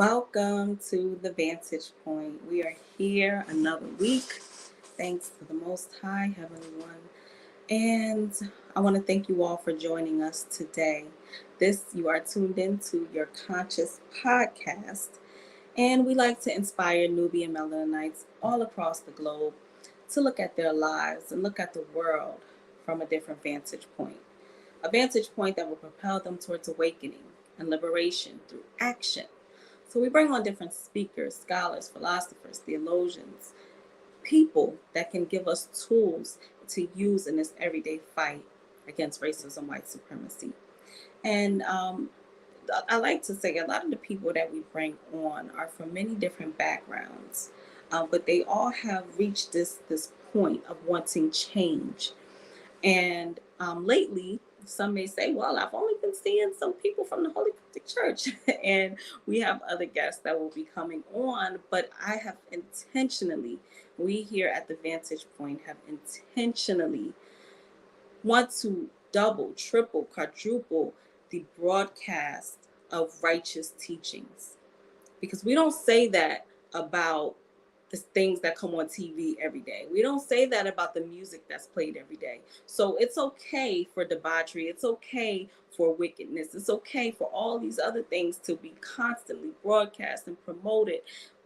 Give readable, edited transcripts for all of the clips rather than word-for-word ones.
Welcome to the Vantage Point. We are here another week. Thanks to the Most High, Heavenly One. And I want to thank you all for joining us today. You are tuned into your Conscious podcast. And we like to inspire Nubian Melanites all across the globe to look at their lives and look at the world from a different vantage point. A vantage point that will propel them towards awakening and liberation through action. So we bring on different speakers, scholars, philosophers, theologians, people that can give us tools to use in this everyday fight against racism, white supremacy. And I like to say a lot of the people that we bring on are from many different backgrounds, but they all have reached this point of wanting change. And lately, some may say, well, I've only been seeing some people from the Holy Catholic Church. And we have other guests that will be coming on. But I have intentionally, we here at the Vantage Point have intentionally want to double, triple, quadruple the broadcast of righteous teachings. Because we don't say that about the things that come on TV every day. We don't say that about the music that's played every day. So it's okay for debauchery. It's okay for wickedness. It's okay for all these other things to be constantly broadcast and promoted.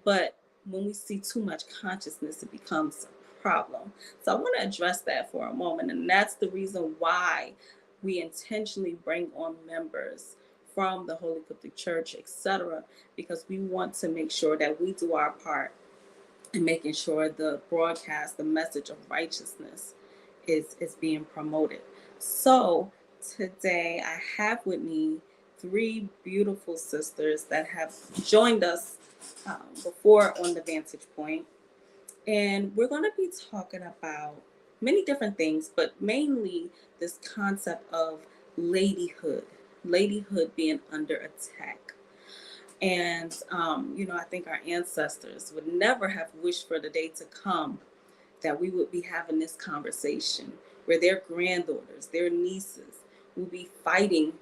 But when we see too much consciousness, it becomes a problem. So I want to address that for a moment. And that's the reason why we intentionally bring on members from the Holy Catholic Church, etc., because we want to make sure that we do our part in making sure the broadcast, the message of righteousness is being promoted. So today I have with me three beautiful sisters that have joined us before on the Vantage Point. And we're going to be talking about many different things, but mainly this concept of ladyhood being under attack. And, I think our ancestors would never have wished for the day to come that we would be having this conversation where their granddaughters, their nieces will be fighting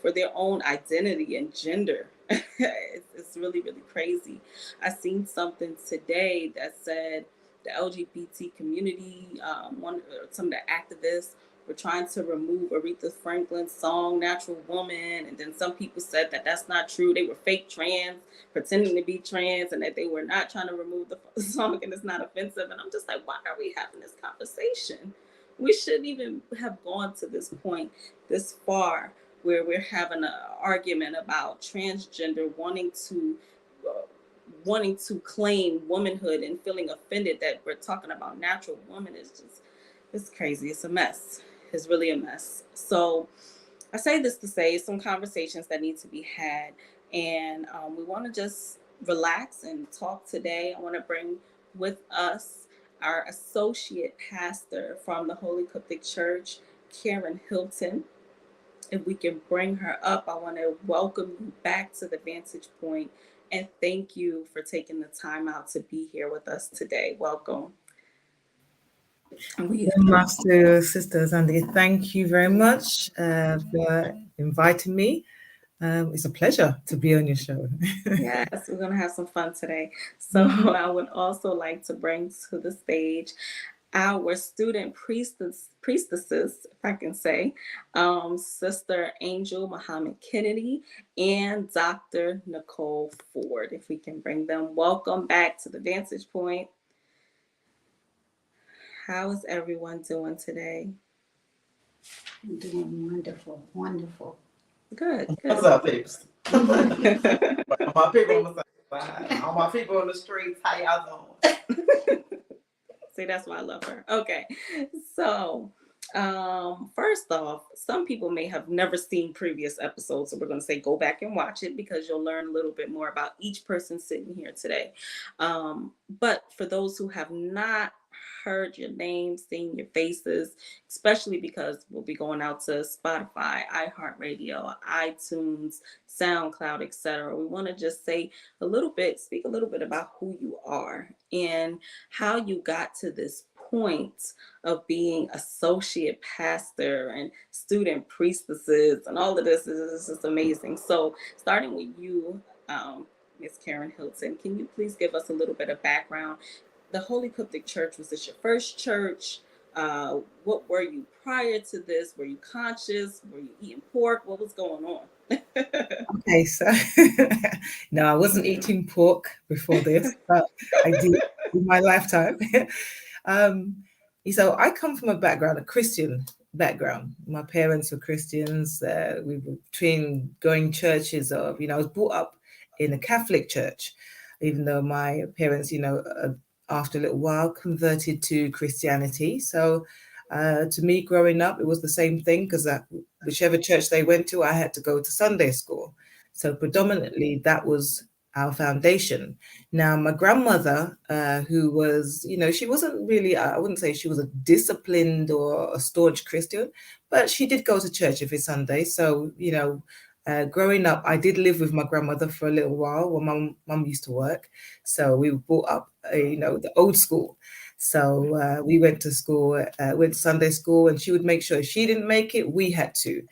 for their own identity and gender. It's really, really crazy. I seen something today that said the LGBT community, some of the activists were trying to remove Aretha Franklin's song Natural Woman, and then some people said that that's not true. They were fake trans, pretending to be trans, and that they were not trying to remove the song and it's not offensive. And I'm just like, why are we having this conversation? We shouldn't even have gone to this point this far where we're having an argument about transgender wanting to claim womanhood and feeling offended that we're talking about natural woman. It's crazy. It's a mess. Is really a mess. So I say this to say some conversations that need to be had, and we want to just relax and talk today. I want to bring with us our associate pastor from the Holy Catholic Church, Karen Hilton. If we can bring her up, I want to welcome you back to the Vantage Point and thank you for taking the time out to be here with us today. Welcome. Master Sisters Andy, thank you very much for inviting me. It's a pleasure to be on your show. Yes, we're going to have some fun today. So I would also like to bring to the stage our student priestesses, if I can say, Sister Angel Muhammad Kennedy and Dr. Nicole Ford. If we can bring them. Welcome back to the Vantage Point. How is everyone doing today? I'm doing wonderful, wonderful. Good. What's up, peeps? All my people on the side, all my people on the streets, how y'all doing? See, that's why I love her. Okay, so first off, some people may have never seen previous episodes, so we're going to say go back and watch it because you'll learn a little bit more about each person sitting here today. But for those who have not heard your names, seen your faces, especially because we'll be going out to Spotify, iHeartRadio, iTunes, SoundCloud, etc. We want to just speak a little bit about who you are and how you got to this point of being associate pastor and student priestesses and all of this is just amazing. So starting with you, Miss Karen Hilton. Can you please give us a little bit of background? The Holy Coptic Church, was this your first church? What were you prior to this? Were you conscious? Were you eating pork? What was going on? Okay, so no, I wasn't eating pork before this, but I did in my lifetime. um, so I come from a Christian background. My parents were Christians. We were between going churches of, I was brought up in a Catholic church, even though my parents, after a little while converted to Christianity. So to me, growing up, it was the same thing because whichever church they went to, I had to go to Sunday school. So predominantly that was our foundation. Now, my grandmother, who was, she wasn't really, I wouldn't say she was a disciplined or a staunch Christian, but she did go to church every Sunday. So, growing up, I did live with my grandmother for a little while when my mum used to work. So we were brought up, the old school. So we went to school, went to Sunday school, and she would make sure if she didn't make it, we had to.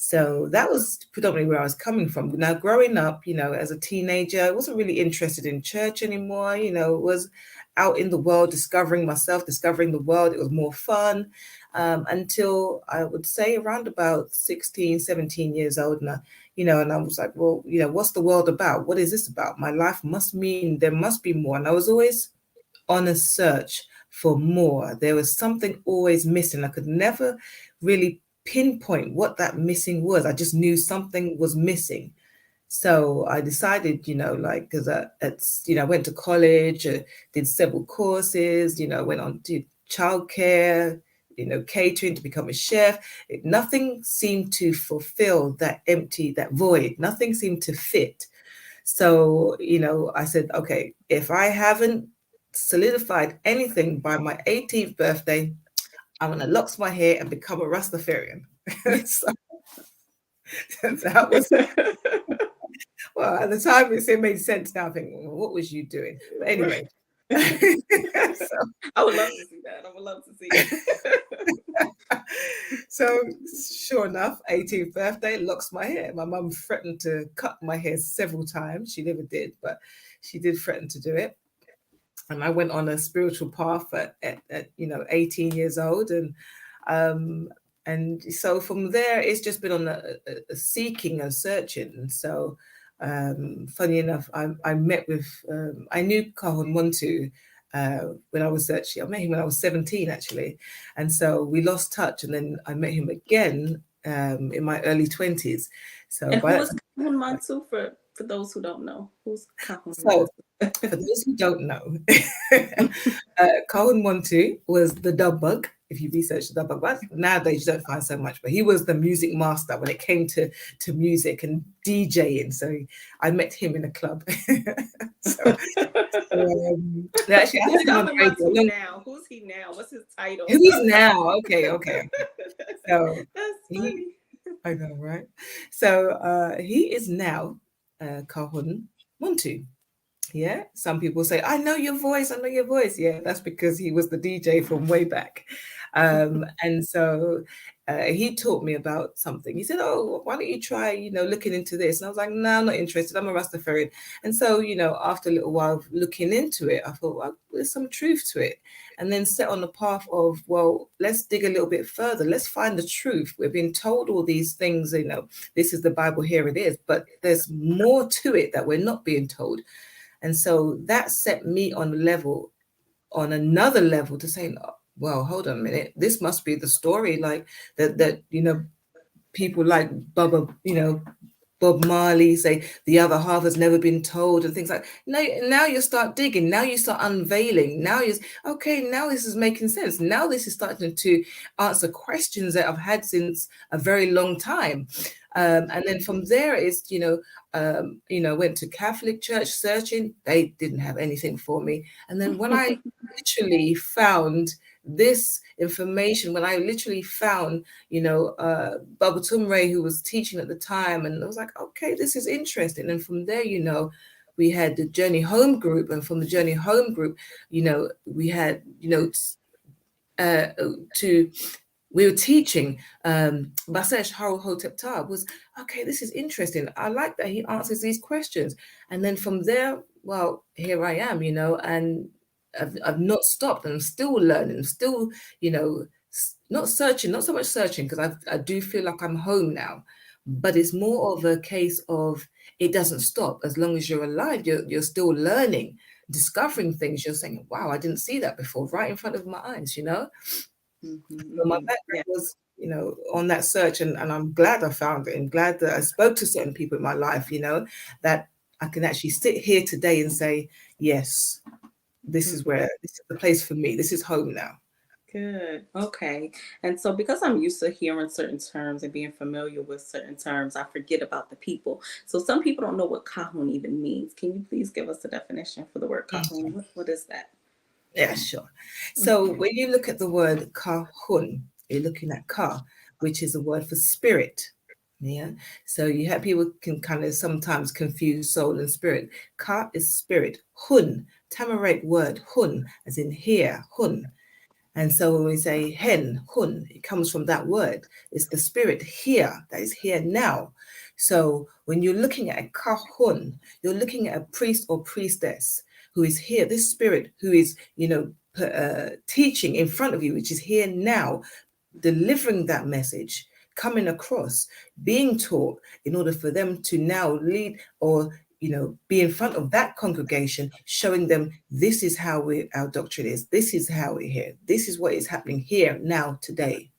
So that was predominantly where I was coming from. Now, growing up, as a teenager, I wasn't really interested in church anymore. It was out in the world, discovering myself, discovering the world. It was more fun until I would say around about 16, 17 years old. And I was like, well, what's the world about? What is this about? My life must mean there must be more. And I was always on a search for more. There was something always missing. I could never really pinpoint what that missing was. I just knew something was missing. So I decided, because I went to college, did several courses, went on to childcare, catering to become a chef. Nothing seemed to fulfill that empty, that void. Nothing seemed to fit. So, I said, okay, if I haven't solidified anything by my 18th birthday, I'm going to lock my hair and become a Rastafarian. So that was, well, at the time it made sense. Now I think, well, what was you doing? But anyway. So, I would love to see that. I would love to see it. So sure enough, 18th birthday, locks my hair. My mum threatened to cut my hair several times. She never did, but she did threaten to do it. And I went on a spiritual path at 18 years old, and so from there it's just been on a seeking and searching. And so funny enough, I met with I knew Kahun Montu when I was searching. I met him when I was 17 actually, and so we lost touch, and then I met him again in my early 20s. So and who is Kahun Montu for those who don't know? Who's Kahun Montu? For those who don't know, Kahun Montu was the dub bug. If you research the dub bug, but nowadays you don't find so much. But he was the music master when it came to music and DJing. So I met him in a club. Actually, who's now? Who's he now? What's his title? Who is now? Okay. So that's funny. I know, right? So he is now Kahun Montu. Yeah, some people say, I know your voice. Yeah, that's because he was the DJ from way back. And so he taught me about something. He said, oh, why don't you try, looking into this? And I was like, no, I'm not interested. I'm a Rastafarian. And so, after a little while of looking into it, I thought, well, there's some truth to it. And then set on the path of, well, let's dig a little bit further. Let's find the truth. We've been told all these things, this is the Bible, here it is. But there's more to it that we're not being told. And so that set me on another level to say, well, hold on a minute, this must be the story, like that people like Bob Marley say the other half has never been told and things like now you start digging, now you start unveiling, now this is making sense, now this is starting to answer questions that I've had since a very long time. And then from there is went to Catholic church searching. They didn't have anything for me. And then when I literally found this information, when I literally found Baba Tumre, who was teaching at the time, and I was like, okay, this is interesting. And from there, we had the Journey Home group, and from the Journey Home group, we had to we were teaching, Basesh Hotep was, okay, this is interesting. I like that he answers these questions. And then from there, well, here I am, and I've not stopped, and I'm still learning, I'm still, not searching, not so much searching, because I do feel like I'm home now, but it's more of a case of it doesn't stop. As long as you're alive, you're still learning, discovering things. You're saying, wow, I didn't see that before, right in front of my eyes, So my Yeah. background was, on that search, and I'm glad I found it, and glad that I spoke to certain people in my life, that I can actually sit here today and say, yes, this is the place for me. This is home now. Good. Okay. And so because I'm used to hearing certain terms and being familiar with certain terms, I forget about the people. So some people don't know what kahun even means. Can you please give us a definition for the word kahun? What is that? Yeah, sure. So when you look at the word kahun, you're looking at ka, which is a word for spirit. Yeah. So you have people can kind of sometimes confuse soul and spirit. Ka is spirit. Hun, Tamarate word hun, as in here, hun. And so when we say hen, hun, it comes from that word. It's the spirit here, that is here now. So when you're looking at a kahun, you're looking at a priest or priestess who is here, this spirit who is, teaching in front of you, which is here now, delivering that message, coming across, being taught in order for them to now lead or be in front of that congregation, showing them this is how our doctrine is, this is how we're here, this is what is happening here now today.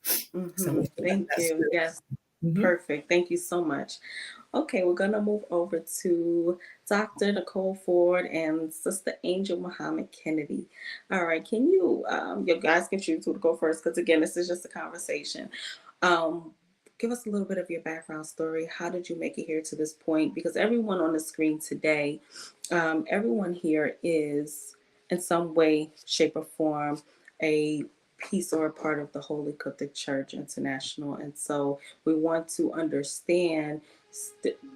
So we feel Thank that you. spirit. Yes. Mhm. Perfect. Thank you so much. Okay, we're going to move over to Dr. Nicole Ford and Sister Angel Muhammad Kennedy. All right, can you guys can choose who to go first, because again, this is just a conversation. Um, Give us a little bit of your background story. How did you make it here to this point? Because everyone on the screen today, everyone here is in some way, shape, or form a piece or a part of the Holy Coptic Church International. And so we want to understand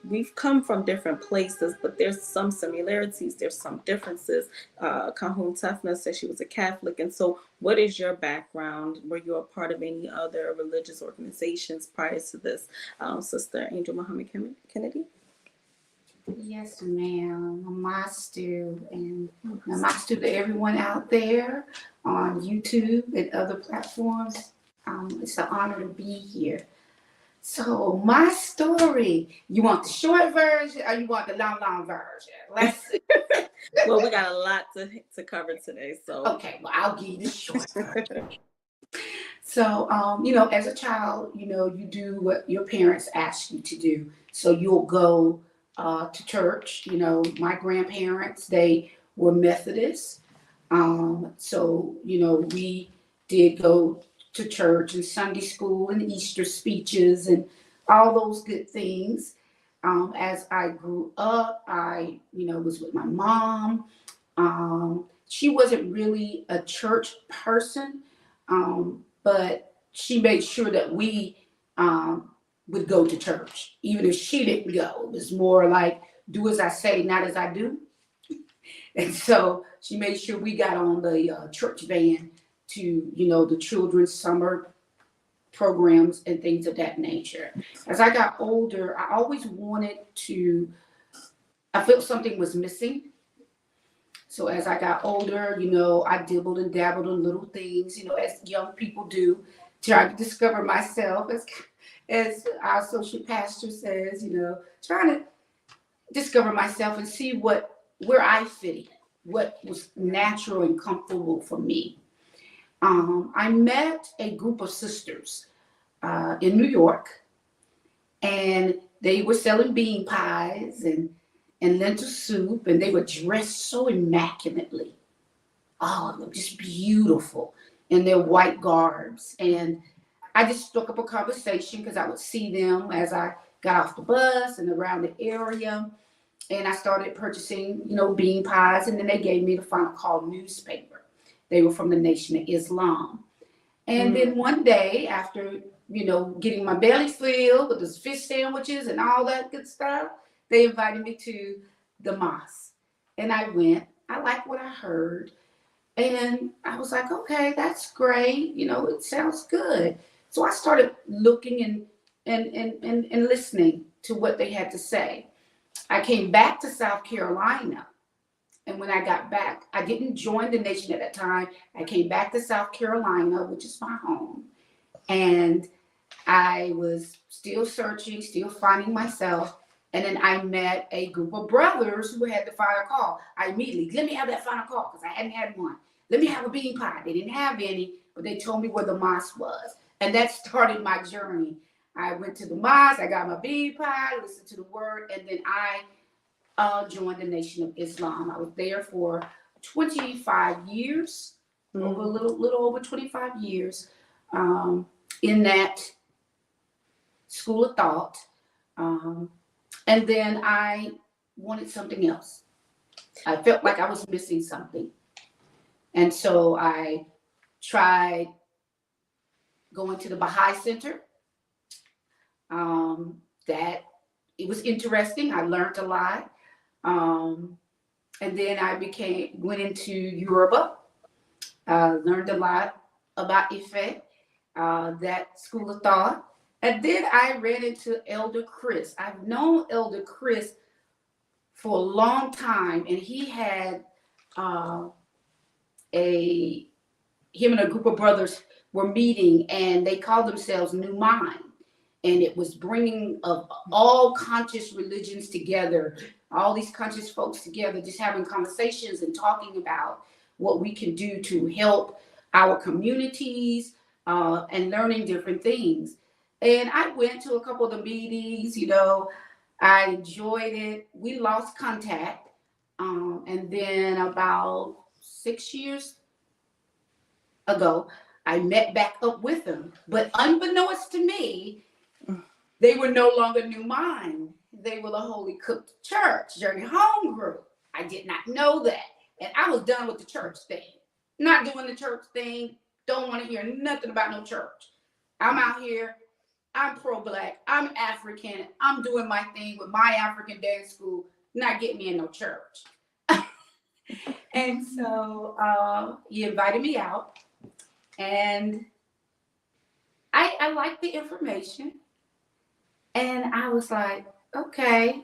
we've come from different places, but there's some similarities, there's some differences. Kahun Tefna said she was a Catholic. And so, what is your background? Were you a part of any other religious organizations prior to this? Sister Angel Muhammad Kennedy? Yes, ma'am. Namaste, and namaste to everyone out there on YouTube and other platforms. It's an honor to be here. So my story, you want the short version or you want the long version? Let's see. Well, we got a lot to cover today, so. Okay, well, I'll give you the short version. So, as a child, you do what your parents ask you to do. So you'll go to church. My grandparents, they were Methodists. We did go to church and Sunday school and Easter speeches and all those good things. As I grew up, I, was with my mom. She wasn't really a church person, but she made sure that we would go to church, even if she didn't go. It was more like, do as I say, not as I do. And so she made sure we got on the church van to, the children's summer programs and things of that nature. As I got older, I always I felt something was missing. So as I got older, I dibbled and dabbled in little things, as young people do, trying to discover myself, as our associate pastor says, trying to discover myself and see where I fit in, what was natural and comfortable for me. I met a group of sisters in New York, and they were selling bean pies and lentil soup, and they were dressed so immaculately. All of them just beautiful in their white garbs. And I just struck up a conversation because I would see them as I got off the bus and around the area. And I started purchasing, bean pies. And then they gave me the Final Call newspaper. They were from the Nation of Islam. And then one day, after, getting my belly filled with those fish sandwiches and all that good stuff, they invited me to the mosque. And I went. I liked what I heard. And I was like, okay, that's great. It sounds good. So I started looking and listening to what they had to say. I came back to South Carolina. And when I got back, I didn't join the nation at that time. I came back to South Carolina, which is my home. And I was still searching, still finding myself. And then I met a group of brothers who had the final call. I immediately, let me have that final call, because I hadn't had one. Let me have a bean pie. They didn't have any, but they told me where the mosque was. And that started my journey. I went to the mosque, I got my bean pie, listened to the word, and then I joined the Nation of Islam. I was there for 25 years, over a little over 25 years, in that school of thought. And then I wanted something else. I felt like I was missing something. And so I tried going to the Baha'i Center. That it was interesting. I learned a lot. And then I went into Yoruba, learned a lot about Ife, that school of thought. And then I ran into Elder Chris. I've known Elder Chris for a long time, and he had him and a group of brothers were meeting, and they called themselves New Mind. And it was bringing of all conscious religions together, all these conscious folks together, just having conversations and talking about what we can do to help our communities, and learning different things. And I went to a couple of the meetings, I enjoyed it. We lost contact. And then about 6 years ago, I met back up with them. But unbeknownst to me, they were no longer New Mind. They were the Holy Cooked Church, Journey Home Group. I did not know that. And I was done with the church thing. Not doing the church thing. Don't want to hear nothing about no church. I'm out here. I'm pro-Black. I'm African. I'm doing my thing with my African dance school. Not getting me in no church. And so he invited me out. And I liked the information. And I was like, okay.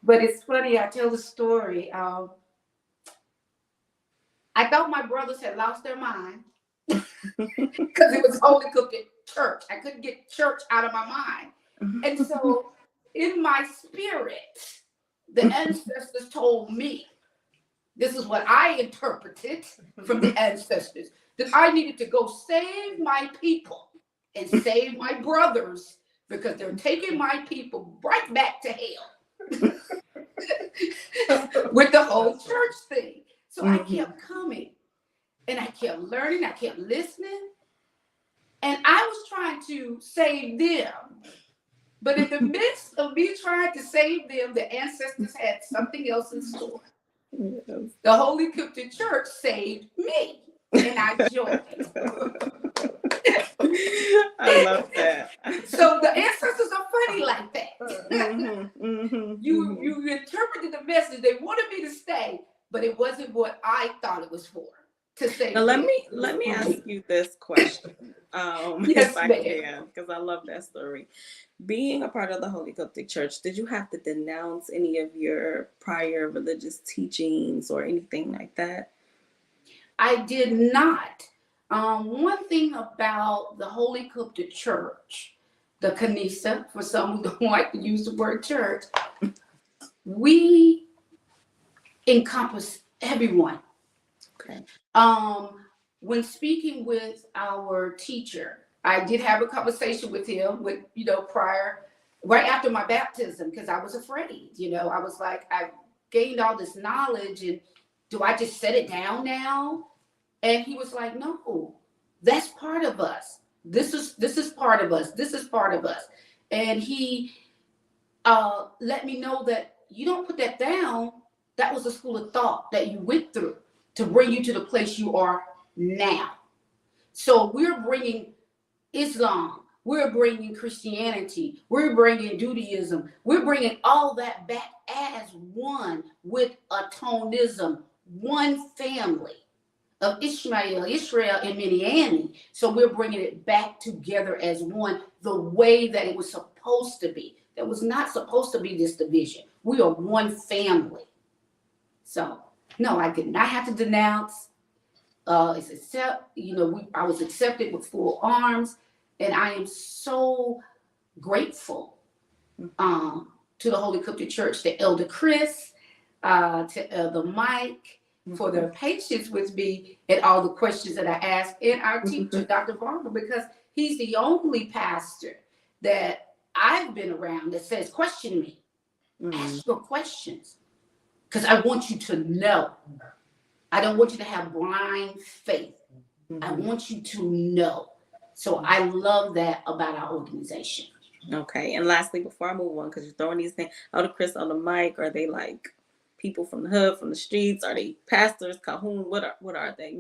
But it's funny, I tell the story. I thought my brothers had lost their mind because it was Holy Cooked Church. I couldn't get church out of my mind. And so in my spirit, the ancestors told me, this is what I interpreted from the ancestors, that I needed to go save my people and save my brothers, because they're taking my people right back to hell with the whole church thing. So I kept coming, and I kept learning, I kept listening, and I was trying to save them. But in the midst of me trying to save them, the ancestors had something else in store. Yes. The Holy Cooked Church saved me, and I joined. I love that. So the ancestors are funny like that. You interpreted the message. They wanted me to stay, but it wasn't what I thought it was for. To say. Now let me ask you this question, yes, if I can, because I love that story. Being a part of the Holy Coptic Church, did you have to denounce any of your prior religious teachings or anything like that? I did not. One thing about the Holy Coptic Church, the Kanisa, for some who don't like to use the word church, we encompass everyone. Okay. When speaking with our teacher, I did have a conversation with him right after my baptism, because I was afraid. I was like, I gained all this knowledge, and do I just set it down now? And he was like, no, that's part of us. This is part of us. This is part of us. And he let me know that you don't put that down. That was a school of thought that you went through to bring you to the place you are now. So we're bringing Islam, we're bringing Christianity, we're bringing Judaism, we're bringing all that back as one with atonism, one family. of Israel and Minneanni. So we're bringing it back together as one, the way that it was supposed to be. There was not supposed to be this division. We are one family. So no, I did not have to denounce. It's I was accepted with full arms, and I am so grateful to the Holy Coptic Church, to Elder Chris, to Elder Mike, for their patience with me and all the questions that I asked, and our teacher, Dr. Varner, because he's the only pastor that I've been around that says, question me, ask your questions, because I want you to know. I don't want you to have blind faith. I want you to know. So I love that about our organization. Okay, and lastly, before I move on, because you're throwing these things, Elder Chris, on the mic, are they like people from the hood, from the streets? Are they pastors, Cahoon? What are they?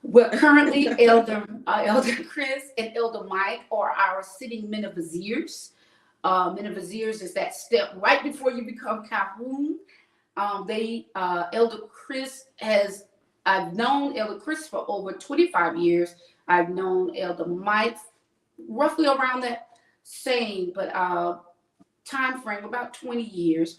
Well, currently, Elder Chris and Elder Mike are our sitting men of viziers. Men of viziers is that step right before you become Cahoon. Elder Chris I've known Elder Chris for over 25 years. I've known Elder Mike roughly around that same, but time frame, about 20 years.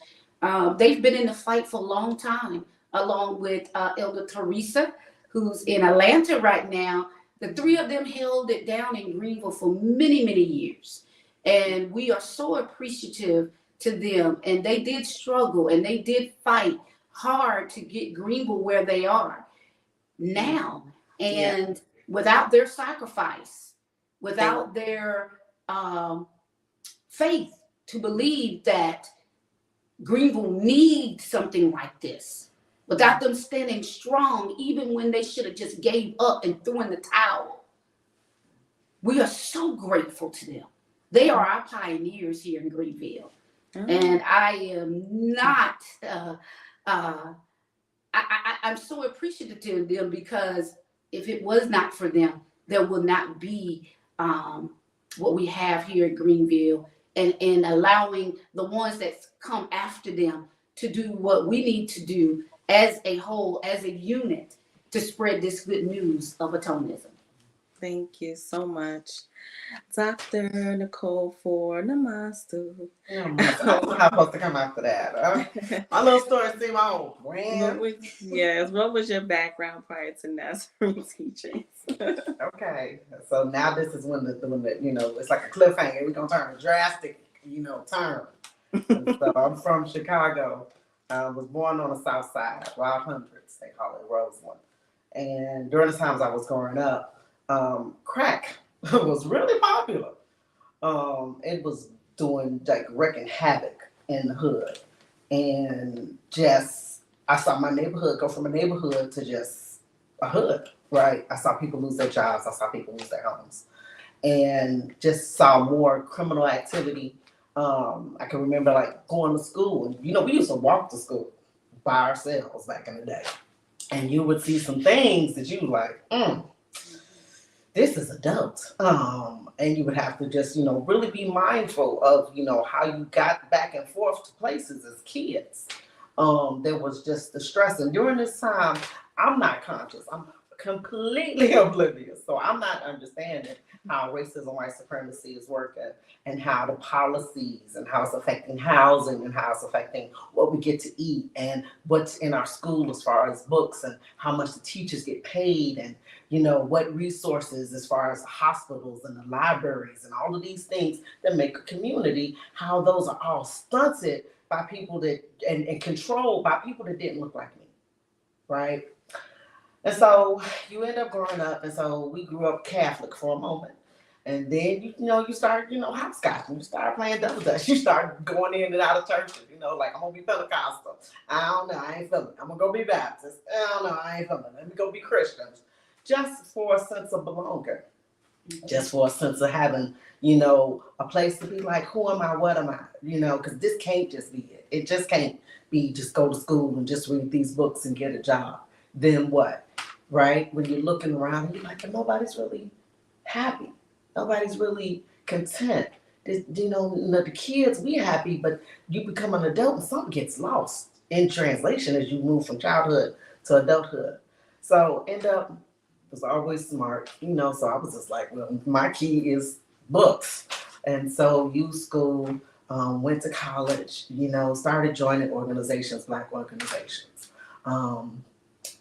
They've been in the fight for a long time, along with Elder Teresa, who's in Atlanta right now. The three of them held it down in Greenville for many, many years. And we are so appreciative to them. And they did struggle and they did fight hard to get Greenville where they are now. And without their sacrifice, without their faith to believe that Greenville needs something like this, without them standing strong, even when they should have just gave up and threw in the towel. We are so grateful to them. They are our pioneers here in Greenville. And I am not, I'm so appreciative of them, because if it was not for them, there will not be what we have here in Greenville, and allowing the ones that come after them to do what we need to do as a whole, as a unit, to spread this good news of atonism. Thank you so much, Dr. Nicole Ford. Namaste. I'm not supposed to come after that. My little story seems all grand. What was your background prior to Nazarene teachings? Okay, so now this is when the it's like a cliffhanger. We're gonna turn a drastic, turn. So I'm from Chicago. Was born on the South Side, Wild Hundreds, they call it Roseland. And during the times I was growing up, crack was really popular. It was doing like wrecking havoc in the hood, and just I saw my neighborhood go from a neighborhood to just a hood. Right, I saw people lose their jobs. I saw people lose their homes, and just saw more criminal activity. I can remember like going to school, and we used to walk to school by ourselves back in the day, and you would see some things that you like, this is adult, and you would have to just really be mindful of how you got back and forth to places as kids. There was just the stress, and during this time, I'm not conscious. I'm completely oblivious. So I'm not understanding how racism, white supremacy is working, and how the policies and how it's affecting housing and how it's affecting what we get to eat and what's in our school as far as books and how much the teachers get paid, and what resources as far as the hospitals and the libraries and all of these things that make a community, how those are all stunted by people that and controlled by people that didn't look like me, right? And so you end up growing up, and so we grew up Catholic for a moment. And then, you start, hopscotching. You start playing double dutch. You start going in and out of churches, like, I'm going to be Pentecostal. I don't know, I ain't feeling it. I'm going to go be Baptist. I don't know, I ain't feeling it. Let me go be Christians. Just for a sense of belonging. Just for a sense of having, a place to be like, who am I, what am I? Because this can't just be it. It just can't be just go to school and just read these books and get a job. Then what? Right? When you're looking around and you're like, nobody's really happy. Nobody's really content. The kids, we happy, but you become an adult and something gets lost in translation as you move from childhood to adulthood. So end up was always smart, so I was just like, well, my key is books. And so youth school, went to college, started joining organizations, Black organizations, um,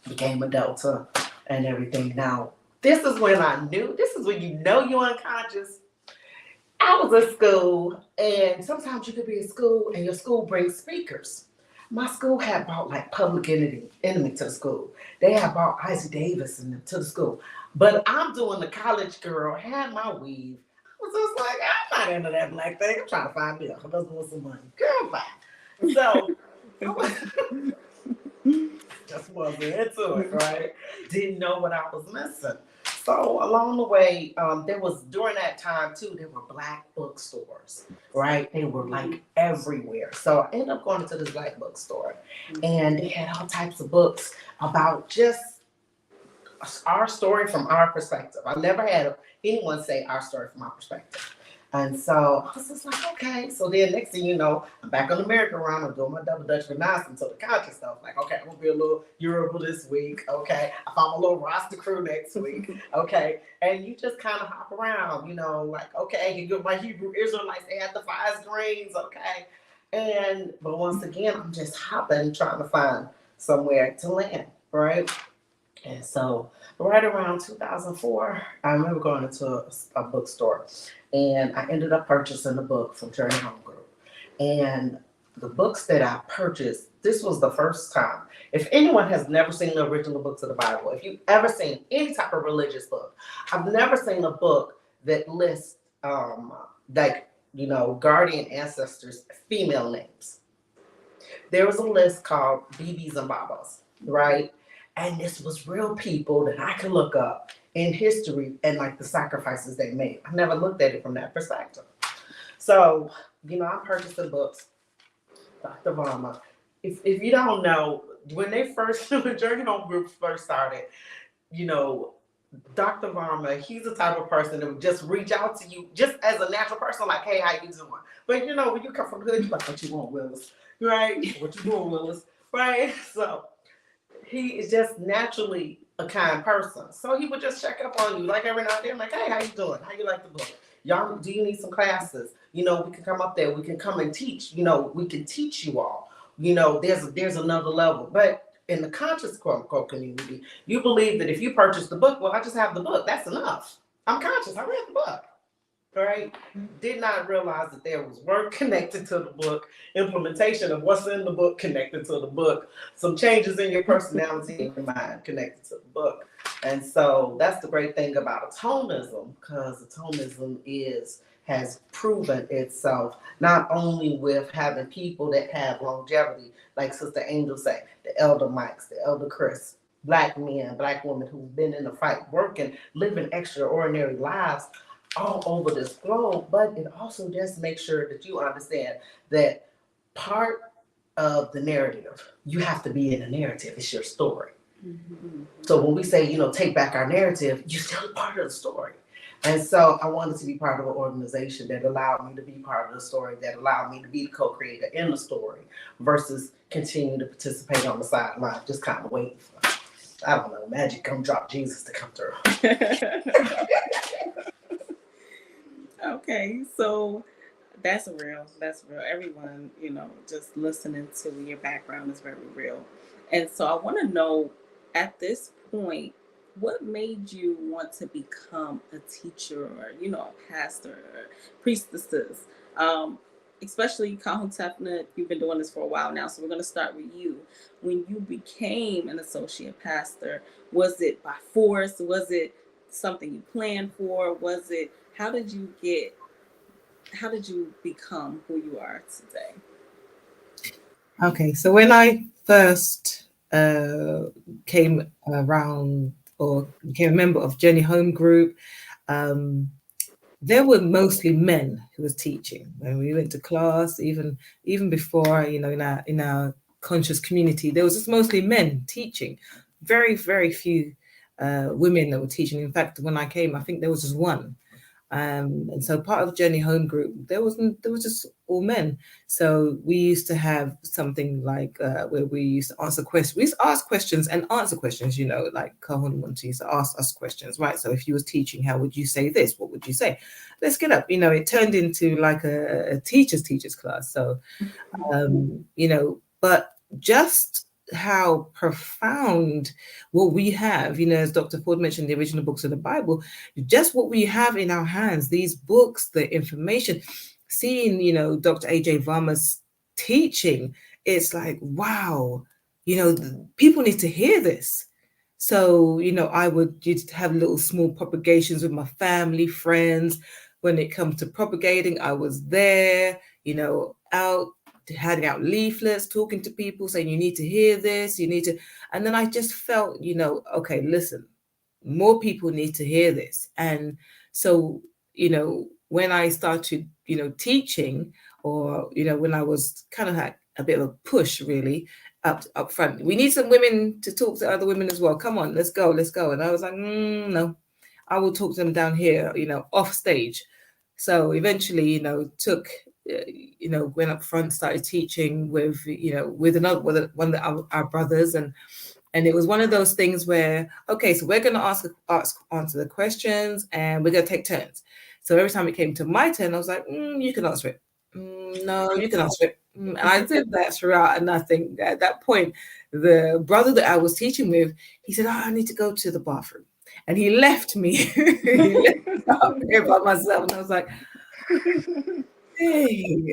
became a Delta and everything. Now, this is when you're unconscious. I was at school, and sometimes you could be at school, and your school brings speakers. My school had brought like Public Enemy to the school. They had brought Isaac Davis to the school. But I'm doing the college girl, had my weave. I was just like, I'm not into that black thing. I'm trying to find me a husband with some money. Girl, bye. So I just wasn't into it, right? Didn't know what I was missing. So along the way, there was during that time too, there were Black bookstores, right? They were like everywhere. So I ended up going to this Black bookstore, and they had all types of books about just our story from our perspective. I never had anyone say our story from our perspective. And so I was just like, okay. So then next thing you know, I'm back on the merry-go-round. I'm doing my double Dutch renaissance until the conscious stuff. Like, okay, I'm gonna be a little Yoruba this week. Okay, I found my little Rasta crew next week. Okay, and you just kind of hop around, like, okay, you get my Hebrew Israelites, they had the 5 grains, okay. But once again, I'm just hopping, trying to find somewhere to land, right? And so, right around 2004, I remember going into a bookstore, and I ended up purchasing a book from Journey Home Group. And the books that I purchased, this was the first time. If anyone has never seen the original books of the Bible, if you've ever seen any type of religious book, I've never seen a book that lists, like, guardian ancestors' female names. There was a list called BBs and Babas, right? And this was real people that I could look up in history and like the sacrifices they made. I never looked at it from that perspective. So, I'm purchasing books. Dr. Varma. If you don't know, when Journey Home Group first started, you know, Dr. Varma, he's the type of person that would just reach out to you just as a natural person, like, hey, how you doing? But when you come from the hood, you're like, what you want, Willis? Right? What you doing, Willis? Right? So he is just naturally a kind person. So he would just check up on you, like every now and then, like, hey, how you doing? How you like the book? Y'all, do you need some classes? We can come up there. We can come and teach. We can teach you all. There's another level. But in the conscious quote unquote community, you believe that if you purchase the book, well, I just have the book. That's enough. I'm conscious. I read the book. Right? Did not realize that there was work connected to the book, implementation of what's in the book connected to the book, some changes in your personality and your mind connected to the book. And so that's the great thing about atomism, because atomism has proven itself not only with having people that have longevity, like Sister Angel say, the elder Mikes, the elder Chris, Black men, Black women who've been in the fight, working, living extraordinary lives all over this globe, but it also just makes sure that you understand that part of the narrative, you have to be in the narrative. It's your story. Mm-hmm. So when we say, take back our narrative, you're still part of the story. And so I wanted to be part of an organization that allowed me to be part of the story, that allowed me to be the co-creator in the story, versus continue to participate on the sideline, just kind of waiting for, I don't know, magic come drop Jesus to come through. Okay, so that's real. That's real. Everyone, just listening to your background is very real. And so I want to know, at this point, what made you want to become a teacher or, a pastor or priestesses? Especially Kahun Tefnut, you've been doing this for a while now, so we're going to start with you. When you became an associate pastor, was it by force? Was it something you planned for? How did you become who you are today? Okay, so when I first came around or became a member of Journey Home Group, there were mostly men who was teaching. When we went to class, even before, in our conscious community, there was just mostly men teaching. Very, very few women that were teaching. In fact, when I came, I think there was just one. And so part of the Journey Home group, there was just all men. So we used to have something like where we used to answer questions. We used to ask questions and answer questions, like Kahun Munti used to ask us questions, right? So if you was teaching, how would you say this? What would you say? Let's get up. It turned into like a teacher's class. So, but just how profound what we have, as Dr. Ford mentioned, the original books of the Bible, just what we have in our hands, these books, the information, seeing, Dr. AJ Varma's teaching, it's like, wow, people need to hear this. So, I would just have little small propagations with my family, friends. When it comes to propagating, I was there, out handing out leaflets, talking to people, saying, you need to hear this, you need to. And then I just felt, okay, listen, more people need to hear this. And so, when I started, teaching, or, when I was kind of like a bit of a push really up front, we need some women to talk to other women as well. Come on, let's go. And I was like, no, I will talk to them down here, off stage. So eventually, went up front, started teaching with, with one of our brothers, and it was one of those things where, okay, so we're going to answer the questions, and we're going to take turns. So every time it came to my turn, I was like, you can answer it. No, you can answer it. And I did that throughout. And I think at that point, the brother that I was teaching with, he said, I need to go to the bathroom. And he left me. He left me up here by myself. And I was like, hey.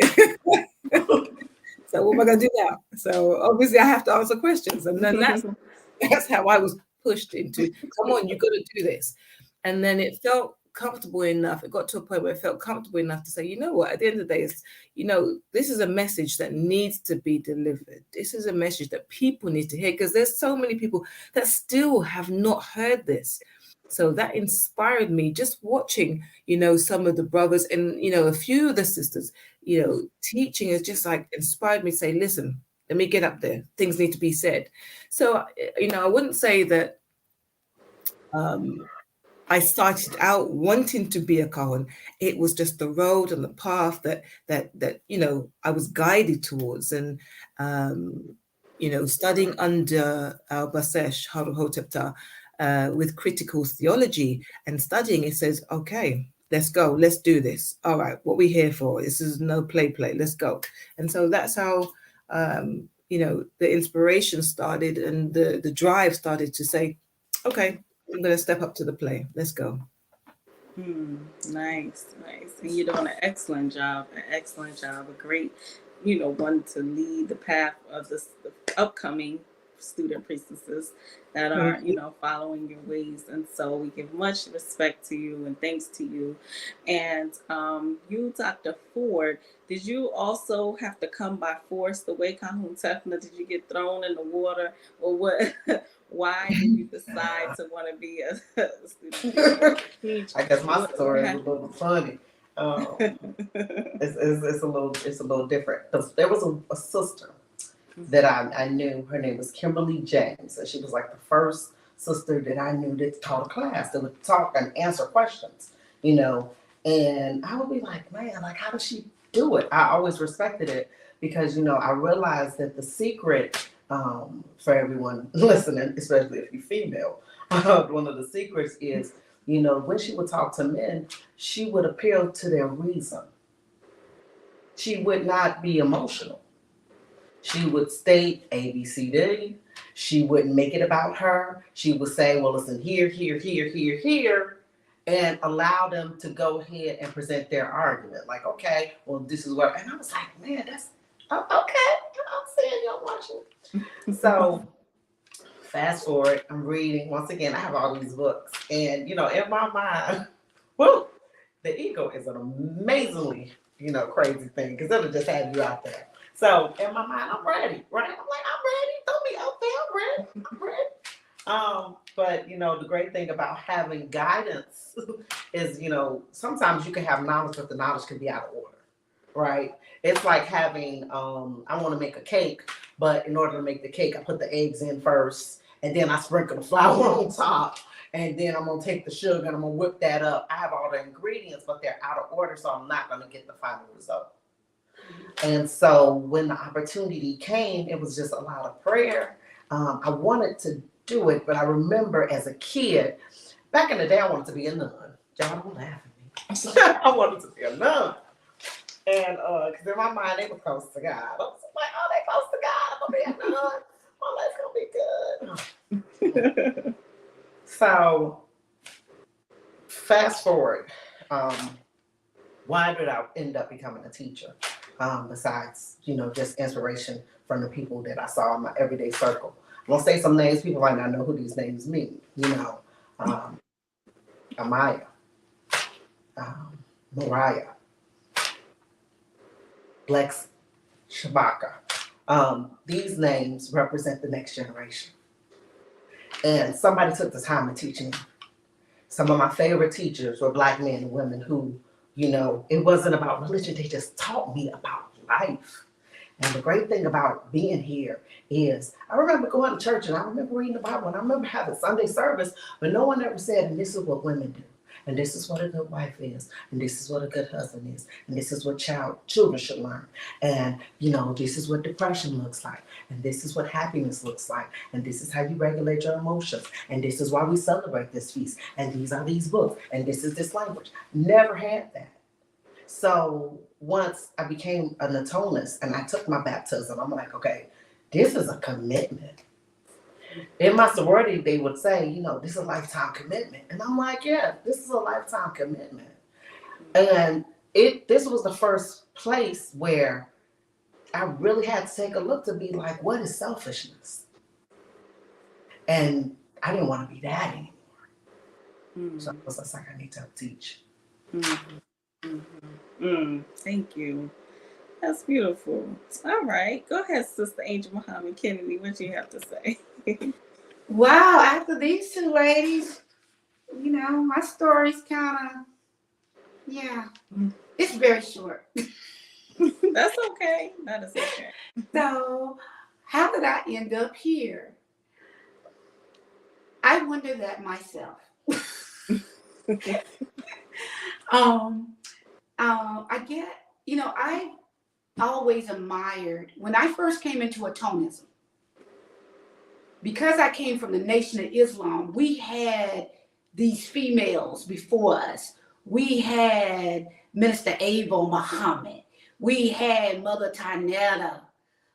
So what am I going to do now? So obviously I have to answer questions. And then that's how I was pushed into, come on, you've got to do this. And then it felt comfortable enough. It got to a point where it felt comfortable enough to say, you know what, at the end of the day, this is a message that needs to be delivered. This is a message that people need to hear, because there's so many people that still have not heard this. So that inspired me, just watching, some of the brothers and, a few of the sisters, teaching has just like inspired me to say, listen, let me get up there. Things need to be said. So, I wouldn't say that I started out wanting to be a Kahan. It was just the road and the path that I was guided towards. And studying under Basesh Hotepta with critical theology and studying, it says, okay, let's go, let's do this. All right, what we here for? This is no play, let's go. And so that's how the inspiration started, and the drive started to say, okay, I'm going to step up to the plate. Let's go. Nice. And you're doing an excellent job. A great, one to lead the path of the upcoming student priestesses that are, following your ways. And so we give much respect to you and thanks to you. And you, Dr. Ford, did you also have to come by force the way Kahun Tefna? Did you get thrown in the water, or what? Why did you decide to want to be a student teacher? I guess my story is a little funny. It's a little different. There was a sister that I knew. Her name was Kimberly James, and she was like the first sister that I knew that taught a class that would talk and answer questions. And I would be like, man, like, how does she do it? I always respected it because I realized that the secret. For everyone listening, especially if you're female, one of the secrets is, when she would talk to men, she would appeal to their reason. She would not be emotional. She would state A, B, C, D. She wouldn't make it about her. She would say, well, listen, here, and allow them to go ahead and present their argument. Like, okay, well, this is what, and I was like, man, that's, okay, I'm saying y'all watching. So fast forward, I'm reading. Once again, I have all these books. And, in my mind, whoa, the ego is an amazingly, crazy thing, because it'll just have you out there. So in my mind, I'm ready, right? I'm like, I'm ready. Don't be out there. I'm ready. But, the great thing about having guidance is, sometimes you can have knowledge, but the knowledge can be out of order. Right? It's like having, I want to make a cake, but in order to make the cake, I put the eggs in first, and then I sprinkle the flour on top, and then I'm gonna take the sugar and I'm gonna whip that up. I have all the ingredients, but they're out of order, so I'm not gonna get the final result. And so when the opportunity came, it was just a lot of prayer. I wanted to do it, but I remember as a kid, back in the day, I wanted to be a nun. Y'all don't laugh at me. I wanted to be a nun. And because in my mind, they were close to God. I was like, oh, they close to God. I'm gonna be a nun. My life's gonna be good. So fast forward. Why did I end up becoming a teacher? Besides, just inspiration from the people that I saw in my everyday circle. I'm gonna say some names. People might not know who these names mean. Amaya, Mariah, Lex, Shabaka. These names represent the next generation. And somebody took the time to teach me. Some of my favorite teachers were Black men and women who, it wasn't about religion. They just taught me about life. And the great thing about being here is I remember going to church and I remember reading the Bible and I remember having Sunday service, but no one ever said, and this is what women do. And this is what a good wife is. And this is what a good husband is. And this is what children should learn. And, this is what depression looks like. And this is what happiness looks like. And this is how you regulate your emotions. And this is why we celebrate this feast. And these are these books. And this is this language. Never had that. So once I became an atonist and I took my baptism, I'm like, okay, this is a commitment. In my sorority, they would say, this is a lifetime commitment. And I'm like, yeah, this is a lifetime commitment. And this was the first place where I really had to take a look to be like, what is selfishness? And I didn't want to be that anymore. Mm-hmm. So I was just like, I need to teach. Mm-hmm. Mm-hmm. Thank you. That's beautiful. All right. Go ahead, Sister Angel Muhammad Kennedy. What do you have to say? Wow. After these two ladies, my story's kind of, it's very short. That's okay. That is okay. So, how did I end up here? I wonder that myself. I get, I always admired when I first came into atonism. Because I came from the Nation of Islam, we had these females before us. We had Minister Abel Muhammad. We had Mother Tanetta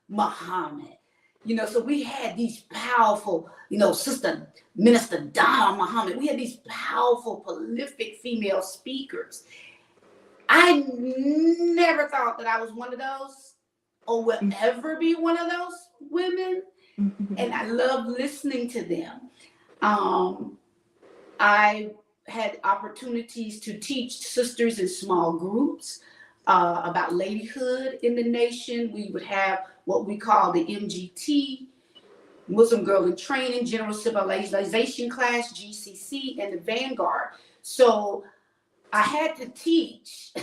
Muhammad. So we had these powerful, Sister Minister Donna Muhammad. We had these powerful, prolific female speakers. I never thought that I was one of those or would ever be one of those women. And I love listening to them. I had opportunities to teach sisters in small groups about ladyhood in the nation. We would have what we call the MGT, Muslim Girl in Training, General Civilization Class, GCC, and the Vanguard. So I had to teach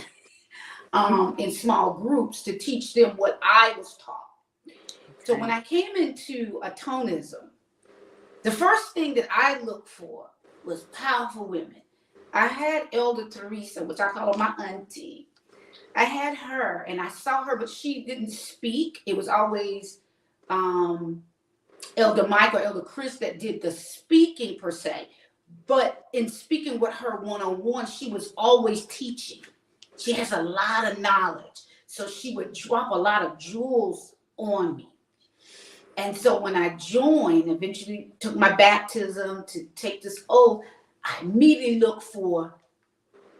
in small groups to teach them what I was taught. So when I came into atonism, the first thing that I looked for was powerful women. I had Elder Teresa, which I call her my auntie. I had her and I saw her, but she didn't speak. It was always Elder Mike or Elder Chris that did the speaking per se. But in speaking with her one-on-one, she was always teaching. She has a lot of knowledge. So she would drop a lot of jewels on me. And so when I joined, eventually took my baptism to take this oath, I immediately looked for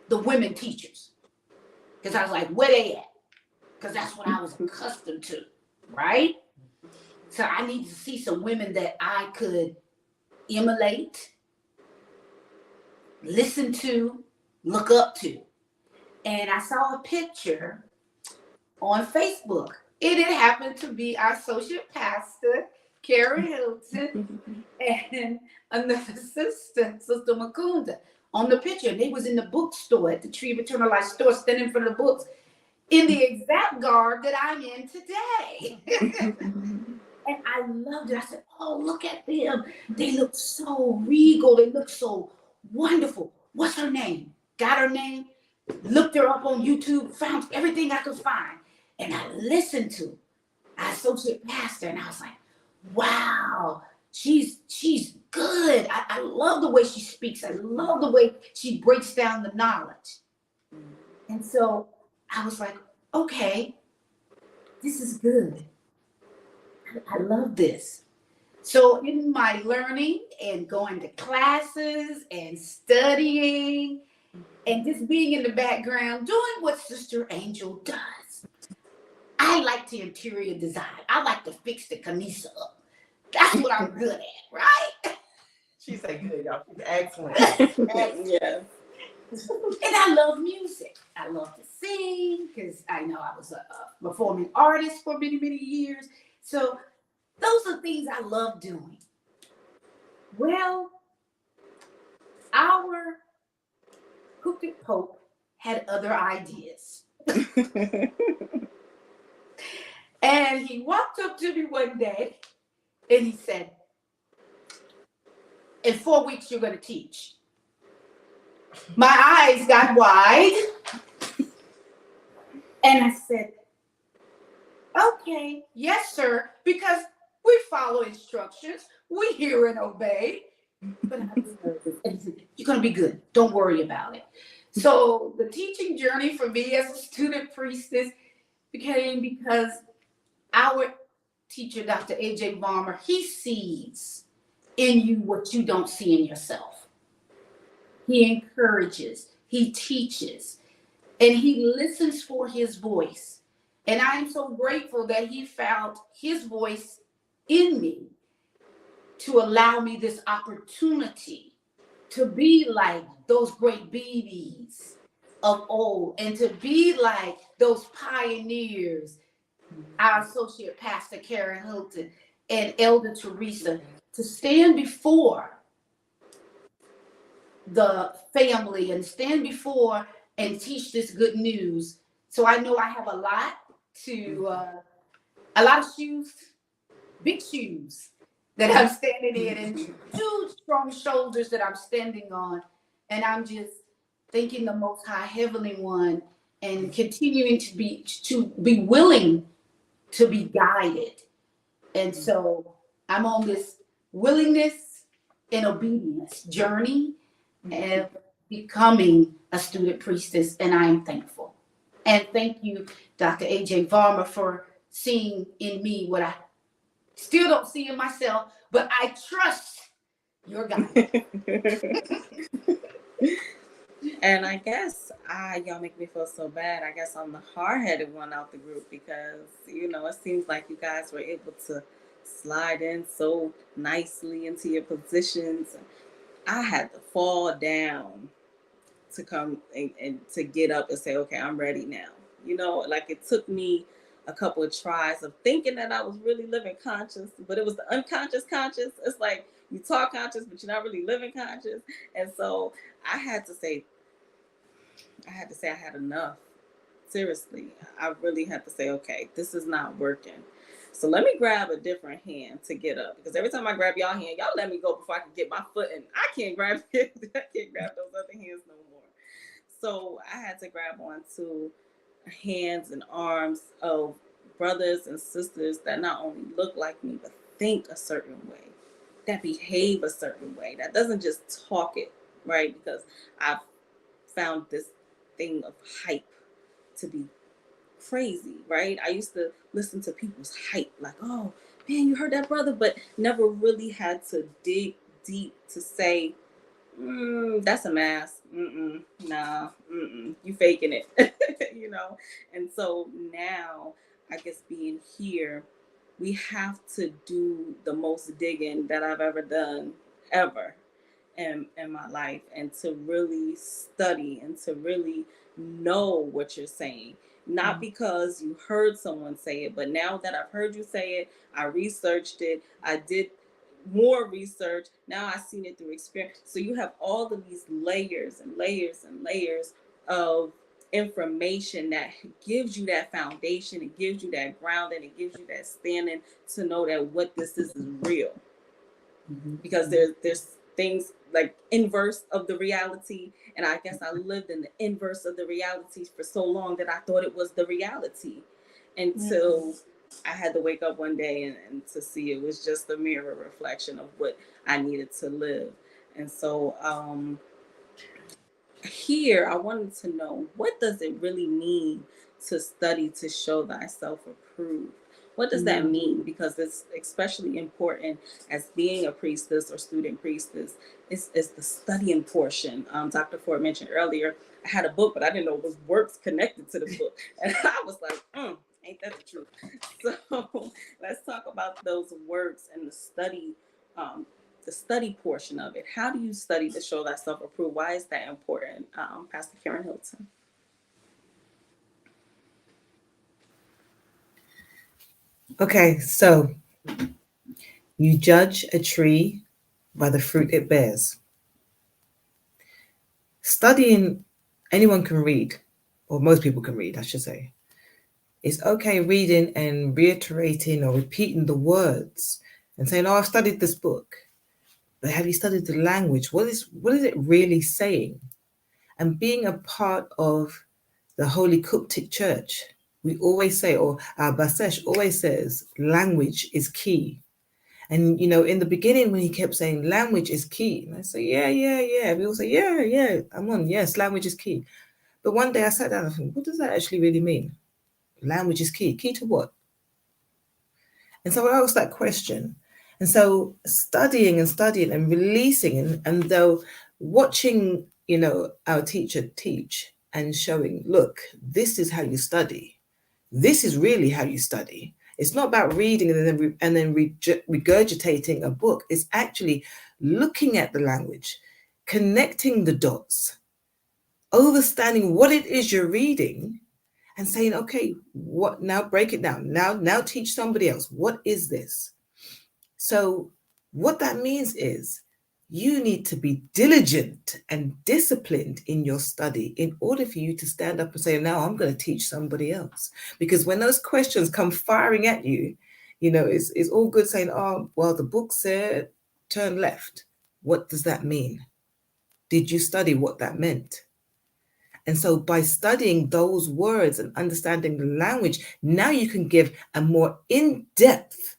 the women teachers. Because I was like, where they at? Because that's what I was accustomed to, right? So I needed to see some women that I could emulate, listen to, look up to. And I saw a picture on Facebook. It had happened to be our associate pastor, Karen Hilton, and another sister, Sister Makunda, on the picture. They was in the bookstore at the Tree of Eternal Life store, standing for the books, in the exact garb that I'm in today. And I loved it. I said, oh, look at them. They look so regal. They look so wonderful. What's her name? Got her name, looked her up on YouTube, found everything I could find. And I listened to our associate pastor, and I was like, wow, she's good. I love the way she speaks. I love the way she breaks down the knowledge. And so I was like, okay, this is good. I love this. So in my learning and going to classes and studying and just being in the background, doing what Sister Angel does. I like to interior design. I like to fix the camisa up. That's what I'm good at, right? She said good, y'all. She's excellent. Yes. And I love music. I love to sing because I know I was a performing artist for many, many years. So those are things I love doing. Well, our crooked Pope had other ideas. And he walked up to me one day and he said, in 4 weeks, you're going to teach. My eyes got wide. And I said, okay, yes, sir, because we follow instructions. We hear and obey. But I was nervous. And he said, you're going to be good. Don't worry about it. So the teaching journey for me as a student priestess became because our teacher, Dr. A.J. Balmer, he sees in you what you don't see in yourself. He encourages, he teaches, and he listens for his voice. And I am so grateful that he found his voice in me to allow me this opportunity to be like those great babies of old and to be like those pioneers, our associate pastor Karen Hilton and Elder Teresa, to stand before the family and stand before and teach this good news. So I know I have a lot of shoes, big shoes that I'm standing in, and huge strong shoulders that I'm standing on. And I'm just thanking the Most High Heavenly One and continuing to be willing to be guided. And so I'm on this willingness and obedience journey and becoming a student priestess, and I am thankful. And thank you, Dr. A.J. Varma, for seeing in me what I still don't see in myself, but I trust your guidance. And I guess y'all make me feel so bad. I guess I'm the hard-headed one out the group because, it seems like you guys were able to slide in so nicely into your positions. I had to fall down to come and to get up and say, okay, I'm ready now. Like it took me a couple of tries of thinking that I was really living conscious, but it was the unconscious conscious. It's like you talk conscious, but you're not really living conscious. And so I had to say I had enough. Seriously, I really had to say, okay, this is not working. So let me grab a different hand to get up, because every time I grab y'all hand, y'all let me go before I can get my foot in. I can't grab it. I can't grab those other hands no more. So I had to grab onto hands and arms of brothers and sisters that not only look like me, but think a certain way, that behave a certain way, that doesn't just talk it, right? Because I've found this thing of hype to be crazy, right? I used to listen to people's hype, like, oh man, you heard that, brother, but never really had to dig deep to say, that's a mask. Nah, you faking it, And so now, I guess being here, we have to do the most digging that I've ever done, ever, in my life, and to really study and to really know what you're saying. Not because you heard someone say it, but now that I've heard you say it, I researched it, I did more research, now I've seen it through experience. So you have all of these layers and layers and layers of information that gives you that foundation, it gives you that ground, and it gives you that standing to know that what this is real. Because there's things like inverse of the reality, and I guess I lived in the inverse of the reality for so long that I thought it was the reality until I had to wake up one day and to see it was just a mirror reflection of what I needed to live. And so here I wanted to know, what does it really mean to study to show thyself approved? What does that mean? Because it's especially important as being a priestess or student priestess is the studying portion. Dr. Ford mentioned earlier, I had a book, but I didn't know it was works connected to the book. And I was like, ain't that the truth? So let's talk about those works and the study portion of it. How do you study to show thyself approved? Why is that important? Pastor Karen Hilton. Okay, so you judge a tree by the fruit it bears. Studying, anyone can read, or most people can read, I should say. It's okay reading and reiterating or repeating the words and saying, "Oh, I've studied this book." But have you studied the language? What is it really saying? And being a part of the Holy Coptic Church, we always say, or our Basesh always says, language is key. And, in the beginning, when he kept saying language is key, and I say, yeah. We all say, yeah, I'm on. Yes, language is key. But one day I sat down and I thought, what does that actually really mean? Language is key. Key to what? And so I asked that question. And so studying and releasing, and though watching, our teacher teach and showing, look, this is how you study. This is really how you study. It's not about reading and then regurgitating a book. It's actually looking at the language, connecting the dots, understanding what it is you're reading, and saying, okay, what now? Break it down. Now teach somebody else. What is this? So what that means is you need to be diligent and disciplined in your study in order for you to stand up and say, now I'm going to teach somebody else. Because when those questions come firing at you, it's all good saying, oh, well, the book said turn left. What does that mean? Did you study what that meant? And so by studying those words and understanding the language, now you can give a more in-depth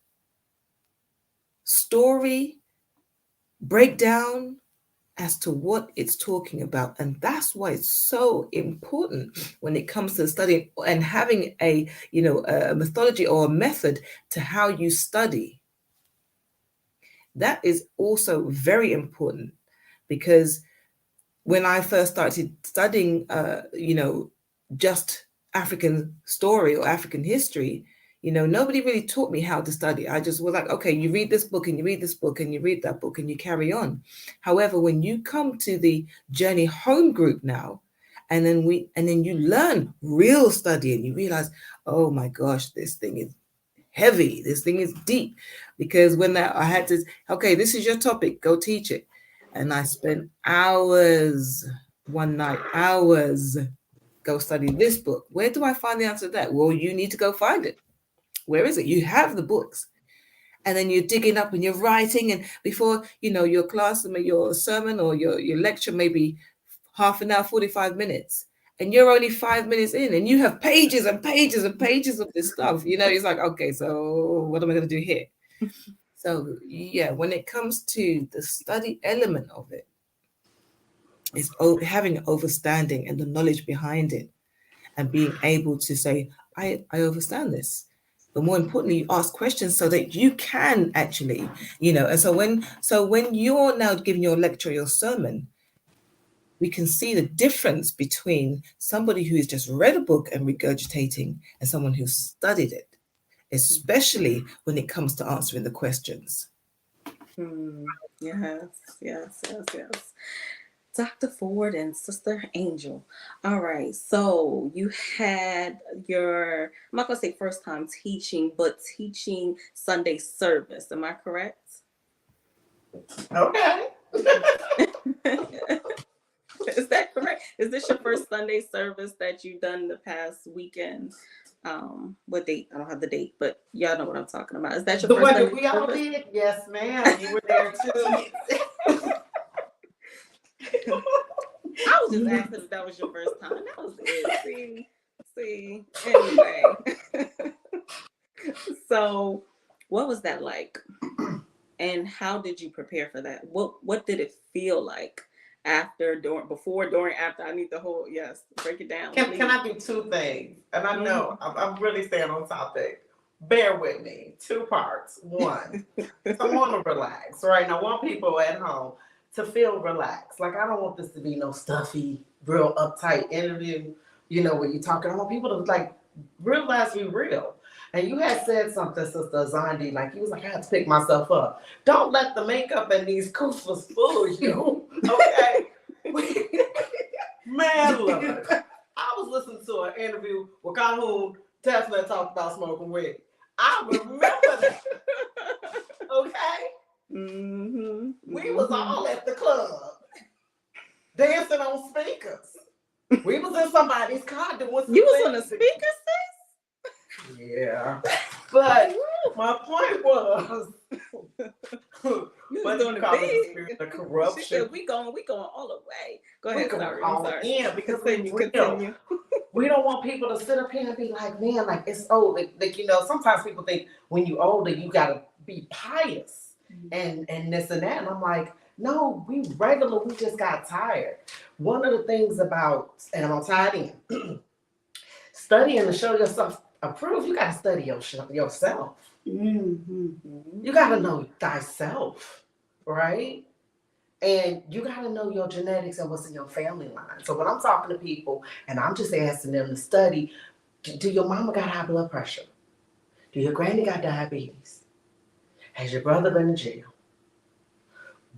story breakdown as to what it's talking about. And that's why it's so important when it comes to studying and having a methodology or a method to how you study. That is also very important, because when I first started studying, just African story or African history, nobody really taught me how to study. I just was like, okay, you read this book and you read this book and you read that book and you carry on. However, when you come to the Journey Home group now, and then you learn real study and you realize, oh my gosh, this thing is heavy. This thing is deep. Because I had to, okay, this is your topic, go teach it. And I spent hours one night, go study this book. Where do I find the answer to that? Well, you need to go find it. Where is it? You have the books. And then you're digging up and you're writing. And before, your class, your sermon or your lecture, maybe half an hour, 45 minutes. And you're only 5 minutes in and you have pages and pages and pages of this stuff. It's like, okay, so what am I going to do here? So, yeah, when it comes to the study element of it, it's having an understanding and the knowledge behind it and being able to say, I understand this. But more importantly, you ask questions so that you can actually, and so when you're now giving your lecture, your sermon, we can see the difference between somebody who has just read a book and regurgitating and someone who studied it, especially when it comes to answering the questions. Yes. Dr. Ford and Sister Angel. All right. So you had I'm not going to say first time teaching, but teaching Sunday service. Am I correct? Okay. Is that correct? Is this your first Sunday service that you've done the past weekend? What date? I don't have the date, but y'all know what I'm talking about. Is that your The first one that Sunday we all service? did? Yes, ma'am. You were there too. I was just asking if that was your first time. That was it. See. Anyway, so what was that like? And how did you prepare for that? What did it feel like after, during, before, during, after? I need the whole, yes, break it down. Can I do two things? And I know I'm really staying on topic. Bear with me. Two parts. One, I want to relax. Right now, I want people at home to feel relaxed. Like I don't want this to be no stuffy, real uptight interview. You know, when you're talking, I want people to like realize we real. And you had said something, Sister Zandi, like you was like, I had to pick myself up. Don't let the makeup and these koofers fool you. Okay? Man, look. I was listening to an interview with Calhoun Tesla talked about smoking weed. I remember that. Okay? We was all at the club dancing on speakers. We was in somebody's car doing some You was on the things. speaker, sis? Yeah. But my point was, You was what doing you it call it, the big. spirit of She corruption. said, we going all the way. Go We ahead, going sorry. all I'm sorry. in because we real. Continue. We don't want people to sit up here and be like, man, like it's old. Like you know, sometimes people think when you older, you gotta be pious and this and that. And I'm like, no, we regular, we just got tired. One of the things about, and I'm gonna tie it in, studying to show yourself approved, you gotta study yourself. You gotta know thyself, right? And you gotta know your genetics and what's in your family line. So when I'm talking to people and I'm just asking them to study, do your mama got high blood pressure? Do your granny got diabetes? Has your brother been in jail?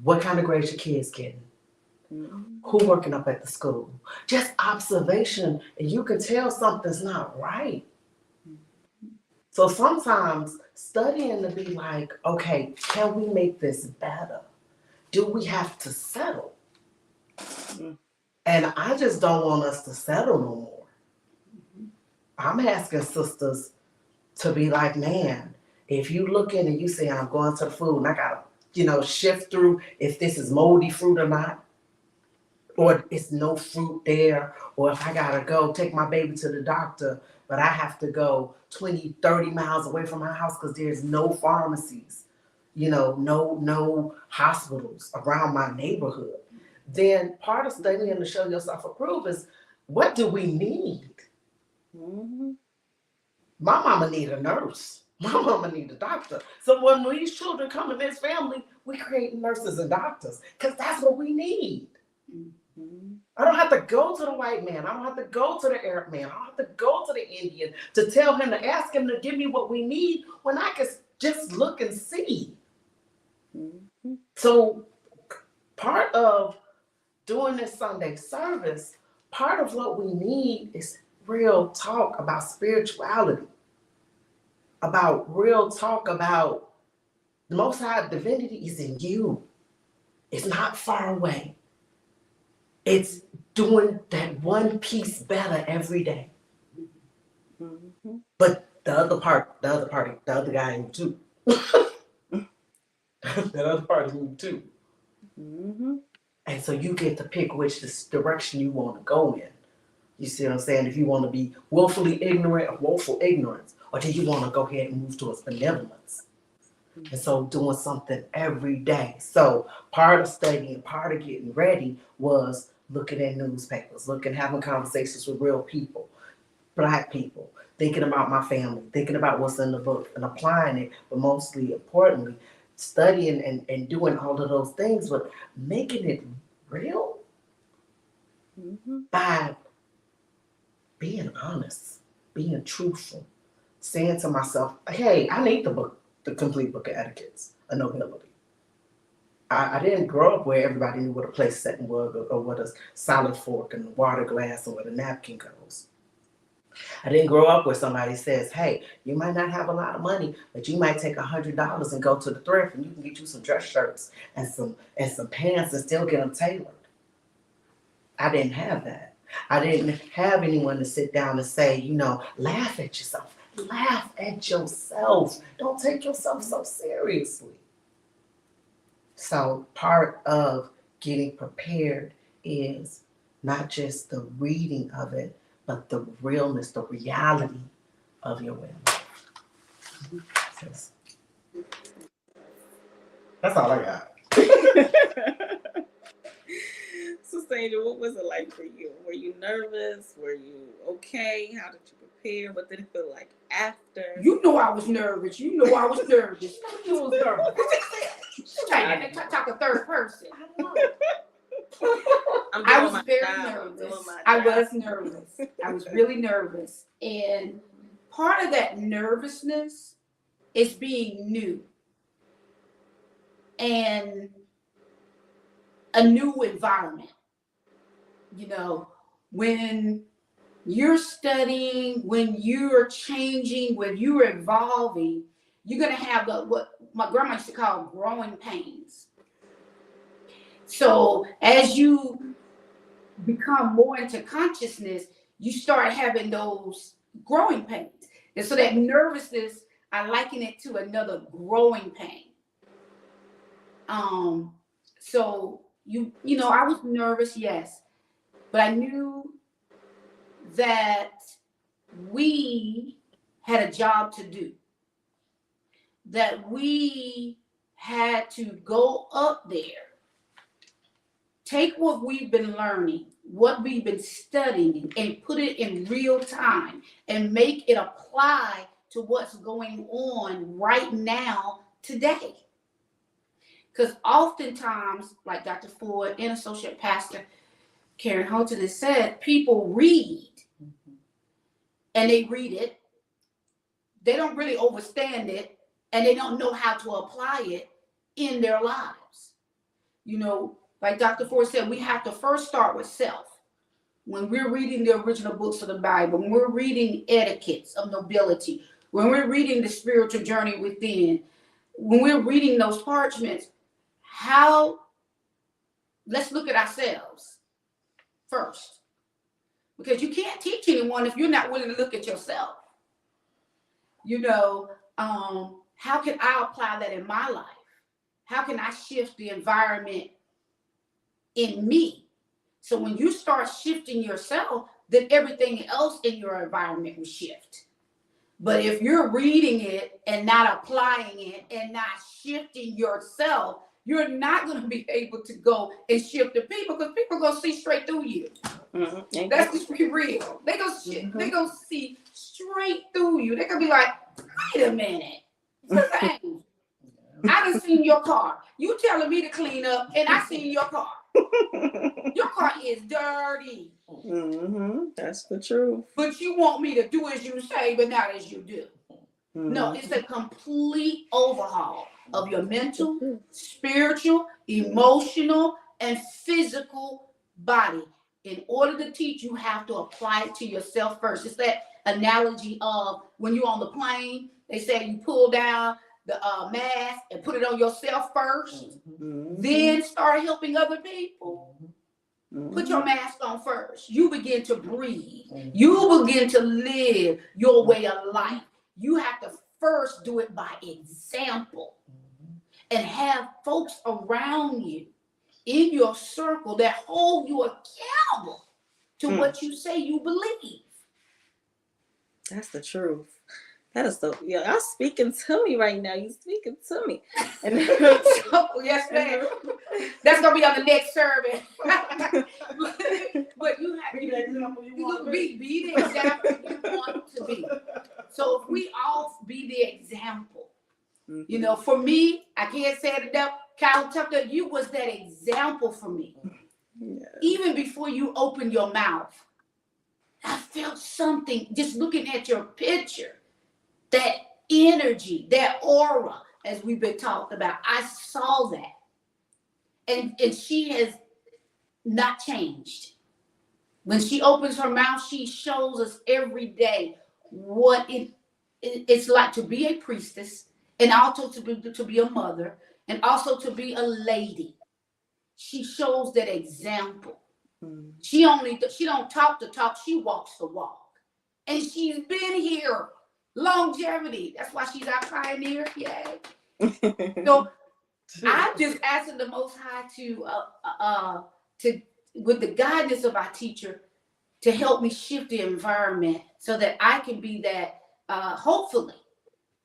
What kind of grades your kids getting? Who working up at the school? Just observation, and you can tell something's not right. So sometimes studying to be like, okay, can we make this better? Do we have to settle? And I just don't want us to settle no more. I'm asking sisters to be like, man, if you look in and you say, I'm going to the food and I gotta, shift through if this is moldy fruit or not, or it's no fruit there, or if I gotta go take my baby to the doctor, but I have to go 20, 30 miles away from my house because there's no pharmacies, no hospitals around my neighborhood. Then part of studying to show yourself approved is, what do we need? My mama need a nurse. My mama need a doctor. So when these children come in this family, we create nurses and doctors because that's what we need. I don't have to go to the white man. I don't have to go to the Arab man. I don't have to go to the Indian to tell him to ask him to give me what we need when I can just look and see. So part of doing this Sunday service, part of what we need is real talk about spirituality, about real talk about the Most High divinity is in you. It's not far away. It's doing that one piece better every day. But the other guy in you too. That other part is you too. And so you get to pick which direction you want to go in. You see what I'm saying? If you want to be willfully ignorant or woeful ignorance, or do you want to go ahead and move towards benevolence? And so doing something every day. So part of studying, part of getting ready was looking at newspapers, having conversations with real people, Black people, thinking about my family, thinking about what's in the book and applying it, but mostly importantly, studying and doing all of those things, but making it real by being honest, being truthful, saying to myself, hey, I need the complete book of etiquettes of nobility. I didn't grow up where everybody knew what a place setting was or what a salad fork and a water glass and where the napkin goes. I didn't grow up where somebody says, hey, you might not have a lot of money, but you might take $100 and go to the thrift and you can get you some dress shirts and some pants and still get them tailored. I didn't have that. I didn't have anyone to sit down and say, laugh at yourself. Laugh at yourself. Don't take yourself so seriously. So part of getting prepared is not just the reading of it, but the realness, the reality of your way of life. That's all I got. Sister Angel, what was it like for you? Were you nervous? Were you okay? How did you prepare? What did it feel like after? You know I was nervous. You know I was nervous. You was nervous. Talk a third person. I don't know. I was very nervous. I was nervous. I was really nervous. And part of that nervousness is being new and a new environment. When you're studying, when you're changing, when you're evolving, you're going to have what my grandma used to call growing pains. So as you become more into consciousness, you start having those growing pains. And so that nervousness, I liken it to another growing pain. So I was nervous, yes, but I knew that we had a job to do, that we had to go up there, take what we've been learning, what we've been studying, and put it in real time and make it apply to what's going on right now today. Because oftentimes, like Dr. Ford and Associate Pastor Karen Holton has said, people read and they read it, they don't really understand it, and they don't know how to apply it in their lives. Like Dr. Ford said, we have to first start with self. When we're reading the original books of the Bible, when we're reading etiquettes of nobility, when we're reading the spiritual journey within, when we're reading those parchments, let's look at ourselves first. Because you can't teach anyone if you're not willing to look at yourself. How can I apply that in my life? How can I shift the environment in me? So when you start shifting yourself, then everything else in your environment will shift. But if you're reading it and not applying it and not shifting yourself, you're not going to be able to go and shift the people, because people are going to see straight through you. Mm-hmm. That's just be real. They're going to see straight through you. They're going to be like, wait a minute. I done seen your car. You telling me to clean up, and I seen your car. Your car is dirty. Mm-hmm. That's the truth. But you want me to do as you say, but not as you do. Mm-hmm. No, it's a complete overhaul of your mental, spiritual, emotional, and physical body. In order to teach, you have to apply it to yourself first. It's that analogy of when you're on the plane, they say you pull down the mask and put it on yourself first, then start helping other people. Put your mask on first. You begin to breathe. You begin to live your way of life. You have to first do it by example and have folks around you in your circle that hold you accountable to what you say you believe. That's the truth. That is so, y'all speaking to me right now. You speaking to me. And yes, ma'am. That's gonna be on the next service. But you have be the example you want to be. So if we all be the example, for me, I can't say it enough. Kyle Tucker, you was that example for me. Yes. Even before you opened your mouth, I felt something just looking at your picture. That energy, that aura, as we've been talking about, I saw that. And she has not changed. When she opens her mouth, she shows us every day what it's like to be a priestess, and also to be a mother, and also to be a lady. She shows that example. She don't talk the talk, she walks the walk. And she's been here. Longevity. That's why she's our pioneer. Yay. So I'm just asking the Most High to with the guidance of our teacher, to help me shift the environment so that I can be that, hopefully,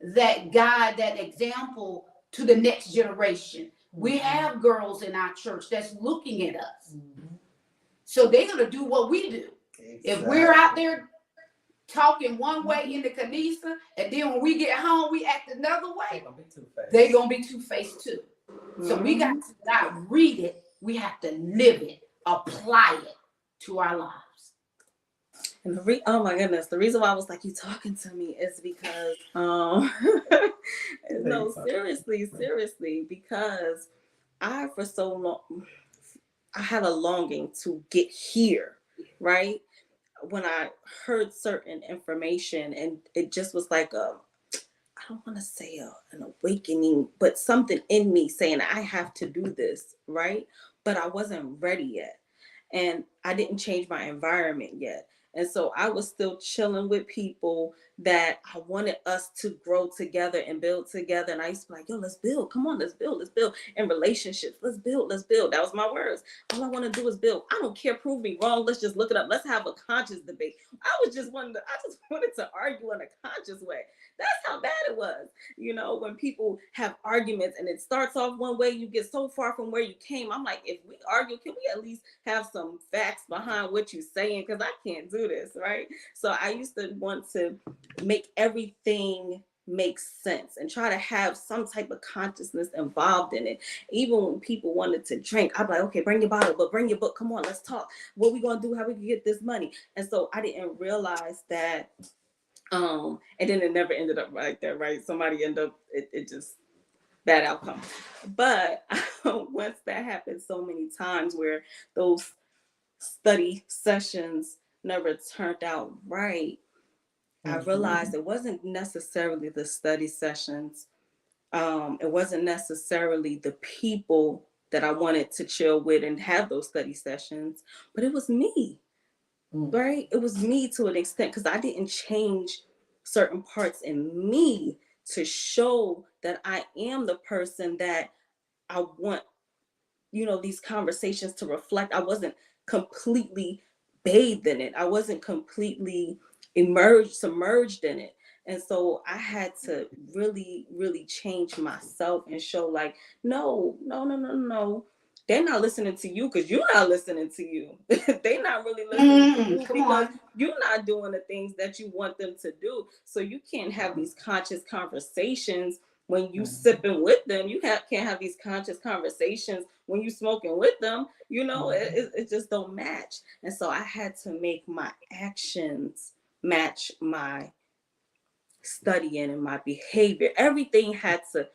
that guide, that example to the next generation. We have girls in our church that's looking at us. So they're going to do what we do. Exactly. If we're out there talking one way in the Kanisa, and then when we get home, we act another way, they're going to be two-faced too. So we got to not read it. We have to live it, apply it to our lives. And oh my goodness, the reason why I was like, you talking to me is because, no, seriously, because for so long, I had a longing to get here, right? When I heard certain information, and it just was like I don't want to say an awakening, but something in me saying I have to do this, right? But I wasn't ready yet. And I didn't change my environment yet. And so I was still chilling with people that I wanted us to grow together and build together. And I used to be like, yo, let's build. Come on, let's build. In relationships, let's build. That was my words. All I want to do is build. I don't care, prove me wrong. Let's just look it up. Let's have a conscious debate. I just wanted to argue in a conscious way. That's how bad it was. You know, when people have arguments and it starts off one way, you get so far from where you came. I'm like, if we argue, can we at least have some facts behind what you're saying? Because I can't do this, right? So I used to want to make everything make sense and try to have some type of consciousness involved in it. Even when people wanted to drink, I'd be like, okay, bring your bottle, but bring your book. Come on, let's talk. What we gonna do? How we can get this money? And so I didn't realize that. And then it never ended up like that, right? Somebody ended up, it just, bad outcome. But once that happened so many times where those study sessions never turned out right, I realized it wasn't necessarily the study sessions. It wasn't necessarily the people that I wanted to chill with and have those study sessions, but it was me. Right? It was me to an extent, because I didn't change certain parts in me to show that I am the person that I want, these conversations to reflect. I wasn't completely bathed in it. I wasn't completely submerged in it. And so I had to really, really change myself and show like, no. They're not listening to you because you're not listening to you. They're not really listening to you because you're not doing the things that you want them to do. So you can't have these conscious conversations when you sipping with them. You can't have these conscious conversations when you smoking with them. It just don't match. And so I had to make my actions match my studying and my behavior. Everything had to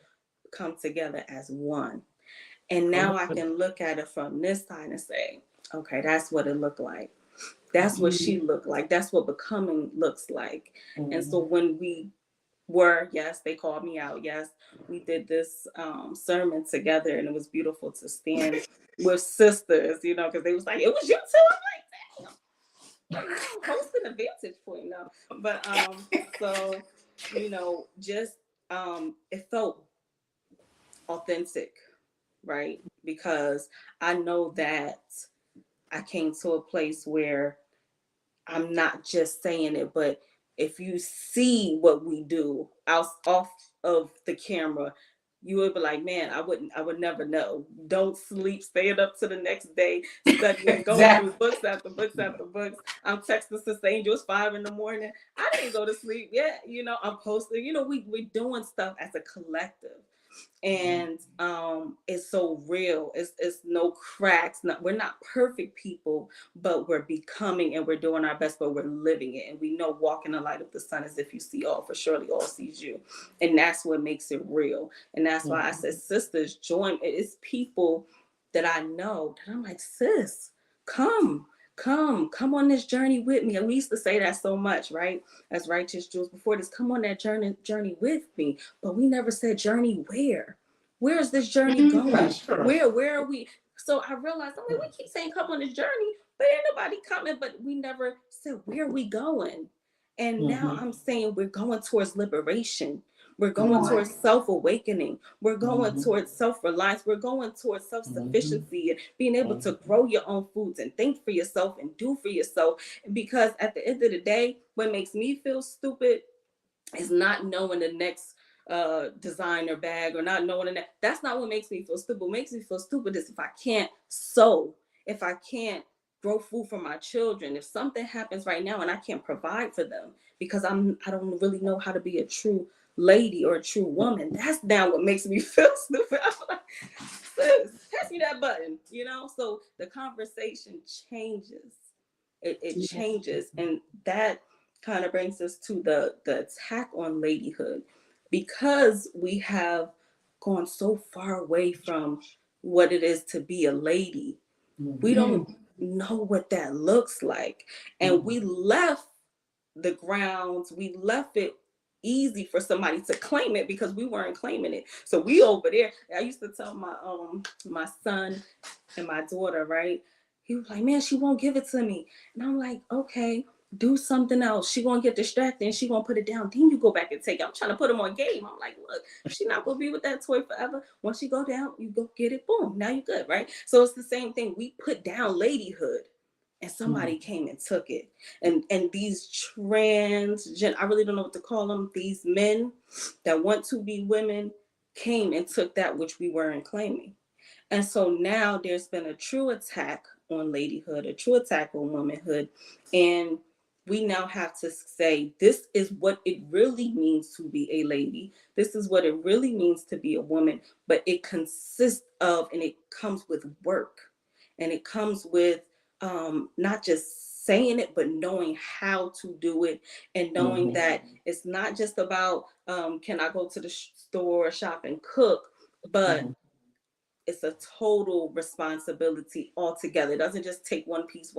come together as one. And now I can look at it from this side and say, okay, that's what it looked like. That's what she looked like. That's what becoming looks like. And so when we yes, they called me out. Yes, we did this sermon together, and it was beautiful to stand with sisters, because they was like, it was you too. I'm like, damn, I'm hosting a vantage point now. But so, just it felt authentic. Right? Because I know that I came to a place where I'm not just saying it, but if you see what we do off of the camera, you would be like, man, I would never know. Don't sleep, staying up to the next day, studying, going through books after books after books. I'm texting Sister Angel, it's 5 a.m. I didn't go to sleep yet. I'm posting, we're doing stuff as a collective. And it's so real. It's no cracks. We're not perfect people, but we're becoming, and we're doing our best, but we're living it. And we know walk in the light of the sun as if you see all, for surely all sees you. And that's what makes it real. And that's why I said, sisters, join. It's people that I know that I'm like, sis, come on this journey with me. And we used to say that so much, right? As righteous Jews before this, come on that journey with me. But we never said journey where. Where is this journey going? Where are we? So I realized, we keep saying come on this journey, but ain't nobody coming. But we never said, where are we going? And now I'm saying we're going towards liberation. We're Come going on. towards self awakening. We're going Mhm. towards self reliance. We're going towards self Mhm. sufficiency and being able to grow your own foods and think for yourself and do for yourself. Because at the end of the day, what makes me feel stupid is not knowing the next designer bag or not knowing the next. That's not what makes me feel stupid. What makes me feel stupid is if I can't sew, if I can't grow food for my children, if something happens right now and I can't provide for them because I don't really know how to be a true lady or a true woman. That's now what makes me feel stupid. I'm like, sis, pass me that button, you know? So the conversation changes. It changes. And that kind of brings us to the attack on ladyhood, because we have gone so far away from what it is to be a lady. We Mhm. don't know what that looks like, and we left the grounds, we left it easy for somebody to claim it because we weren't claiming it. So we over there. I used to tell my son and my daughter, right? He was like, man, she won't give it to me. And I'm like, okay, do something else. She gonna get distracted and she gonna put it down. Then you go back and take it. I'm trying to put him on game. I'm like, look, she not gonna be with that toy forever. Once she go down, you go get it. Boom. Now you good, right? So it's the same thing. We put down ladyhood and somebody came and took it. And these I really don't know what to call them, these men that want to be women came and took that which we weren't claiming. And so now there's been a true attack on ladyhood, a true attack on womanhood. And we now have to say, this is what it really means to be a lady. This is what it really means to be a woman. But it consists of, and it comes with work. And it comes with not just saying it, but knowing how to do it, and knowing that it's not just about, can I go to the store, shop, and cook, but it's a total responsibility altogether. It doesn't just take one piece.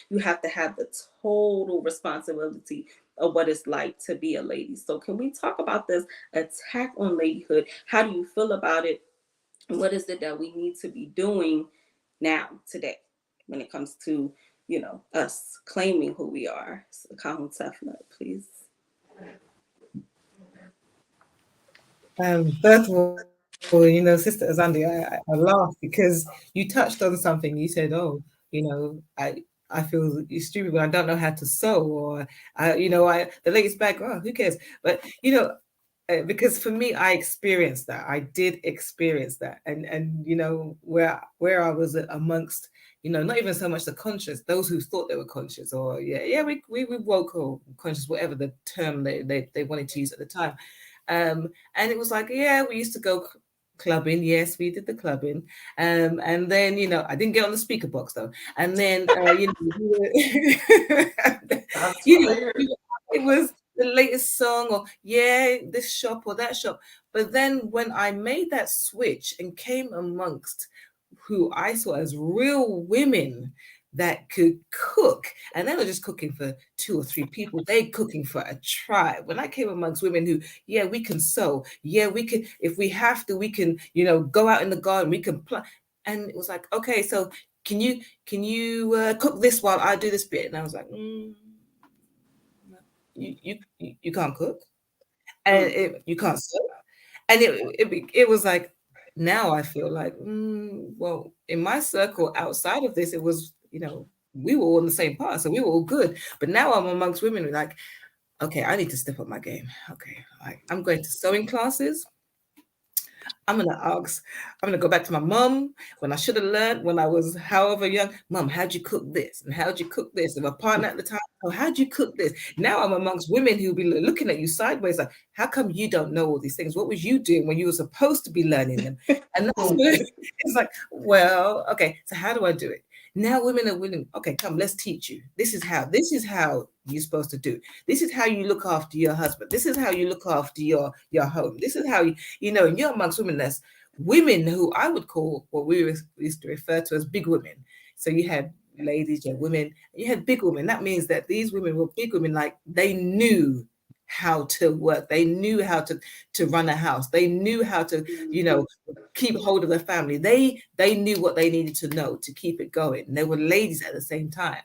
You have to have the total responsibility of what it's like to be a lady. So can we talk about this attack on ladyhood? How do you feel about it? What is it that we need to be doing now, today, when it comes to, us claiming who we are? So, Kahun Tefnut, please. First of all, Sister Azandi, I laughed because you touched on something. You said, "Oh, I feel stupid when I don't know how to sew," or the latest bag. Oh, who cares? But because for me, I experienced that. I did experience that, and where I was amongst, not even so much the conscious, those who thought they were conscious, or we woke or conscious, whatever the term they wanted to use at the time. And it was like, yeah, we used to go clubbing. Yes, we did the clubbing. And then, I didn't get on the speaker box though. And then, That's you know, weird. it was the latest song, or yeah, this shop or that shop. But then when I made that switch and came amongst who I saw as real women that could cook, and they were just cooking for 2 or 3 people, they cooking for a tribe. When I came amongst women who, yeah, we can sew, yeah, we can, if we have to, we can, go out in the garden, we can plant. And it was like, okay, so can you cook this while I do this bit? And I was like, you can't cook, and Mm. you can't sew. And it was like, now I feel like, well, in my circle outside of this, it was, we were all in the same part, so we were all good. But now I'm amongst women who like, okay, I need to step up my game. Okay, I'm going to sewing classes. I'm gonna go back to my mum when I should have learned when I was however young. Mum, how'd you cook this? And how'd you cook this? And my partner at the time, oh, how'd you cook this? Now I'm amongst women who'll be looking at you sideways, like, how come you don't know all these things? What was you doing when you were supposed to be learning them? And that's what it's like, well, okay, so how do I do it? Now women are willing, okay, come, let's teach you. This is how you're supposed to do. This is how you look after your husband. This is how you look after your home. This is how and you're amongst women that's women who I would call what we used to refer to as big women. So you had ladies, you had women, you had big women. That means that these women were big women, like they knew how to work. They knew how to run a house. They knew how to, keep hold of their family. They knew what they needed to know to keep it going. And they were ladies at the same time.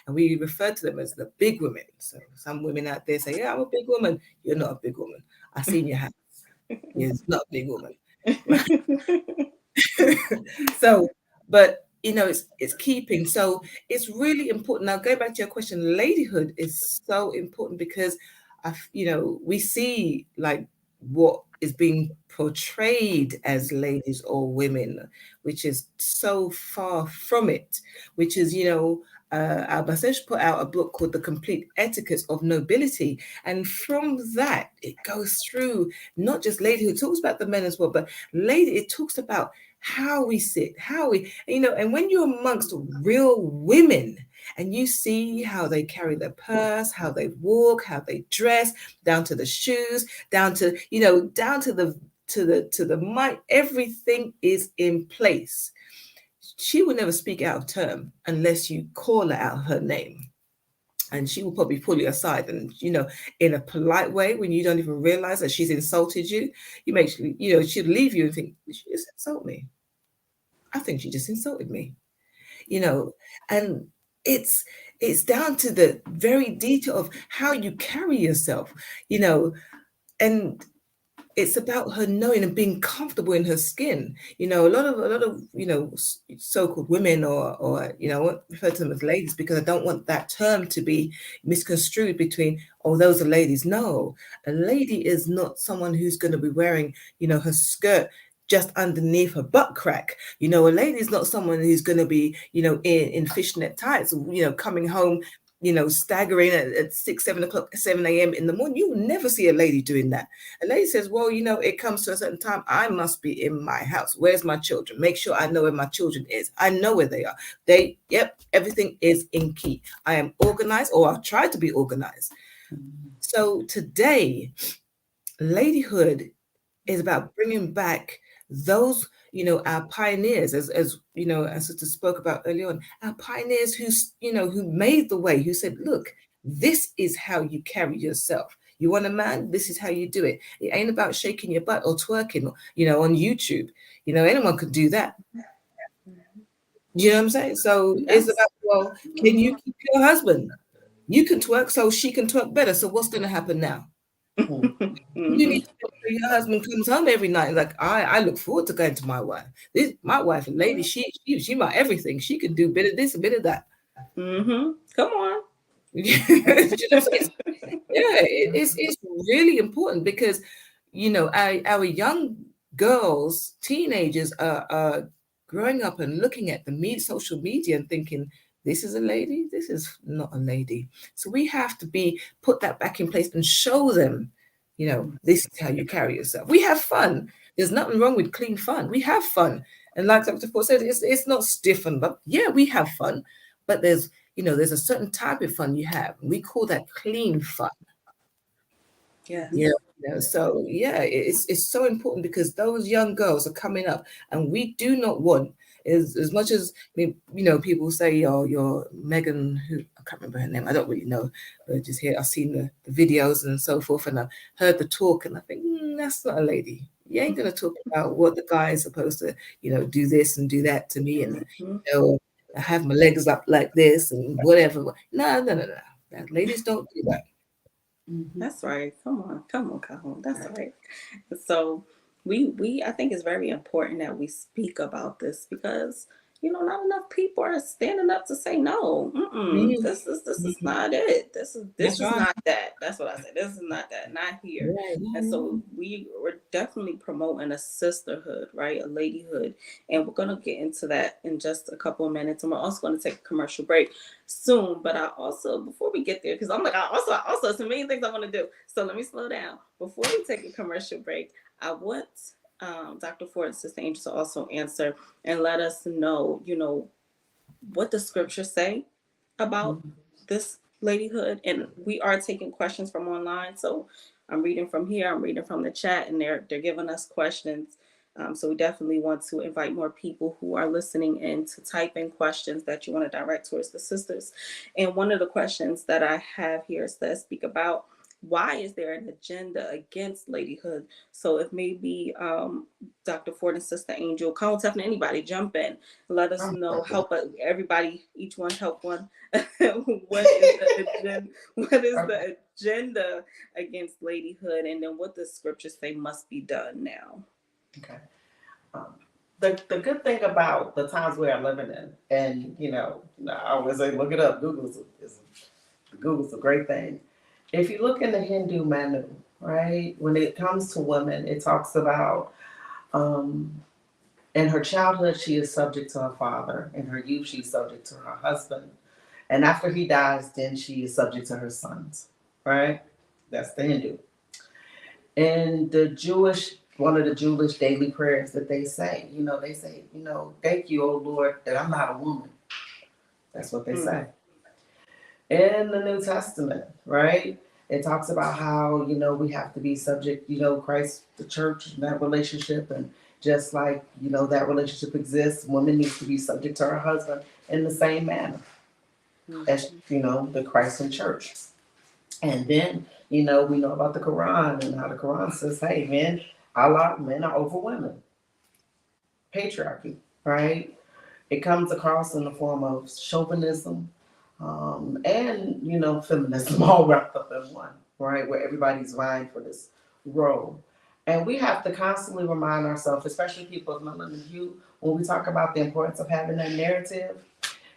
And we refer to them as the big women. So some women out there say, yeah, I'm a big woman. You're not a big woman. I seen your house. You're not a big woman. So, but it's keeping. So it's really important. Now, go back to your question. Ladyhood is so important because we see like what is being portrayed as ladies or women, which is so far from it. Which is, Albasesh put out a book called The Complete Etiquette of Nobility, and from that it goes through not just ladyhood. It talks about the men as well, but it talks about how we sit, how we, and when you're amongst real women and you see how they carry their purse, how they walk, how they dress, down to the shoes, down to, down to the mic, everything is in place. She will never speak out of term unless you call her out her name. And she will probably pull you aside and, in a polite way, when you don't even realize that she's insulted you, she'll leave you and think, did she just insult me? I think she just insulted me, and it's down to the very detail of how you carry yourself, and it's about her knowing and being comfortable in her skin. A lot of so-called women or I won't refer to them as ladies because I don't want that term to be misconstrued between, oh, those are ladies. No, a lady is not someone who's going to be wearing, her skirt just underneath her butt crack. A lady is not someone who's going to be, in fishnet tights, coming home, staggering at 6, 7 o'clock, 7 a.m. in the morning. You will never see a lady doing that. A lady says, well, it comes to a certain time. I must be in my house. Where's my children? Make sure I know where my children is. I know where they are. Everything is in key. I am organized, or I try to be organized. So today, ladyhood is about bringing back those, our pioneers, as Sister spoke about earlier on, our pioneers who made the way, who said, look, this is how you carry yourself. You want a man, this is how you do it. It ain't about shaking your butt or twerking, on YouTube. Anyone could do that. You know what I'm saying? So It's about, well, can you keep your husband? You can twerk, so she can twerk better. So what's going to happen now? You need to make sure your husband comes home every night. Like I look forward to going to my wife. My wife, a lady, she my everything. She can do a bit of this, a bit of that. Come on. It's really important because our young girls, teenagers are growing up and looking at the social media and thinking, this is a lady, this is not a lady. So we have to put that back in place and show them, this is how you carry yourself. We have fun. There's nothing wrong with clean fun. We have fun. And like Dr. Ford said, it's not stiffened, but yeah, we have fun. But there's a certain type of fun you have. We call that clean fun. Yes. So it's so important because those young girls are coming up, and we do not want, as much as people say, oh, you're Megan, who I can't remember her name, I don't really know, but just here I've seen the videos and so forth, and I've heard the talk, and I think that's not a lady. You ain't gonna talk about what the guy is supposed to, do this and do that to me, and I have my legs up like this and whatever. No. Ladies don't do that. That's right. Come on. That's right. So I think it's very important that we speak about this because not enough people are standing up to say no. This is not it. This is right. not that. That's what I said. This is not that. Not here. Right. And so we're definitely promoting a sisterhood, right? A ladyhood, and we're gonna get into that in just a couple of minutes. And we're also going to take a commercial break soon. But I also, before we get there, because I'm like, I also so many things I want to do. So let me slow down. Before we take a commercial break, I want Dr. Ford and Sister Angel to also answer and let us know, what the scriptures say about this ladyhood. And we are taking questions from online. So I'm reading from here, I'm reading from the chat, and they're giving us questions. So we definitely want to invite more people who are listening in to type in questions that you want to direct towards the sisters. And one of the questions that I have here says, speak about why is there an agenda against ladyhood? So if maybe Dr. Ford and Sister Angel, Colin Tuffin, anybody jump in, let us know, help us, everybody, each one help one. What is the agenda? What is the agenda against ladyhood, and then what the scriptures say must be done now? Okay. Um, the good thing about the times we are living in, and I always say look it up. Google's a great thing. If you look in the Hindu Manu, right, when it comes to women, it talks about in her childhood she is subject to her father, in her youth she's subject to her husband, and after he dies, then she is subject to her sons, right? That's the Hindu. And one of the Jewish daily prayers that they say, thank you, O Lord, that I'm not a woman. That's what they say. In the New Testament, right? It talks about how, we have to be subject, Christ, the church, and that relationship. And just like, that relationship exists, woman needs to be subject to her husband in the same manner as, the Christ and church. And then, we know about the Quran and how the Quran says, hey, men are over women. Patriarchy, right? It comes across in the form of chauvinism, and feminism, all wrapped up in one, right? Where everybody's vying for this role. And we have to constantly remind ourselves, especially people of melanin hue, when we talk about the importance of having that narrative,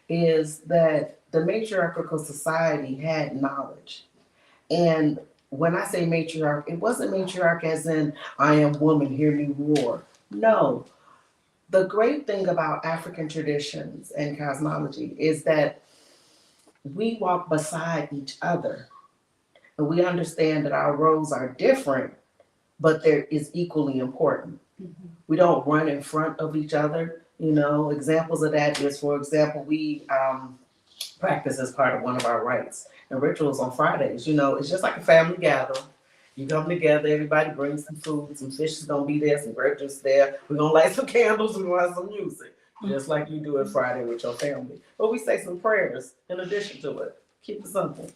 is that the matriarchal society had knowledge. And when I say matriarch, it wasn't matriarch as in, I am woman, hear me roar. No. The great thing about African traditions and cosmology is that we walk beside each other and we understand that our roles are different, but there is equally important. We don't run in front of each other. Examples of that is, for example, we practice as part of one of our rites and rituals on Fridays. It's just like a family gathering. You come together, everybody brings some food, some fish is gonna be there, some grape juice there. We're gonna light some candles, we're gonna have some music, just like you do it Friday with your family. But we say some prayers in addition to it. Keep it simple.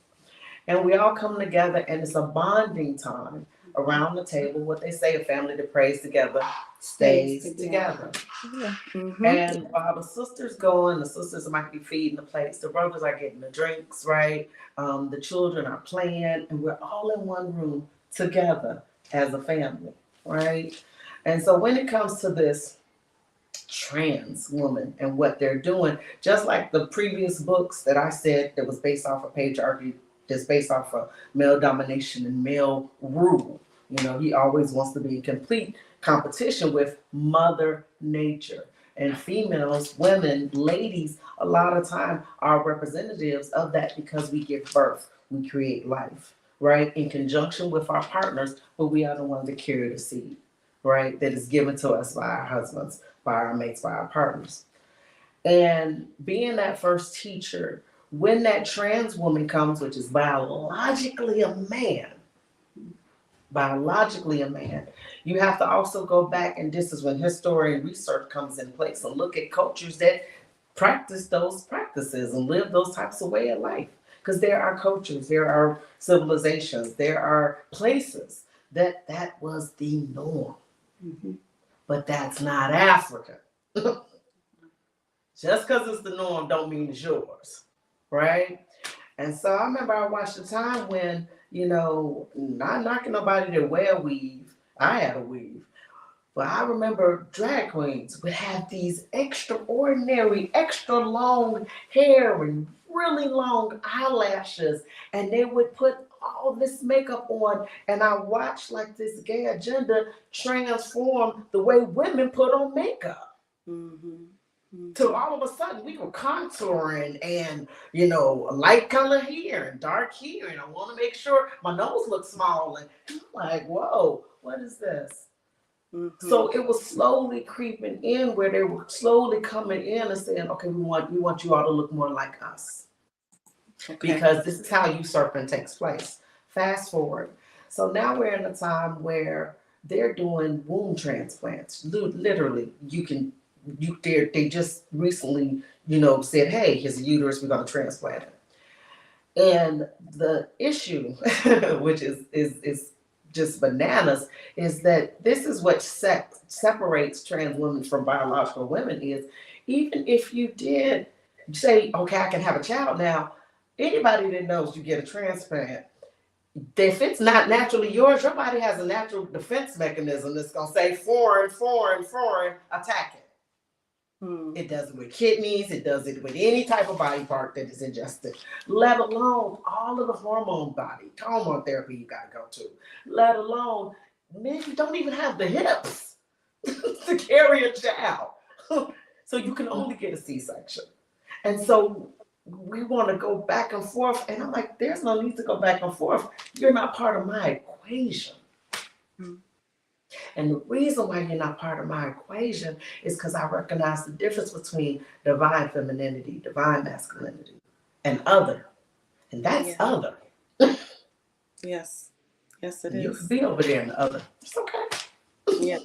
And we all come together, and it's a bonding time around the table. What they say, a family that prays together stays together. Yeah. And while the sisters going, the sisters might be feeding the plates, the brothers are getting the drinks, right? The children are playing, and we're all in one room together as a family, right? And so when it comes to this trans woman and what they're doing, just like the previous books that I said that was based off of patriarchy, that's based off of male domination and male rule. He always wants to be in complete competition with Mother Nature. And females, women, ladies, a lot of time are representatives of that because we give birth, we create life, right? In conjunction with our partners, but we are the ones that carry the seed, right? That is given to us by our husbands, by our mates, by our partners. And being that first teacher, when that trans woman comes, which is biologically a man, you have to also go back, and this is when history and research comes in place, and look at cultures that practice those practices and live those types of way of life. Because there are cultures, there are civilizations, there are places that was the norm. But that's not Africa. Just because it's the norm don't mean it's yours, right? And so I remember I watched a time when, not knocking nobody to wear weave. I had a weave. But I remember drag queens would have these extraordinary, extra long hair and really long eyelashes. And they would put all this makeup on. And I watched like this gay agenda transform the way women put on makeup. So all of a sudden we were contouring and, light color here and dark here. And I want to make sure my nose looks small. And I'm like, whoa, what is this? So it was slowly creeping in where they were slowly coming in and saying, okay, we want you all to look more like us. Okay. Because this is how usurping takes place. Fast forward. So now we're in a time where they're doing womb transplants. Literally, they just recently, said, hey, here's a uterus, we're going to transplant it. And the issue, which is just bananas, is that this is what separates trans women from biological women is even if you did say, okay, I can have a child now, anybody that knows you get a transplant, if it's not naturally yours, your body has a natural defense mechanism that's gonna say foreign, foreign, foreign, attack it. It does it with kidneys, it does it with any type of body part that is ingested, let alone all of the hormone therapy you gotta go to, let alone men don't even have the hips to carry a child. So you can only get a C-section. And so we want to go back and forth. And I'm like, there's no need to go back and forth. You're not part of my equation. And the reason why you're not part of my equation is because I recognize the difference between divine femininity, divine masculinity, and other. And that's other. Yes. Yes, it You is. can be over there in the other. It's okay. Yeah.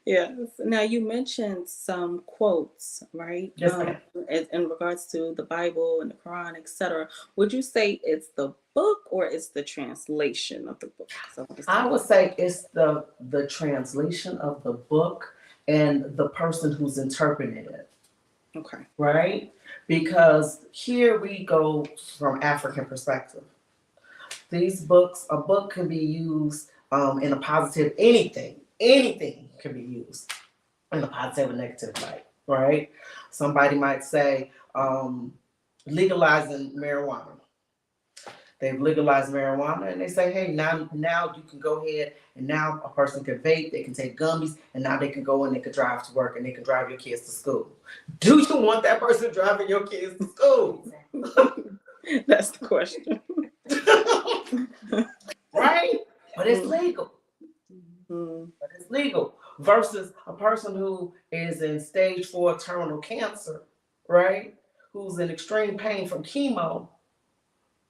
Yes. Now you mentioned some quotes, right? Yes, ma'am. In regards to the Bible and the Quran, etc. Would you say it's the book or it's the translation of the book? I would say it's the translation of the book and the person who's interpreting it. Okay. Right? Because here we go from African perspective. These books, a book can be used in a positive, anything can be used in a positive and negative light, right? Somebody might say legalizing marijuana. They've legalized marijuana and they say, hey, now you can go ahead and now a person can vape, they can take gummies, and now they can go and they can drive to work and they can drive your kids to school. Do you want that person driving your kids to school? That's the question. Right? But it's legal. But it's legal. Versus a person who is in stage 4 terminal cancer, right? Who's in extreme pain from chemo.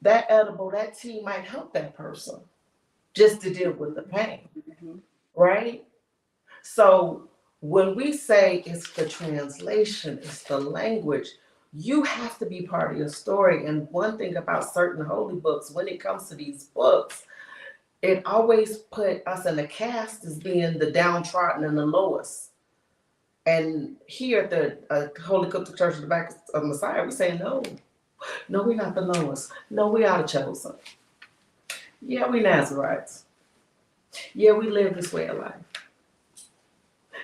That edible, that tea might help that person just to deal with the pain, right? So when we say it's the translation, it's the language, you have to be part of your story. And one thing about certain holy books, when it comes to these books, it always put us in a caste as being the downtrodden and the lowest. And here at the Holy Coptic Church of the Back of Messiah, we say, no, we're not the lowest. No, we are the chosen. Yeah, we Nazarites. Yeah, we live this way of life.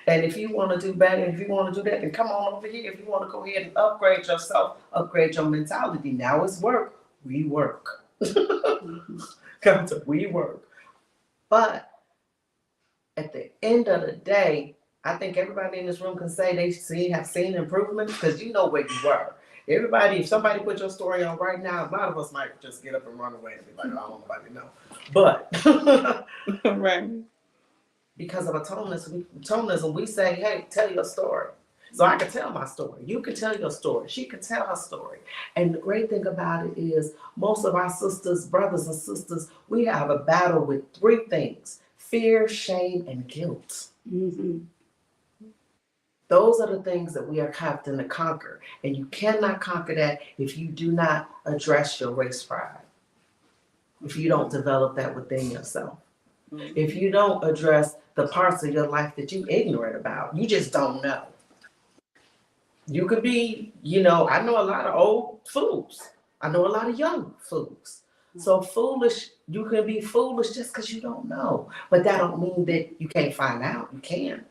And if you want to do better, if you want to do that, then come on over here. If you want to go ahead and upgrade yourself, upgrade your mentality. Now it's work. We work. Come to we work. But at the end of the day, I think everybody in this room can say they have seen improvements because you know where you were. Everybody, if somebody put your story on right now, a lot of us might just get up and run away and be like, I don't want nobody to know. But right. Because of atonism, we say, hey, tell your story. So I can tell my story. You can tell your story. She can tell her story. And the great thing about it is most of our sisters, brothers and sisters, we have a battle with 3 things: fear, shame, and guilt. Those are the things that we are captain to conquer. And you cannot conquer that if you do not address your race pride. If you don't develop that within yourself. If you don't address the parts of your life that you're ignorant about, you just don't know. You could be, I know a lot of old fools. I know a lot of young fools. So foolish, you can be foolish just because you don't know. But that don't mean that you can't find out. You can.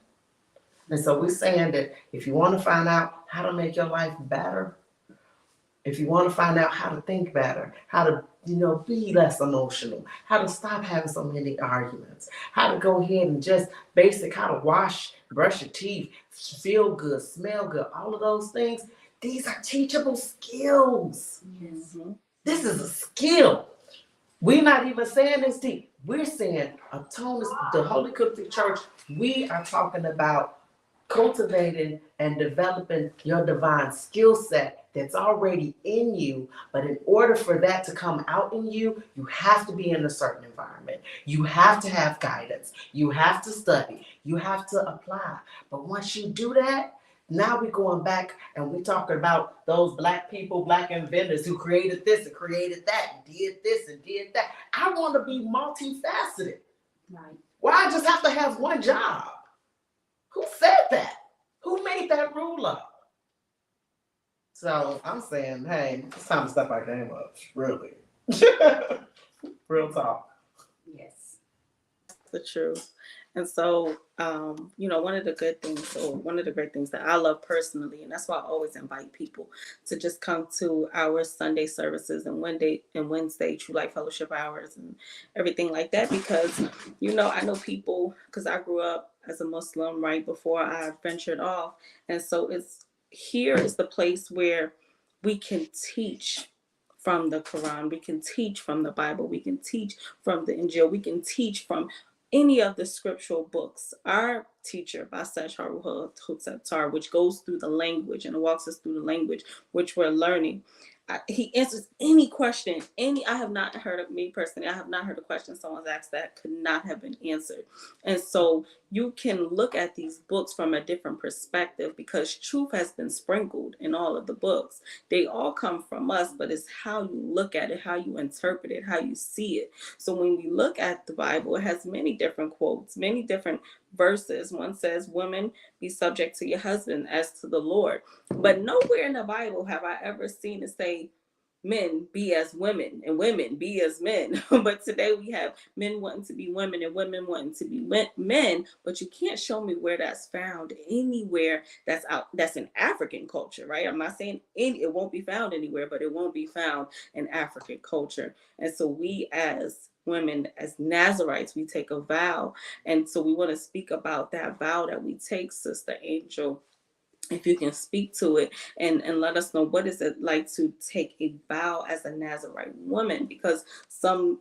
And so we're saying that if you want to find out how to make your life better, if you want to find out how to think better, how to, be less emotional, how to stop having so many arguments, how to go ahead and just how to wash, brush your teeth, feel good, smell good, all of those things, these are teachable skills. This is a skill. We're not even saying this deep. We're saying the Holy Coptic Church, we are talking about cultivating and developing your divine skill set that's already in you. But in order for that to come out in you, you have to be in a certain environment. You have to have guidance. You have to study. You have to apply. But once you do that, Now we're going back and we're talking about those black people, black inventors who created this and created that, and did this and did that. I want to be multifaceted. Right. Why I just have to have one job? Who said that? Who made that rule up? So I'm saying, hey, it's time to step our game up. Really. Real talk. Yes. The truth. And so, one of the good things, or one of the great things that I love personally, and that's why I always invite people to just come to our Sunday services and Wednesday True Light Fellowship hours and everything like that, because, I know people, because I grew up as a Muslim right before I ventured off. And so here is the place where we can teach from the Quran, we can teach from the Bible, we can teach from the Injil, we can teach from any of the scriptural books. Our teacher, Basesh Haruha, which goes through the language and walks us through the language which we're learning, he answers any question. I have not heard of me personally. I have not heard a question someone's asked that could not have been answered. And so you can look at these books from a different perspective because truth has been sprinkled in all of the books. They all come from us, but it's how you look at it, how you interpret it, how you see it. So when we look at the Bible, it has many different quotes, many different verses. One says, women, be subject to your husband as to the Lord. But nowhere in the Bible have I ever seen it say, men be as women and women be as men. But today we have men wanting to be women and women wanting to be men. But you can't show me where that's found anywhere that's in African culture, right? I'm not saying it won't be found anywhere, but it won't be found in African culture. And so we as women, as Nazarites, we take a vow. And so we want to speak about that vow that we take, Sister Angel. If you can speak to it and let us know, what is it like to take a vow as a Nazarite woman? Because some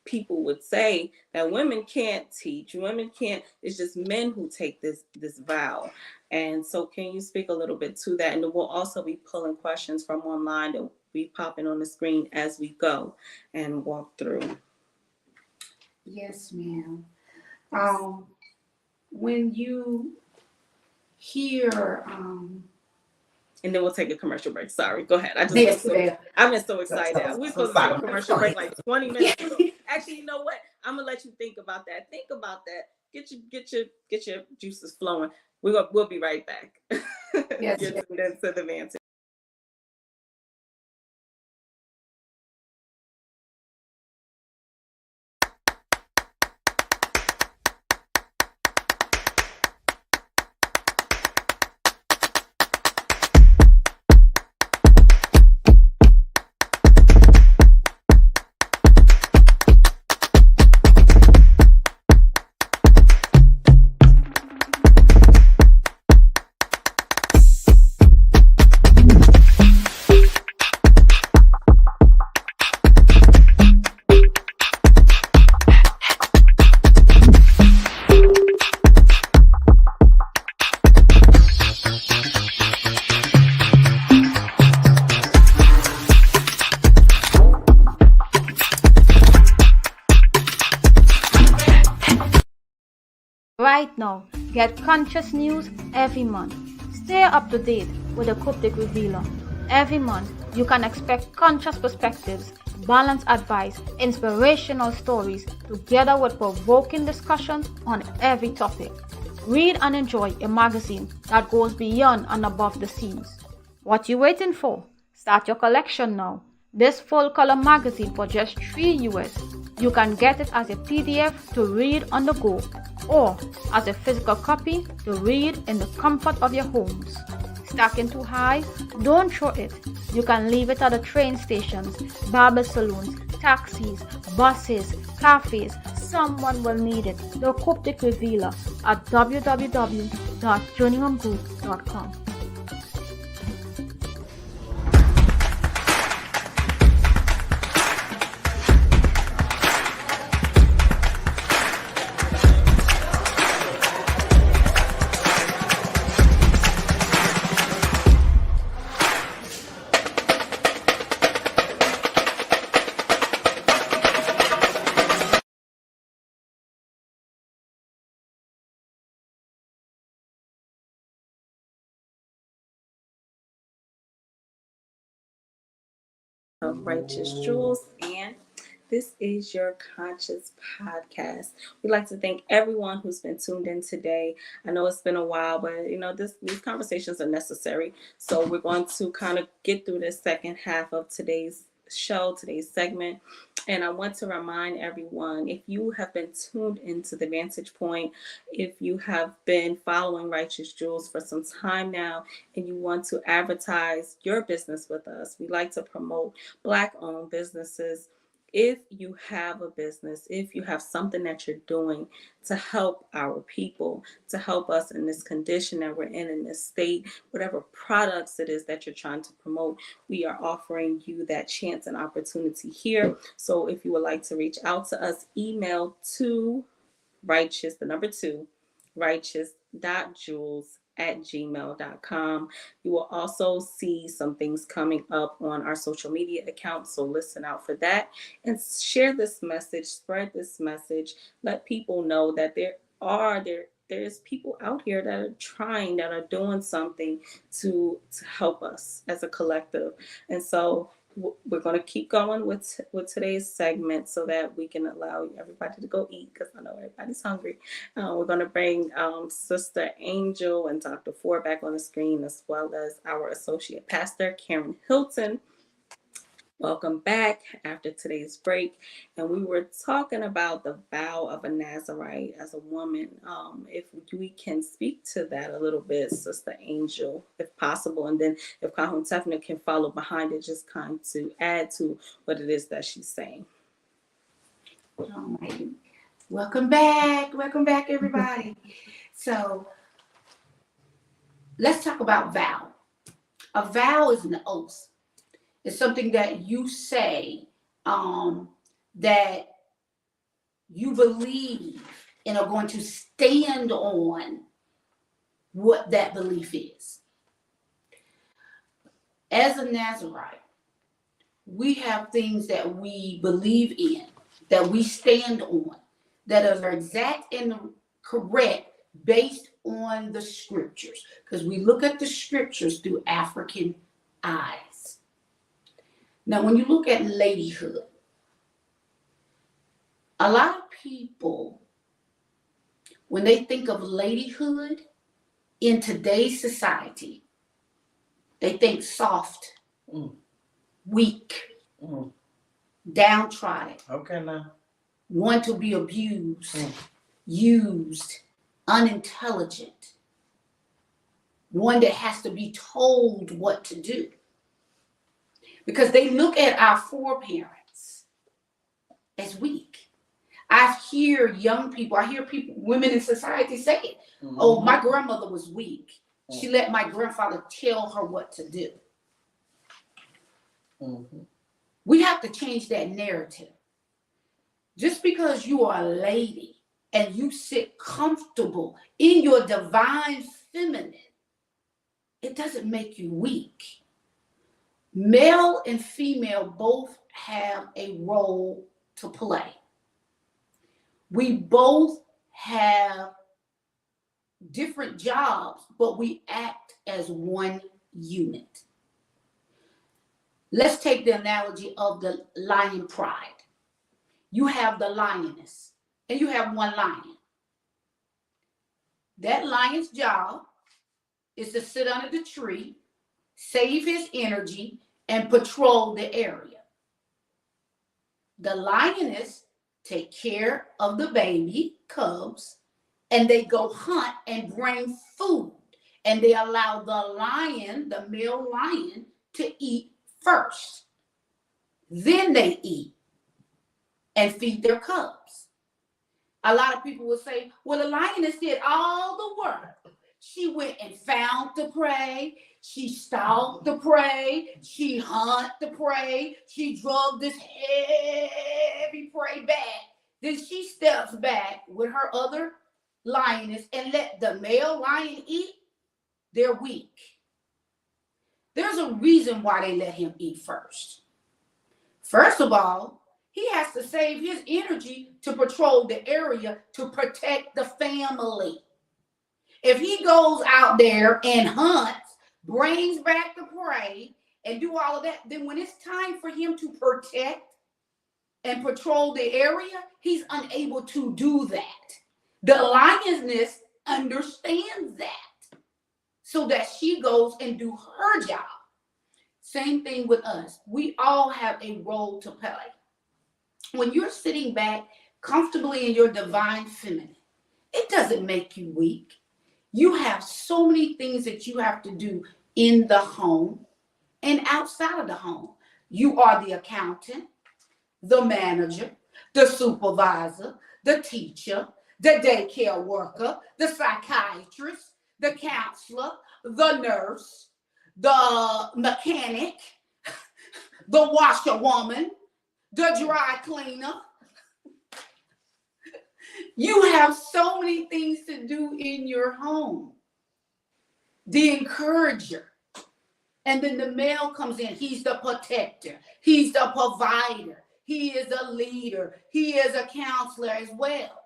people would say that women can't teach, women can't, it's just men who take this vow. And so can you speak a little bit to that? And we'll also be pulling questions from online that will be popping on the screen as we go and walk through. Yes, ma'am. When you hear and then we'll take a commercial break. Sorry, go ahead. I've been so excited. We're supposed to take a commercial break like 20 minutes ago. Actually, you know what? I'm gonna let you think about that. Think about that. Get your juices flowing. We'll be right back. Yes. You're tuned into the Vantage. Right now, get conscious news every month. Stay up to date with the Cryptic Revealer. Every month, you can expect conscious perspectives, balanced advice, inspirational stories, together with provoking discussions on every topic. Read and enjoy a magazine that goes beyond and above the scenes. What you waiting for? Start your collection now. This full-color magazine for just $3 US. You can get it as a PDF to read on the go, or as a physical copy to read in the comfort of your homes. Stacking too high? Don't throw it. You can leave it at the train stations, barber salons, taxis, buses, cafes. Someone will need it. The Cryptic Revealer at www.journeyhomegroup.com. Righteous Jewels, and this is your Conscious Podcast. We'd like to thank everyone who's been tuned in today. I know it's been a while, but these conversations are necessary. So we're going to kind of get through the second half of today's show, today's segment. And I want to remind everyone, if you have been tuned into the Vantage Point, if you have been following Righteous Jewels for some time now, and you want to advertise your business with us, we like to promote Black-owned businesses. If you have a business, if you have something that you're doing to help our people, to help us in this condition that we're in this state, whatever products it is that you're trying to promote, we are offering you that chance and opportunity here. So if you would like to reach out to us, email to righteous, the number 2, righteous.jewels@gmail.com. You will also see some things coming up on our social media accounts, so listen out for that and share this message, spread this message, let people know that there's people out here that are trying, that are doing something to help us as a collective. And so we're going to keep going with today's segment so that we can allow everybody to go eat, because I know everybody's hungry. We're going to bring Sister Angel and Dr. Ford back on the screen, as well as our associate pastor, Karen Hilton. Welcome back after today's break. And we were talking about the vow of a Nazarite as a woman. If we can speak to that a little bit, Sister Angel, if possible, and then if Kahun Tefna can follow behind it, just kind of to add to what it is that she's saying. All right. Welcome back, everybody. So let's talk about vow. A vow is an oath. It's something that you say that you believe and are going to stand on what that belief is. As a Nazarite, we have things that we believe in, that we stand on, that are exact and correct based on the scriptures. Because we look at the scriptures through African eyes. Now, when you look at ladyhood, a lot of people, when they think of ladyhood in today's society, they think soft, weak, downtrodden. Okay, now. Want to be abused, used, unintelligent, one that has to be told what to do. Because they look at our foreparents as weak. I hear people, women in society say it. Oh, my grandmother was weak. She let my grandfather tell her what to do. We have to change that narrative. Just because you are a lady and you sit comfortable in your divine feminine, it doesn't make you weak. Male and female both have a role to play. We both have different jobs, but we act as one unit. Let's take the analogy of the lion pride. You have the lioness, and you have one lion. That lion's job is to sit under the tree, save his energy, and patrol the area. The lioness take care of the baby cubs, and they go hunt and bring food, and they allow the lion, the male lion, to eat first. Then they eat and feed their cubs. A lot of people will say, well, the lioness did all the work. She went and found the prey. She stalked the prey. She hunted the prey. She drug this heavy prey back. Then she steps back with her other lioness and let the male lion eat. They're weak. There's a reason why they let him eat first. First of all, he has to save his energy to patrol the area to protect the family. If he goes out there and hunts, brings back the prey, and do all of that, then when it's time for him to protect and patrol the area, he's unable to do that. The lioness understands that, so that she goes and do her job. Same thing with us. We all have a role to play. When you're sitting back comfortably in your divine feminine, it doesn't make you weak. You have so many things that you have to do in the home and outside of the home. You are the accountant, the manager, the supervisor, the teacher, the daycare worker, the psychiatrist, the counselor, the nurse, the mechanic, the washerwoman, the dry cleaner. You have so many things to do in your home. The encourager. And then the male comes in. He's the protector. He's the provider. He is a leader. He is a counselor as well.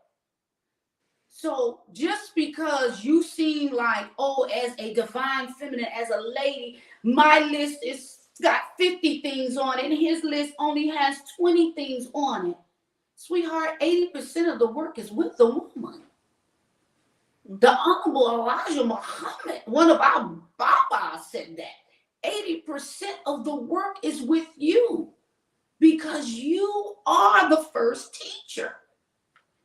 So just because you seem like, oh, as a divine feminine, as a lady, my list is got 50 things on it, and his list only has 20 things on it. Sweetheart, 80% of the work is with the woman. The Honorable Elijah Muhammad, one of our Babas, said that 80% of the work is with you, because you are the first teacher.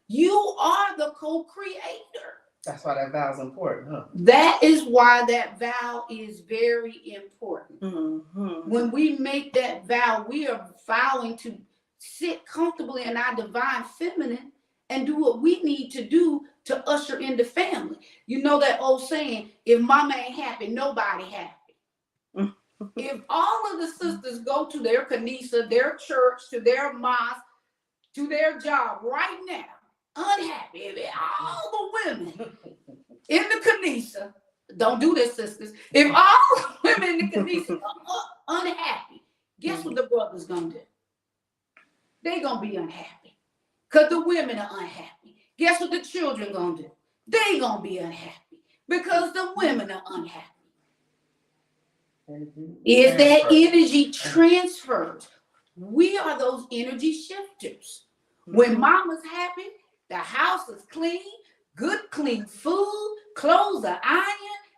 You are the co-creator. That's why that vow is important, huh? That is why that vow is very important. Mm-hmm. When we make that vow, we are vowing to sit comfortably in our divine feminine and do what we need to do to usher in the family. You know that old saying, if mama ain't happy, nobody happy. If all of the sisters go to their kanisa, their church, to their mosque, to their job right now, unhappy, if all the women in the kanisa, don't do this, sisters, if all the women in the kanisa are unhappy, guess what the brother's gonna do? They're gonna be unhappy, because the women are unhappy. Guess what the children gonna do? They gonna be unhappy, because the women are unhappy. Is that energy transfers? We are those energy shifters. When mama's happy, the house is clean, good clean food, clothes are ironed,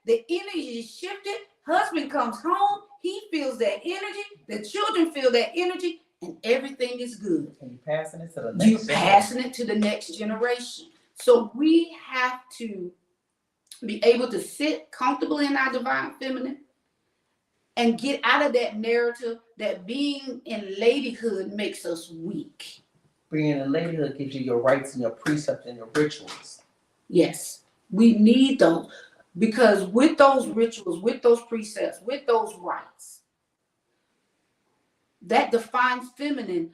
the energy is shifted, husband comes home, he feels that energy, the children feel that energy, and everything is good. And you're passing it to the next You're passing it to the next generation. So we have to be able to sit comfortably in our divine feminine and get out of that narrative that being in ladyhood makes us weak. Being in ladyhood gives you your rights and your precepts and your rituals. Yes, we need those, because with those rituals, with those precepts, with those rights, that divine feminine,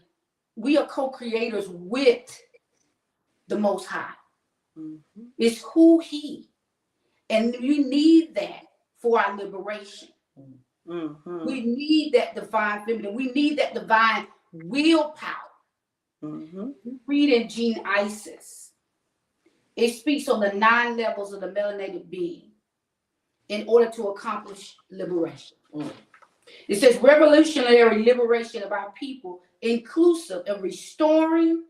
we are co-creators with the Most High. Mm-hmm. It's who He, and we need that for our liberation. Mm-hmm. We need that divine feminine. We need that divine willpower. Mm-hmm. Read in Gene Isis. It speaks on the 9 levels of the melanated being in order to accomplish liberation. It says revolutionary liberation of our people, inclusive of restoring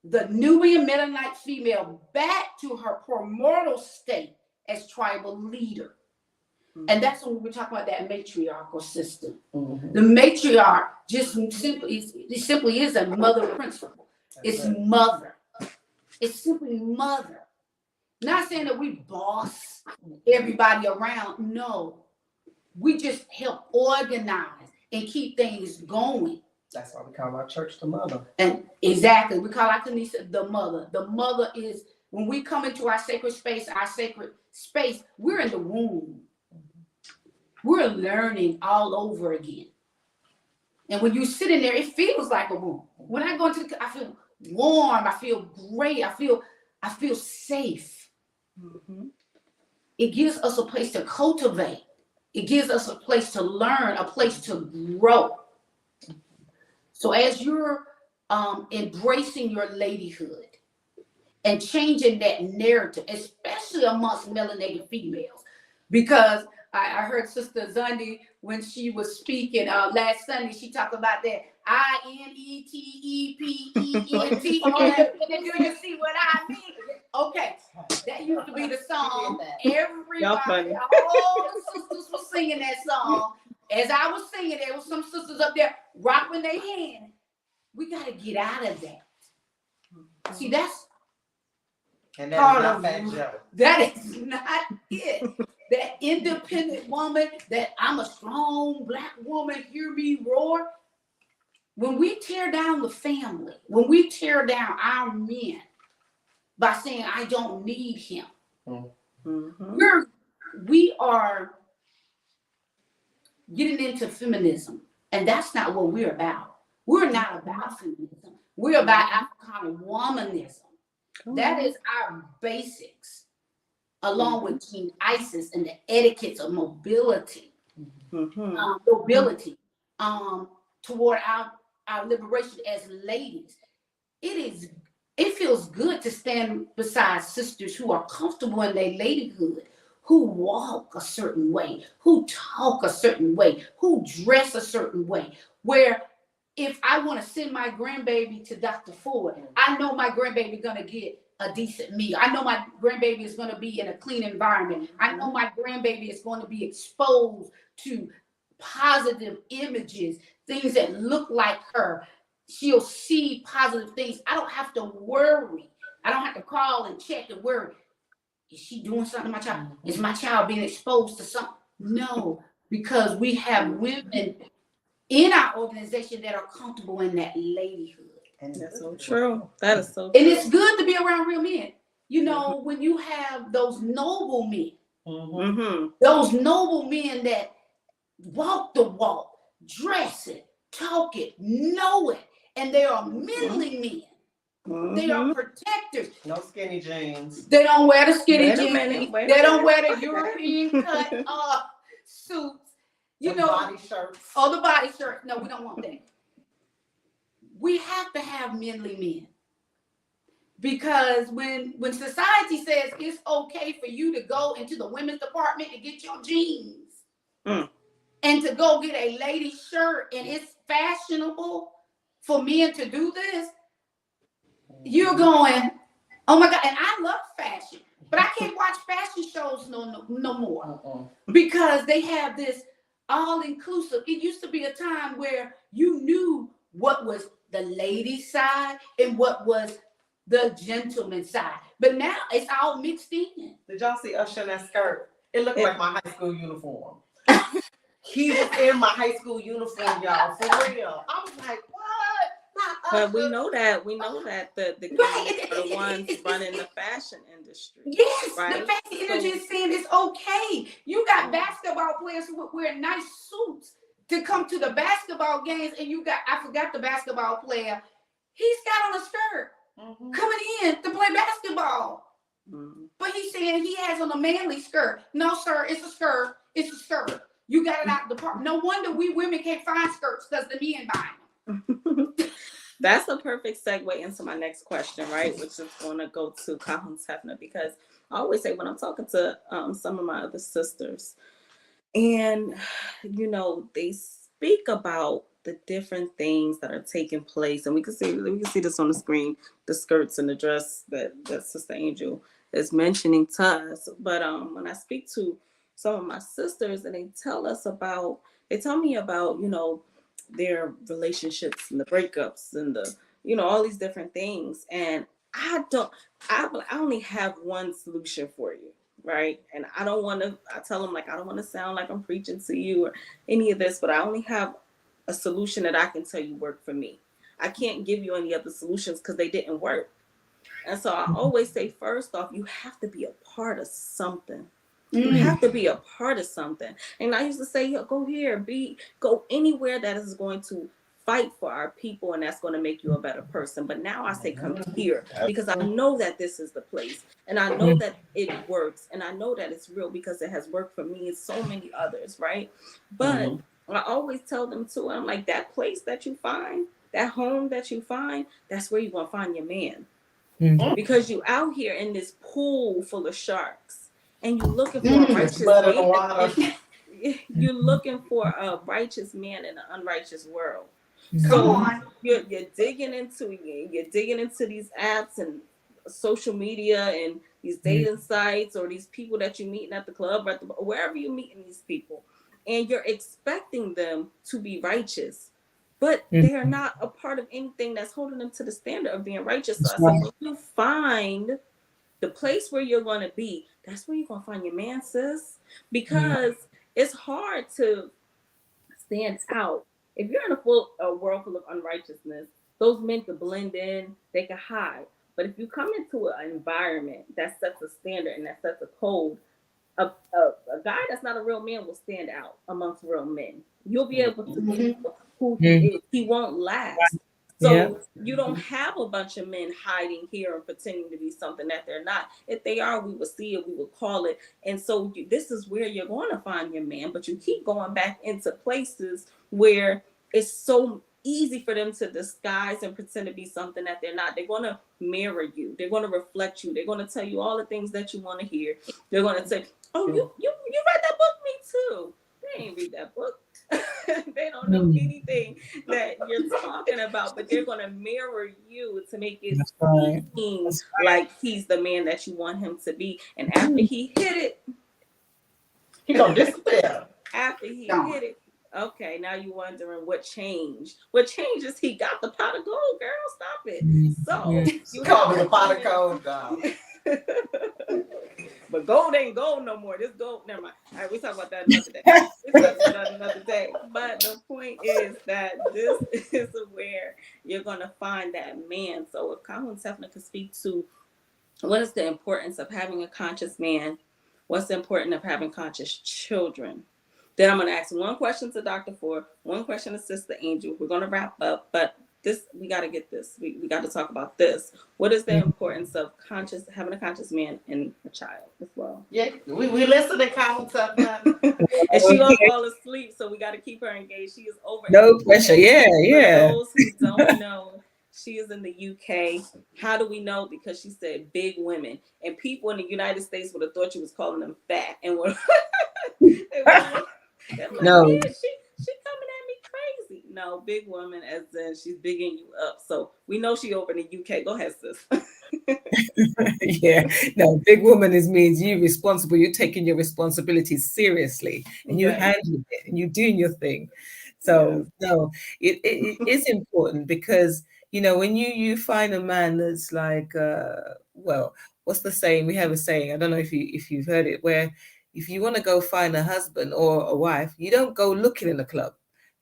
the Nubian Mennonite female back to her primordial state as tribal leader. And that's when we're talking about that matriarchal system. The matriarch just simply is a mother principle. It's mother. It's simply mother. Not saying that we boss everybody around. No. We just help organize and keep things going. That's why we call our church the mother. And exactly, we call our kanisa the mother. The mother is, when we come into our sacred space, we're in the womb. We're learning all over again. And when you sit in there, it feels like a womb. When I go into I feel warm, I feel great, I feel safe. It gives us a place to cultivate. It gives us a place to learn, a place to grow. So as you're embracing your ladyhood and changing that narrative, especially amongst melanated females, because I heard Sister Zundy when she was speaking last Sunday. She talked about that INETEPENT. Do you see what I mean? Okay, that used to be the song. Everybody, all the sisters were singing that song. As I was singing, there was some sisters up there rocking their hand. We got to get out of that. See, that's And that's not Fat Joe. That is not it. That independent woman, that I'm a strong Black woman, hear me roar. When we tear down the family, when we tear down our men by saying, I don't need him, we are getting into feminism. And that's not what we're about. We're not about feminism. We're about Africana womanism. That is our basics, along with King Isis and the etiquettes of mobility, toward our liberation as ladies. It feels good to stand beside sisters who are comfortable in their ladyhood, who walk a certain way, who talk a certain way, who dress a certain way, where if I want to send my grandbaby to Dr. Ford, I know my grandbaby gonna get a decent meal. I know my grandbaby is gonna be in a clean environment. I know my grandbaby is going to be exposed to positive images, things that look like her. She'll see positive things. I don't have to worry. I don't have to call and check and worry. Is she doing something to my child? Is my child being exposed to something? No, because we have women in our organization that are comfortable in that ladyhood. And that's so true. That is so true. And it's good to be around real men. You know, when you have those noble men, those noble men that walk the walk, dress it, talk it, know it, and they are manly men. They are protectors. No skinny jeans. They don't wear the skinny jeans. They don't wear the European cut suits. You know, body shirts. Oh, the body shirt. No, we don't want that. We have to have manly men. Because when society says it's okay for you to go into the women's department to get your jeans and to go get a lady shirt, and it's fashionable for men to do this, you're going, oh my God. And I love fashion, but I can't watch fashion shows no more because they have this all-inclusive. It used to be a time where you knew what was the lady side and what was the gentleman side. But now it's all mixed in. Did y'all see Usher in that skirt? It looked like my high school uniform. He was in my high school uniform, y'all, for real. I was like, what? But we know that the kids are the ones running the fashion industry. Yes, right? the fashion industry is saying it's okay. You got basketball players who wear nice suits to come to the basketball games, and you got, I forgot the basketball player, he's got on a skirt coming in to play basketball. But he's saying he has on a manly skirt. No, sir, it's a skirt. It's a skirt. You got it out the park. No wonder we women can't find skirts because the men buy them. That's a perfect segue into my next question, right? Which is going to go to Colin Tefner, because I always say when I'm talking to some of my other sisters, and you know, they speak about the different things that are taking place, and we can see this on the screen, the skirts and the dress that Sister Angel is mentioning to us. But when I speak to some of my sisters, and they tell me about, you know, their relationships and the breakups and the, you know, all these different things, and I only have one solution for you, right? And I tell them, like, I don't want to sound like I'm preaching to you or any of this, but I only have a solution that I can tell you worked for me. I can't give you any other solutions because they didn't work. And so I always say, first off, you have to be a part of something. You have to be a part of something. And I used to say, go here, go anywhere that is going to fight for our people, and that's going to make you a better person. But now I say, come here, because I know that this is the place, and I know that it works, and I know that it's real because it has worked for me and so many others, right? But I always tell them too, I'm like, that place that you find, that home that you find, that's where you're going to find your man. Because you out here in this pool full of sharks. and you're looking for a It's righteous blood in the man. water. You're looking for a righteous man in an unrighteous world. Come So on. you're digging into these apps and social media and these dating sites or these people that you're meeting at the club or wherever you're meeting these people, and you're expecting them to be righteous, but they're not a part of anything that's holding them to the standard of being righteous. So That's I said, right. when you find the place where you're going to be, that's where you're going to find your man, sis, Yeah. because it's hard to stand out. If you're in a world full of unrighteousness, those men could blend in, they could hide. But if you come into an environment that sets a standard and that sets a code, a guy that's not a real man will stand out amongst real men. You'll be able to Mhm. tell who he Mm. is. He won't last. Yeah. So you don't have a bunch of men hiding here and pretending to be something that they're not. If they are, we will see it, we will call it. And so this is where you're going to find your man. But you keep going back into places where it's so easy for them to disguise and pretend to be something that they're not. They're going to mirror you. They're going to reflect you. They're going to tell you all the things that you want to hear. They're going to say, "Oh, you read that book? Me too." They ain't read that book. They don't know Mm. anything that you're talking about, but they're gonna mirror you to make it That's right. seem That's like he's the man that you want him to be. And right. He gonna disappear. after he Gone. hit it, okay, now you're wondering what changed. What changed is he got the pot of gold, girl. Stop it. So She you called have me the pot of to gold, dog. But gold ain't gold no more. This gold, never mind. All right, we talk about that another day. We talk about that another day. But the point is that this is where you're gonna find that man. So if Colin Stefan could speak to what is the importance of having a conscious man, what's the importance of having conscious children. Then I'm gonna ask one question to Dr. Ford, one question to Sister Angel. We're gonna wrap up, but this we gotta get this. We got to talk about this. What is the importance of having a conscious man and a child as well? Yeah, we listen to comments up now. And she gonna fall asleep, so we got to keep her engaged. She is over in No the pressure. UK. Yeah, For yeah. those who don't know, she is in the UK. How do we know? Because she said big women, and people in the United States would have thought she was calling them fat, and were they're like, No. man, she coming at me crazy. No, big woman, as in she's bigging you up. So we know she over in the UK. Go ahead, sis. Yeah, no, big woman is means you responsible. You're taking your responsibilities seriously, and you Right. handling it, and you doing your thing. Yes. So no, it is important because when you find a man that's like well, what's the saying? We have a saying. I don't know if you've heard it, where if you want to go find a husband or a wife, you don't go looking in a club,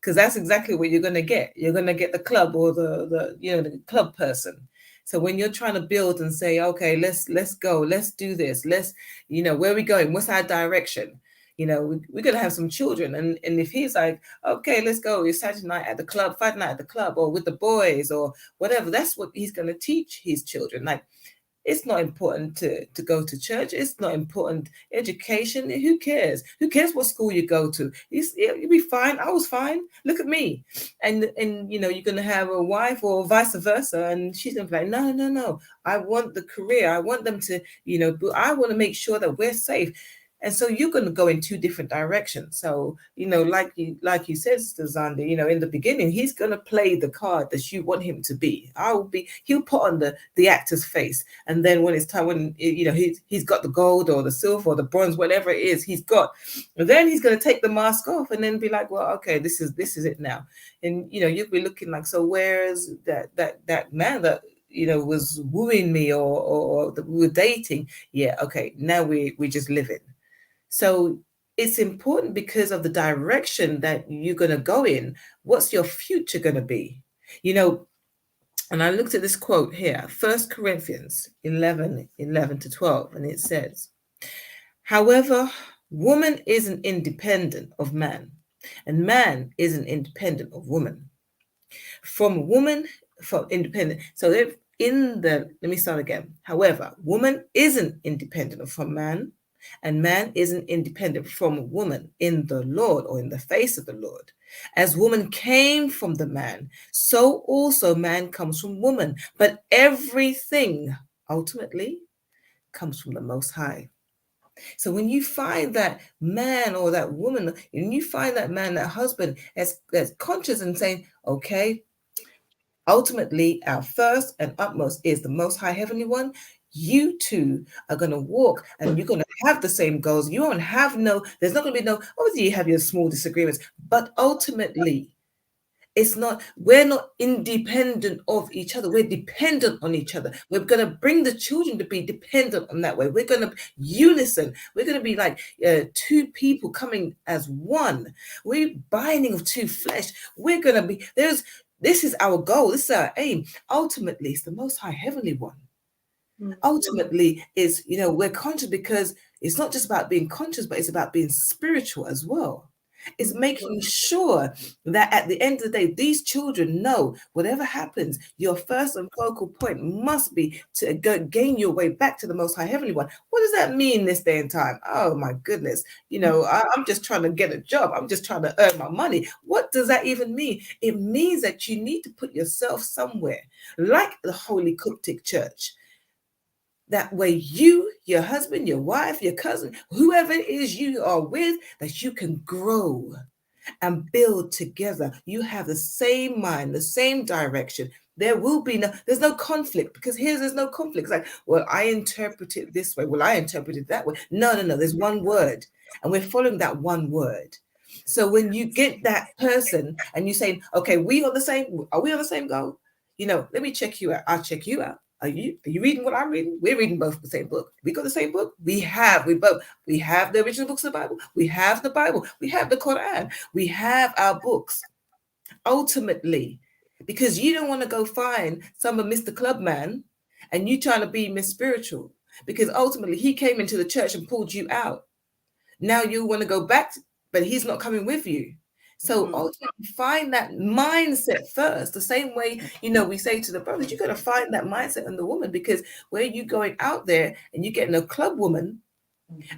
because that's exactly what you're going to get. You're going to get the club or the club person. So when you're trying to build and say, okay, let's go, let's do this, let's, where are we going? What's our direction? We're gonna have some children, and if he's like, okay, let's go, it's Saturday night at the club, Friday night at the club, or with the boys, or whatever, that's what he's gonna teach his children. Like, it's not important to go to church. It's not important. Education, who cares? Who cares what school you go to? You'll be fine. I was fine. Look at me. And you're going to have a wife or vice versa. And she's going to be like, no, no, no. I want the career. I want them to, I want to make sure that we're safe. And so you're going to go in two different directions. So, like you said, Sister Zandi, in the beginning, he's going to play the card that you want him to be. He'll put on the actor's face. And then when it's time, when, he's got the gold or the silver or the bronze, whatever it is he's got, and then he's going to take the mask off and then be like, well, okay, this is it now. And, you'll be looking like, so where's that man that, was wooing me or that we were dating? Yeah. Okay. Now we just living. So it's important because of the direction that you're going to go in. What's your future going to be? And I looked at this quote here, 1 Corinthians 11:11-12, and it says, however, woman isn't independent of man, and man isn't independent of woman. From woman, from independent. So let me start again. However, woman isn't independent from man, and man isn't independent from woman in the Lord or in the face of the Lord. As woman came from the man, so also man comes from woman. But everything ultimately comes from the Most High. So when you find that man or that woman, when you find that man, that husband, that's conscious and saying, okay, ultimately our first and utmost is the most high heavenly one, you two are going to walk and you're going to have the same goals. You won't have there's not going to be obviously you have your small disagreements, but ultimately we're not independent of each other. We're dependent on each other. We're going to bring the children to be dependent on that way. We're going to unison. We're going to be like two people coming as one. We're binding of two flesh. We're going to be, this is our goal. This is our aim. Ultimately, it's the most high heavenly one. Ultimately is, we're conscious because it's not just about being conscious, but it's about being spiritual as well. It's making sure that at the end of the day, these children know whatever happens, your first and focal point must be to gain your way back to the most high heavenly one. What does that mean this day and time? Oh my goodness. I'm just trying to get a job. I'm just trying to earn my money. What does that even mean? It means that you need to put yourself somewhere like the Holy Coptic Church. That way you, your husband, your wife, your cousin, whoever it is you are with, that you can grow and build together. You have the same mind, the same direction. There's no conflict, because there's no conflict. It's like, well, I interpret it this way. Well, I interpret it that way. No. There's one word, and we're following that one word. So when you get that person and you say, okay, are we on the same goal? Let me check you out. I'll check you out. Are you reading what I'm reading? We're reading both the same book. We got the same book. We have the original books of the Bible. We have the Bible. We have the Quran. We have our books. Ultimately, because you don't want to go find some of Mr. Clubman and you trying to be Miss Spiritual, because ultimately he came into the church and pulled you out. Now you want to go back, but he's not coming with you. So ultimately find that mindset first. The same way, we say to the brothers, you got to find that mindset in the woman, because where you going out there and you're getting a club woman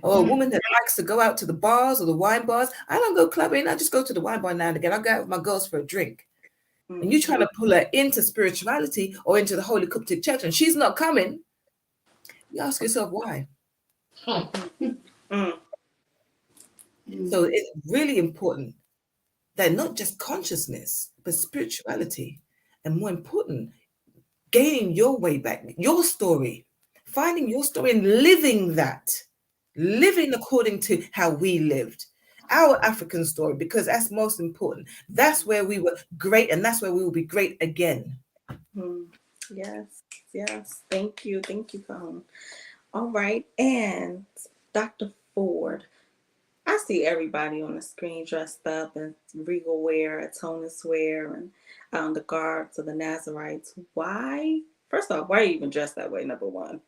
or a woman that likes to go out to the bars or the wine bars. I don't go clubbing. I just go to the wine bar now and again. I go out with my girls for a drink. And you trying to pull her into spirituality or into the Holy Coptic Church and she's not coming. You ask yourself why. So it's really important that not just consciousness, but spirituality, and more important, gaining your way back, your story, finding your story and living according to how we lived, our African story, because that's most important. That's where we were great, and that's where we will be great again. Yes. Thank you, Colin. All right, and Dr. Ford, I see everybody on the screen dressed up in regal wear, Atonis wear, and the guards of the Nazarites. Why? First off, why are you even dressed that way? Number one,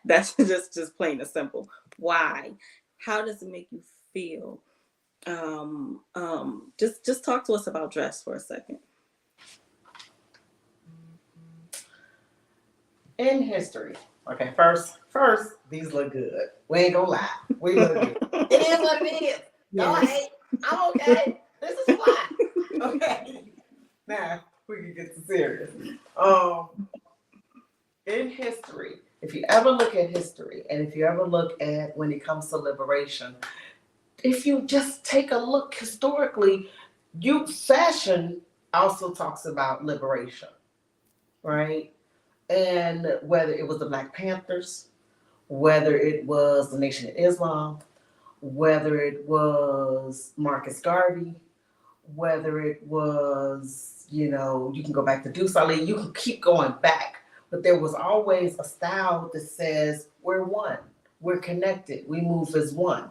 that's just plain and simple. Why? How does it make you feel? Just talk to us about dress for a second. In history, okay, first, these look good. We ain't gonna lie. We look good. It is what it is. Go ahead. I'm okay. This is fly. Okay. Now we can get to serious. In history, if you ever look at history, and if you ever look at when it comes to liberation, if you just take a look historically, fashion also talks about liberation, right? And whether it was the Black Panthers, whether it was the Nation of Islam, whether it was Marcus Garvey, whether it was, you can go back to Deuce Ali, you can keep going back. But there was always a style that says, we're one, we're connected, we move as one.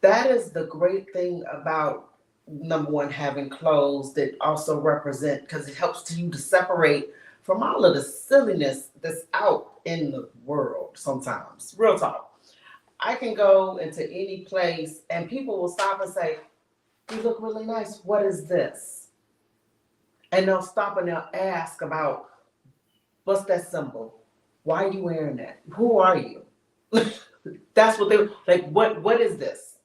That is the great thing about, number one, having clothes that also represent, because it helps you to separate from all of the silliness that's out in the world sometimes. Real talk. I can go into any place and people will stop and say, you look really nice. What is this? And they'll stop and they'll ask about, what's that symbol? Why are you wearing that? Who are you? That's what they like. What is this?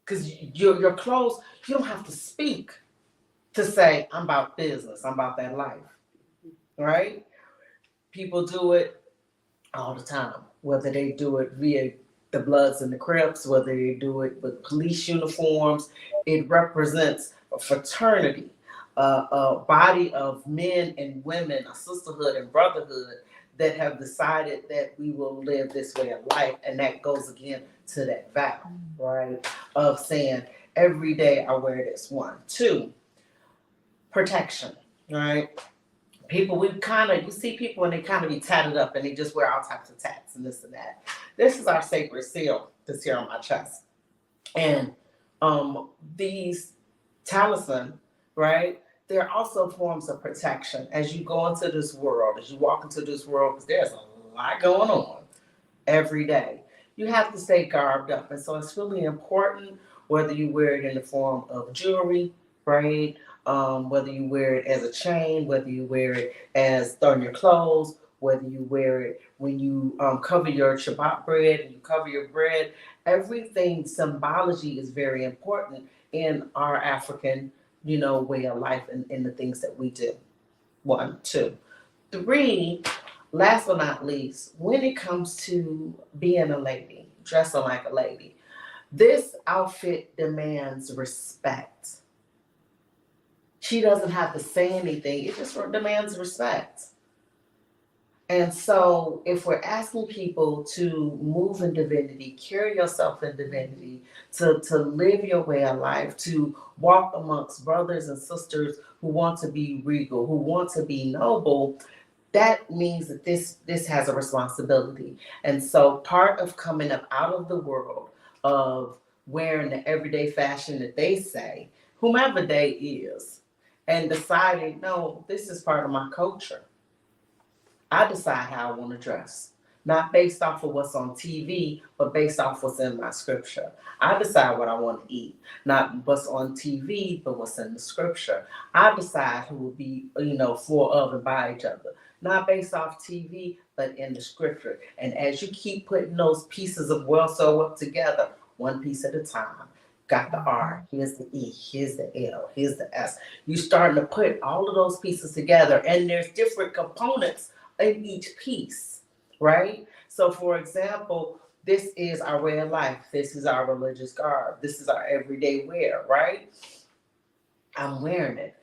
Because your clothes, you don't have to speak to say, I'm about business. I'm about that life. Right? People do it all the time. whether they do it via the Bloods and the Crips, whether they do it with police uniforms. It represents a fraternity, a body of men and women, a sisterhood and brotherhood that have decided that we will live this way of life. And that goes again to that vow, right? Of saying, every day I wear this. One. Two, protection, right? People, you see people and they kind of be tatted up and they just wear all types of tats and this and that. This is our sacred seal that's here on my chest. And these talisman, right? They're also forms of protection as you go into this world, as you walk into this world, because there's a lot going on every day. You have to stay garbed up. And so it's really important whether you wear it in the form of jewelry, right? Whether you wear it as a chain, whether you wear it as on your clothes, whether you wear it when you cover your Shabbat bread and you cover your bread. Everything, symbology is very important in our African, way of life and in the things that we do. One, two. Three, last but not least, when it comes to being a lady, dressing like a lady, this outfit demands respect. She doesn't have to say anything. It just demands respect. And so if we're asking people to move in divinity, carry yourself in divinity, to live your way of life, to walk amongst brothers and sisters who want to be regal, who want to be noble, that means that this has a responsibility. And so part of coming up out of the world of wearing the everyday fashion that they say, whomever they is, and deciding, no, this is part of my culture. I decide how I want to dress, not based off of what's on TV, but based off what's in my scripture. I decide what I want to eat, not what's on TV, but what's in the scripture. I decide who will be, for, of, and by each other, not based off TV, but in the scripture. And as you keep putting those pieces of well sew up together, one piece at a time. Got the R, here's the E, here's the L, here's the S. You're starting to put all of those pieces together, and there's different components in each piece, right? So for example, this is our way of life. This is our religious garb. This is our everyday wear, right? I'm wearing it.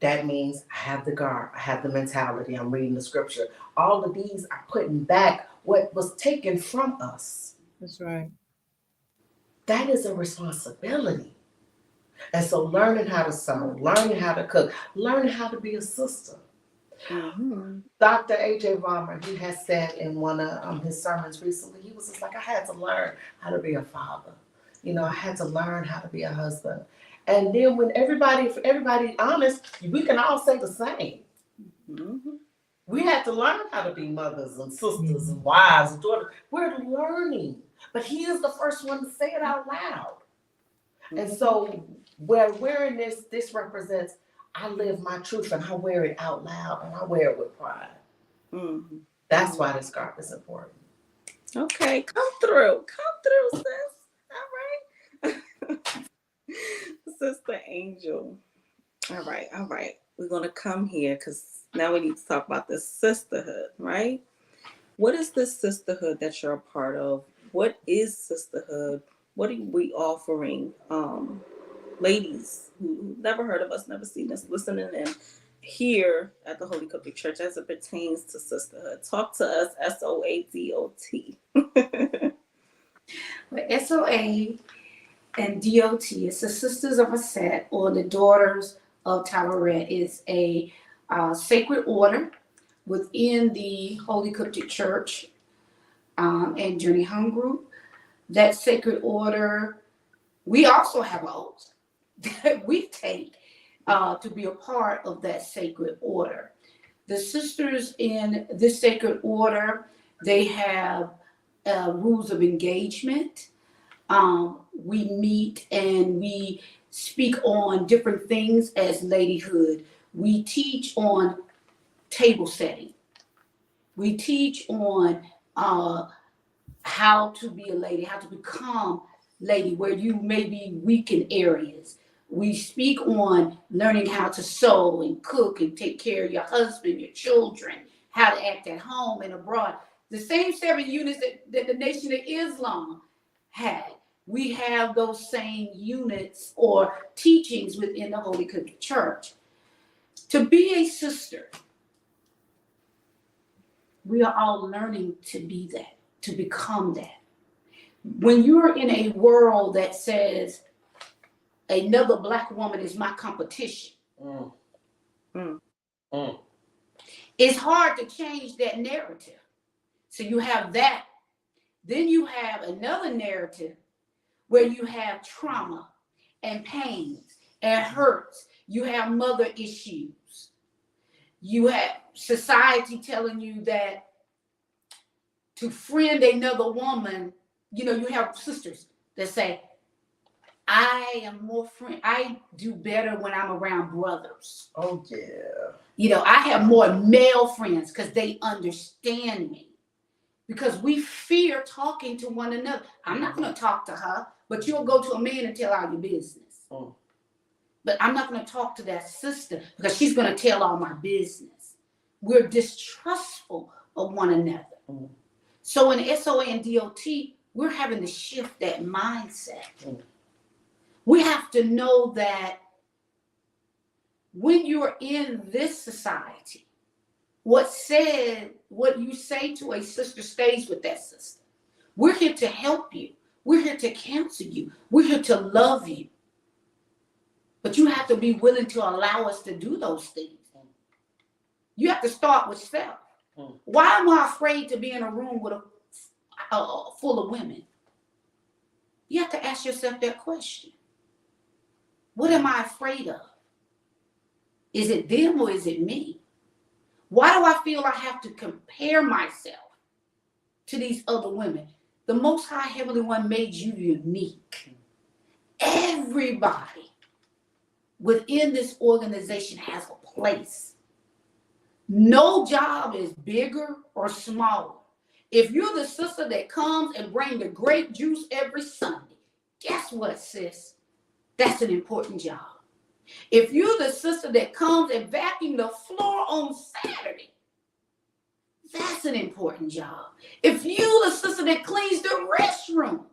That means I have the garb. I have the mentality. I'm reading the scripture. All of these are putting back what was taken from us. That's right. That is a responsibility. And so learning how to sew, learning how to cook, learning how to be a sister. Mm-hmm. Dr. A.J. Vollmer, he has said in one of his sermons recently, he was just like, I had to learn how to be a father. I had to learn how to be a husband. And then when everybody honest, we can all say the same. Mm-hmm. We had to learn how to be mothers and sisters and wives and daughters. We're learning. But he is the first one to say it out loud. And so we're wearing this represents, I live my truth and I wear it out loud and I wear it with pride. Mm-hmm. That's why this scarf is important. Okay, come through, sis. All right. Sister Angel. All right. We're going to come here because now we need to talk about this sisterhood, right? What is this sisterhood that you're a part of? What is sisterhood? What are we offering ladies who never heard of us, never seen us, listening in here at the Holy Coptic Church as it pertains to sisterhood? Talk to us, SOADOT. Well, SOA and DOT is the Sisters of Aset, or the Daughters of Tararet, is a sacred order within the Holy Coptic Church and Journey Home Group. That sacred order, we also have oaths that we take to be a part of that sacred order. The sisters in this sacred order, they have rules of engagement. We meet and we speak on different things as Ladyhood. We teach on table setting. We teach on how to be a lady, how to become lady, where you may be weak in areas. We speak on learning how to sew and cook and take care of your husband, your children, how to act at home and abroad. The same 7 units that the Nation of Islam had. We have those same units or teachings within the Holy Catholic Church. To be a sister, we are all learning to be that, to become that. When you're in a world that says another Black woman is my competition, it's hard to change that narrative. So you have that. Then you have another narrative where you have trauma and pains and hurts. You have mother issues. You have society telling you that to friend another woman, you have sisters that say, I do better when I'm around brothers. Oh, yeah. I have more male friends because they understand me. Because we fear talking to one another. I'm not going to talk to her, but you'll go to a man and tell all your business. But I'm not going to talk to that sister because she's going to tell all my business. We're distrustful of one another. So in SOA and DOT, we're having to shift that mindset. We have to know that when you're in this society, what you say to a sister stays with that sister. We're here to help you. We're here to counsel you. We're here to love you. But you have to be willing to allow us to do those things. You have to start with self. Why am I afraid to be in a room with full of women? You have to ask yourself that question. What am I afraid of? Is it them or is it me? Why do I feel I have to compare myself to these other women? The Most High Heavenly One made you unique. Everybody within this organization has a place. No job is bigger or smaller. If you're the sister that comes and brings the grape juice every Sunday, guess what, sis? That's an important job. If you're the sister that comes and vacuums the floor on Saturday, that's an important job. If you're the sister that cleans the restrooms,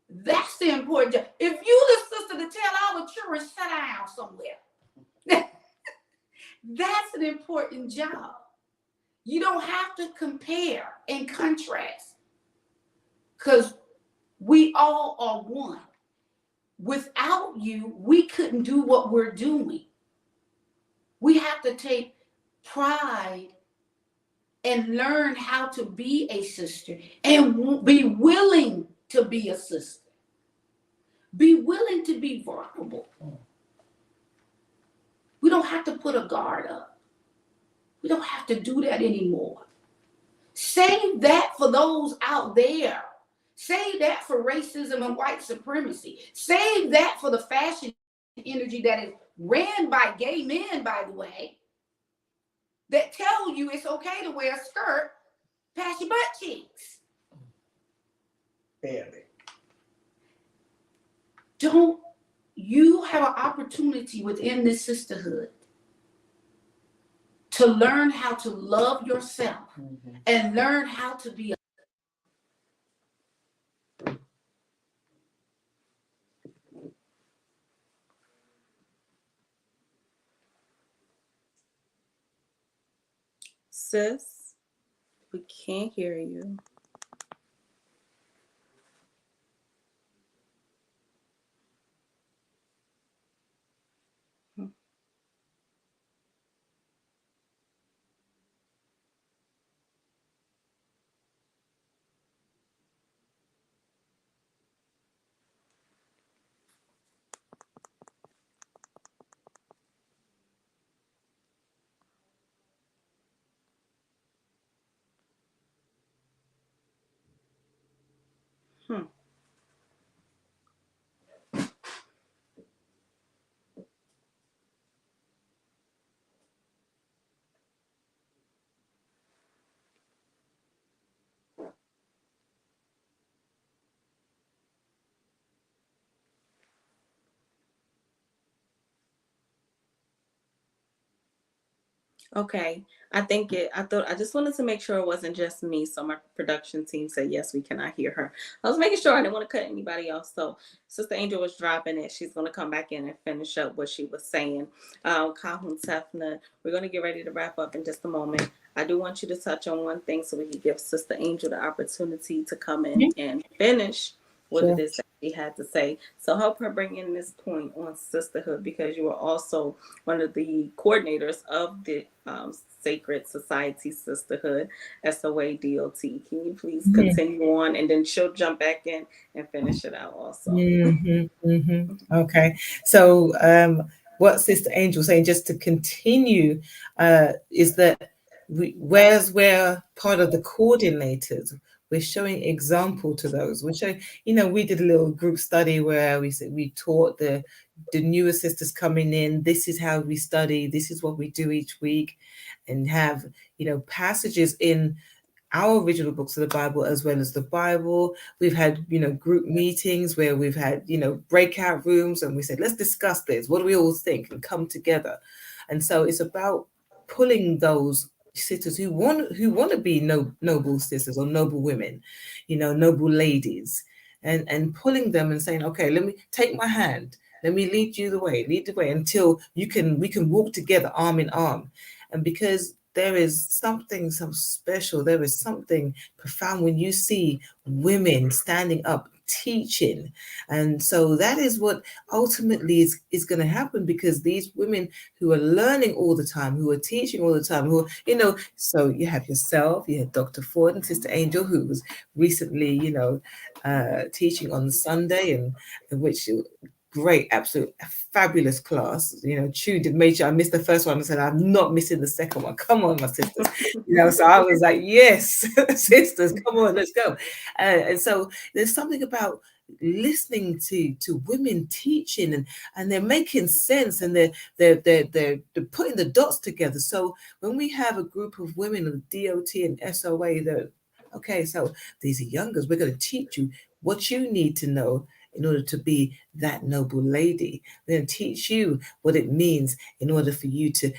that's the important job. If you're the sister that tell all the children sit down somewhere, that's an important job. You don't have to compare and contrast because we all are one. Without you, we couldn't do what we're doing. We have to take pride and learn how to be a sister and be willing to be a sister. Be willing to be vulnerable. We don't have to put a guard up. We don't have to do that anymore. Save that for those out there. Save that for racism and white supremacy. Save that for the fashion energy that is ran by gay men, by the way, that tell you it's okay to wear a skirt past your butt cheeks. Barely. Don't you have an opportunity within this sisterhood to learn how to love yourself and learn how to be Sis, we can't hear you. Okay. I just wanted to make sure it wasn't just me. So my production team said, yes, we cannot hear her. I was making sure I didn't want to cut anybody else. So Sister Angel was dropping it. She's going to come back in and finish up what she was saying. Calhoun Tefna, we're going to get ready to wrap up in just a moment. I do want you to touch on one thing so we can give Sister Angel the opportunity to come in Mhm. and finish what it Sure. is that she had to say. So help her bring in this point on sisterhood, because you are also one of the coordinators of the Sacred Society Sisterhood, SOA DOT. Can you please Mhm. continue on, and then she'll jump back in and finish it out also. Okay. So, what Sister Angel saying, just to continue, is that whereas we're part of the coordinators, we're showing example to those. We're showing, we did a little group study where we taught the newer sisters coming in. This is how we study. This is what we do each week, and have passages in our original books of the Bible as well as the Bible. We've had, group meetings where we've had, breakout rooms, and we said, let's discuss this. What do we all think, and come together? And so it's about pulling those sisters who want to be noble sisters or noble women, noble ladies, and pulling them and saying, okay, let me take my hand. Let me lead the way until we can walk together arm in arm. And because there is something so special, there is something profound when you see women standing up teaching. And so that is what ultimately is going to happen, because these women who are learning all the time, who are teaching all the time, so you have yourself, you had Dr. Ford and Sister Angel, who was recently, teaching on Sunday, and in which great, absolute fabulous class. True did make sure I missed the first one and said, I'm not missing the second one. Come on, my sisters. So I was like, yes, sisters, come on, let's go. And so there's something about listening to women teaching, and they're making sense, and they're putting the dots together. So when we have a group of women of DOT and SOA, that okay, so these are youngers, we're going to teach you what you need to know in order to be that noble lady. We're going to teach you what it means in order for you to,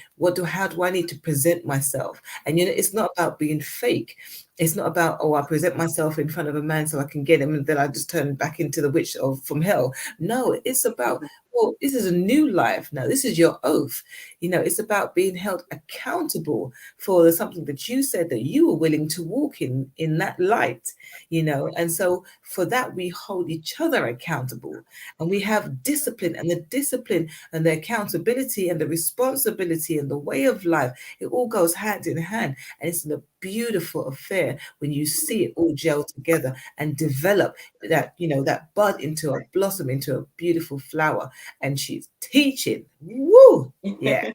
how do I need to present myself? And it's not about being fake. It's not about, oh, I present myself in front of a man so I can get him, and then I just turn back into the witch from hell. No, it's about, well, this is a new life now. This is your oath. It's about being held accountable for something that you said that you were willing to walk in that light, and so for that we hold each other accountable, and we have discipline, and the discipline and the accountability and the responsibility and the way of life, it all goes hand in hand. And it's a beautiful affair when you see it all gel together and develop that bud into a blossom, into a beautiful flower. And she's teaching. Woo! Yeah.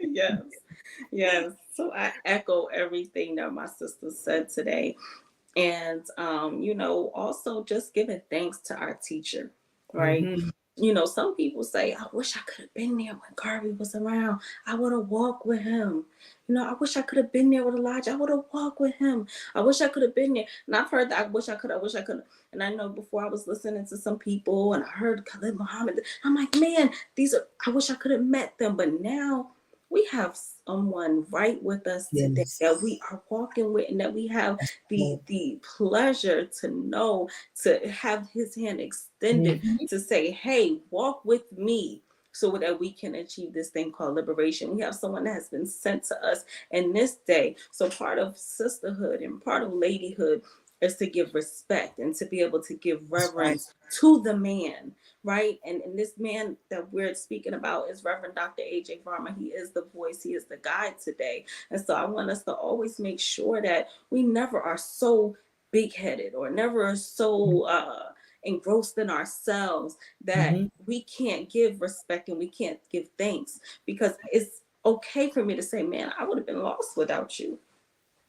Yes. Yes. So I echo everything that my sister said today. And also just giving thanks to our teacher, right? Mm-hmm. Some people say, I wish I could have been there when Garvey was around. I would have walked with him. I wish I could have been there with Elijah. I would have walked with him. I wish I could have been there. And I've heard that, I wish I could. And I know before I was listening to some people and I heard Khalid Muhammad, I'm like, man, I wish I could have met them. But now we have someone right with us today that we Yes. are walking with, and that we have That's the right. the pleasure to know, to have his hand extended Mm-hmm. to say, hey, walk with me, so that we can achieve this thing called liberation. We have someone that has been sent to us in this day. So part of sisterhood and part of ladyhood is to give respect and to be able to give That's right. reverence to the man, right? And this man that we're speaking about is Reverend Dr. AJ Varma. He is the voice, he is the guide today. And so I want us to always make sure that we never are so big headed, or never are so engrossed in ourselves that Mm-hmm. we can't give respect and we can't give thanks, because it's okay for me to say, man, I would have been lost without you.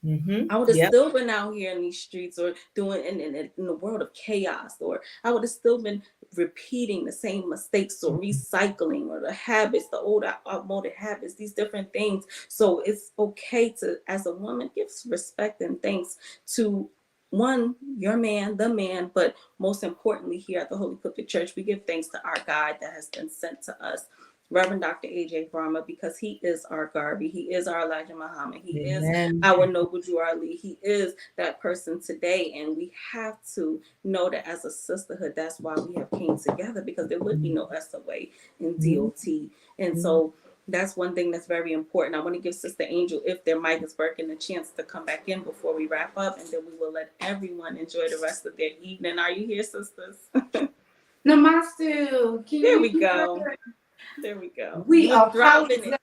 Mm-hmm. I would have Yep. still been out here in these streets, or doing in the world of chaos, or I would have still been repeating the same mistakes, or recycling, or the habits, the old outmoded habits, these different things. So it's okay to, as a woman, give respect and thanks to one, your man, the man, but most importantly, here at the Holy Pulpit Church, we give thanks to our God that has been sent to us Reverend Dr. A.J. Farmer, because he is our Garvey. He is our Elijah Muhammad. He is Amen. our Noble Drew Ali. He is that person today. And we have to know that as a sisterhood, that's why we have came together, because there would be no SOA in DOT. And so that's one thing that's very important. I want to give Sister Angel, if their mic is working, a chance to come back in before we wrap up, and then we will let everyone enjoy the rest of their evening. Are you here, sisters? Namaste. There we go. There we go. We We're dropping apologize.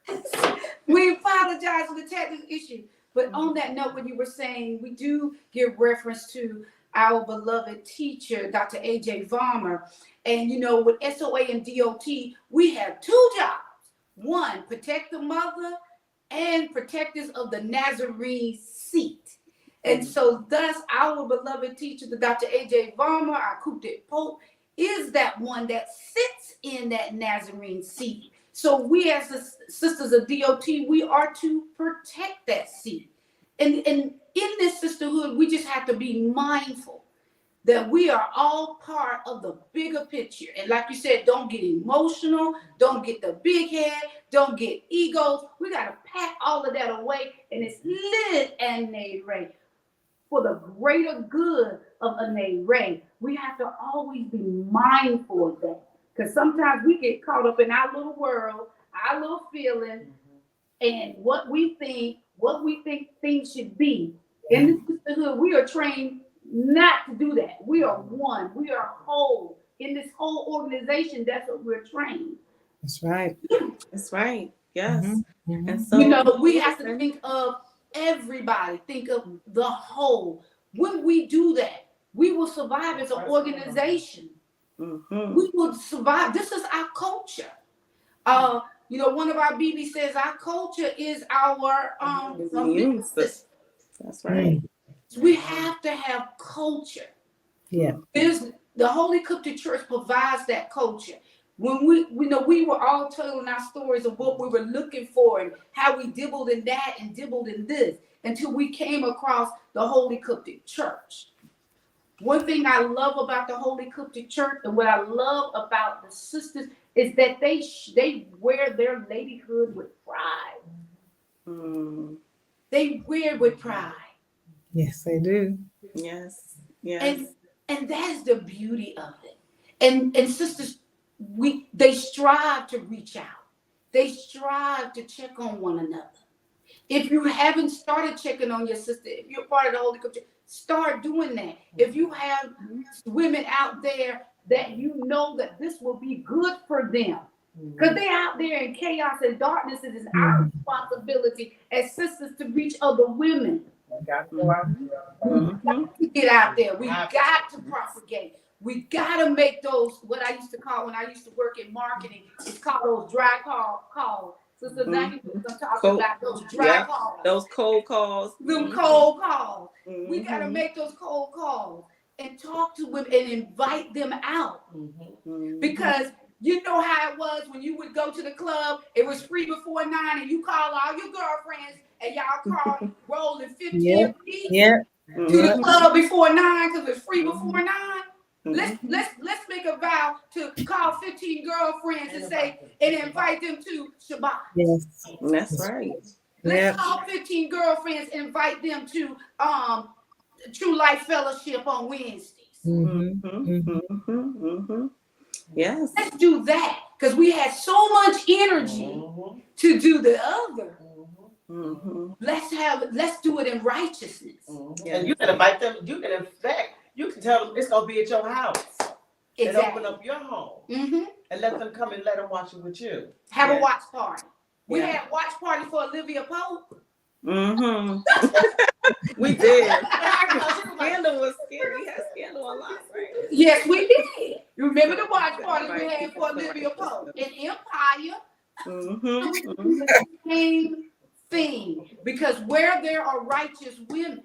it. We apologize for the technical issue. But on that note, when you were saying, we do give reference to our beloved teacher, Dr. A.J. Varmer. And, with SOA and DOT, we have two jobs. One, protect the mother and protectors of the Nazarene seat. And so thus our beloved teacher, the Dr. A.J. Varmer, our Kuptik Pope, is that one that sits in that Nazarene seat. So we as the sisters of DOT, we are to protect that seat. And in this sisterhood, we just have to be mindful that we are all part of the bigger picture. And like you said, don't get emotional, don't get the big head, don't get egos. We got to pack all of that away, and it's lit and Ray. For the greater good of Ane Ray, we have to always be mindful of that. Because sometimes we get caught up in our little world, our little feelings, and what we think things should be. In the sisterhood, we are trained not to do that. We are one. We are whole. In this whole organization, that's what we're trained. That's right. That's right. Yes. And So, so we have to think of everybody, think of the whole. When we do that, we will survive as an organization. We will survive. This is our culture. One of our BB says our culture is our immune system. That's right. We have to have culture. Yeah. The Holy Coptic Church provides that culture. When we were all telling our stories of what we were looking for and how we dibbled in that and dibbled in this until we came across the Holy Coptic Church. One thing I love about the Holy Coptic Church and what I love about the sisters is that they wear their ladyhood with pride. They wear it with pride. Yes, they do. Yes. Yes. And that is the beauty of it. And sisters, they strive to reach out. They strive to check on one another. If you haven't started checking on your sister, if you're part of the Holy Culture, start doing that. If you have women out there that you know that this will be good for them, because they're out there in chaos and darkness, it is our responsibility as sisters to reach other women. We got to go out there. Get out there. We got to propagate. We got to make those, what I used to call when I used to work in marketing, it's called those dry calls. Sister Maggie was talking about those dry calls. Those cold calls. Them cold calls. We got to make those cold calls and talk to women and invite them out. Because you know how it was when you would go to the club, it was free before 9 and you call all your girlfriends and y'all call rolling 15 feet to the club before 9 because it's free before 9. Let's make a vow to call 15 girlfriends and say and invite them to Shabbat. Yes, that's right. Let's call 15 girlfriends and invite them to True Life Fellowship on Wednesdays. Yes. Let's do that because we had so much energy to do the other. Let's do it in righteousness. And you can invite them. You can you can tell them it's gonna be at your house. Exactly. And open up your home and let them come and let them watch it with you. Have a watch party. We had watch party for Olivia Pope. We did. Scandal was scary. We had Scandal a lot, right? Yes, we did. You remember the watch party we had for Olivia Pope in Empire? Same thing. Because where there are righteous women,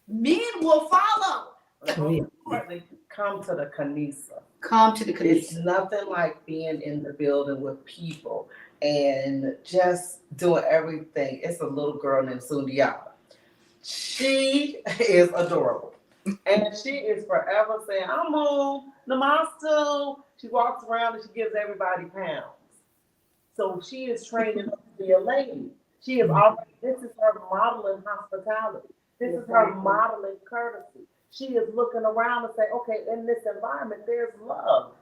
men will follow. Come to the Kanisa. Come to the Kanisa. It's nothing like being in the building with people and just doing everything. It's a little girl named Sundiata. She is adorable. And she is forever saying, I'm on namaste. She walks around and she gives everybody pounds. So she is training up to be a lady. She is already, this is her modeling hospitality. This is her modeling courtesy. She is looking around and say, okay, in this environment, there's love.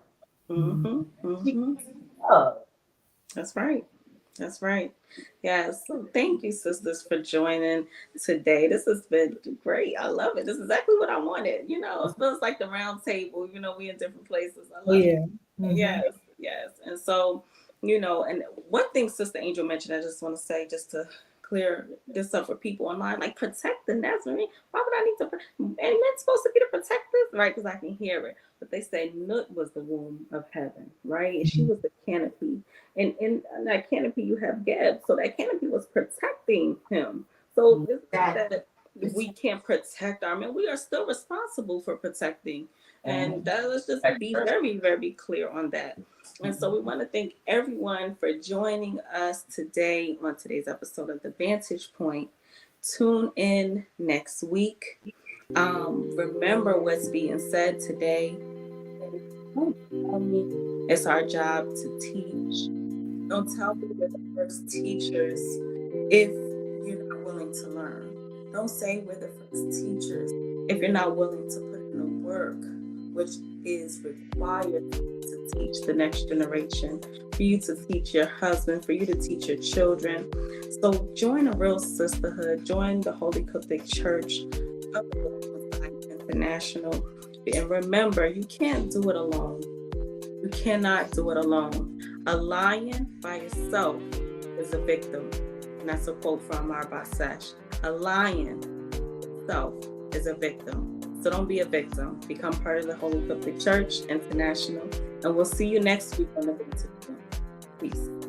She gives love. That's right. That's right. Yes. So thank you, sisters, for joining today. This has been great. I love it. This is exactly what I wanted. It feels like the round table. We in different places. I love it. Yes, yes. And so, and one thing Sister Angel mentioned, I just want to say, just to clear this up for people online, like protect the Nazarene. Why would I need to? And men supposed to be to protect this, right? Because I can hear it. But they say Nut was the womb of heaven, right? And she was the canopy. And in that canopy, you have Geb. So that canopy was protecting him. So it's not that we can't protect our men. We are still responsible for protecting. And let's just be very, very clear on that. And so we want to thank everyone for joining us today on today's episode of The Vantage Point. Tune in next week. Remember what's being said today. It's our job to teach. Don't tell me we're the first teachers if you're not willing to learn. Don't say we're the first teachers if you're not willing to put in the work, which is required to teach the next generation, for you to teach your husband, for you to teach your children. So join a real sisterhood, join the Holy Coptic Church of the International. And remember, you can't do it alone. You cannot do it alone. A lion by itself is a victim. And that's a quote from our Basesh. A lion itself is a victim. So don't be a victim. Become part of the Holy Coptic Church International. And we'll see you next week on the Vantage Point. Peace.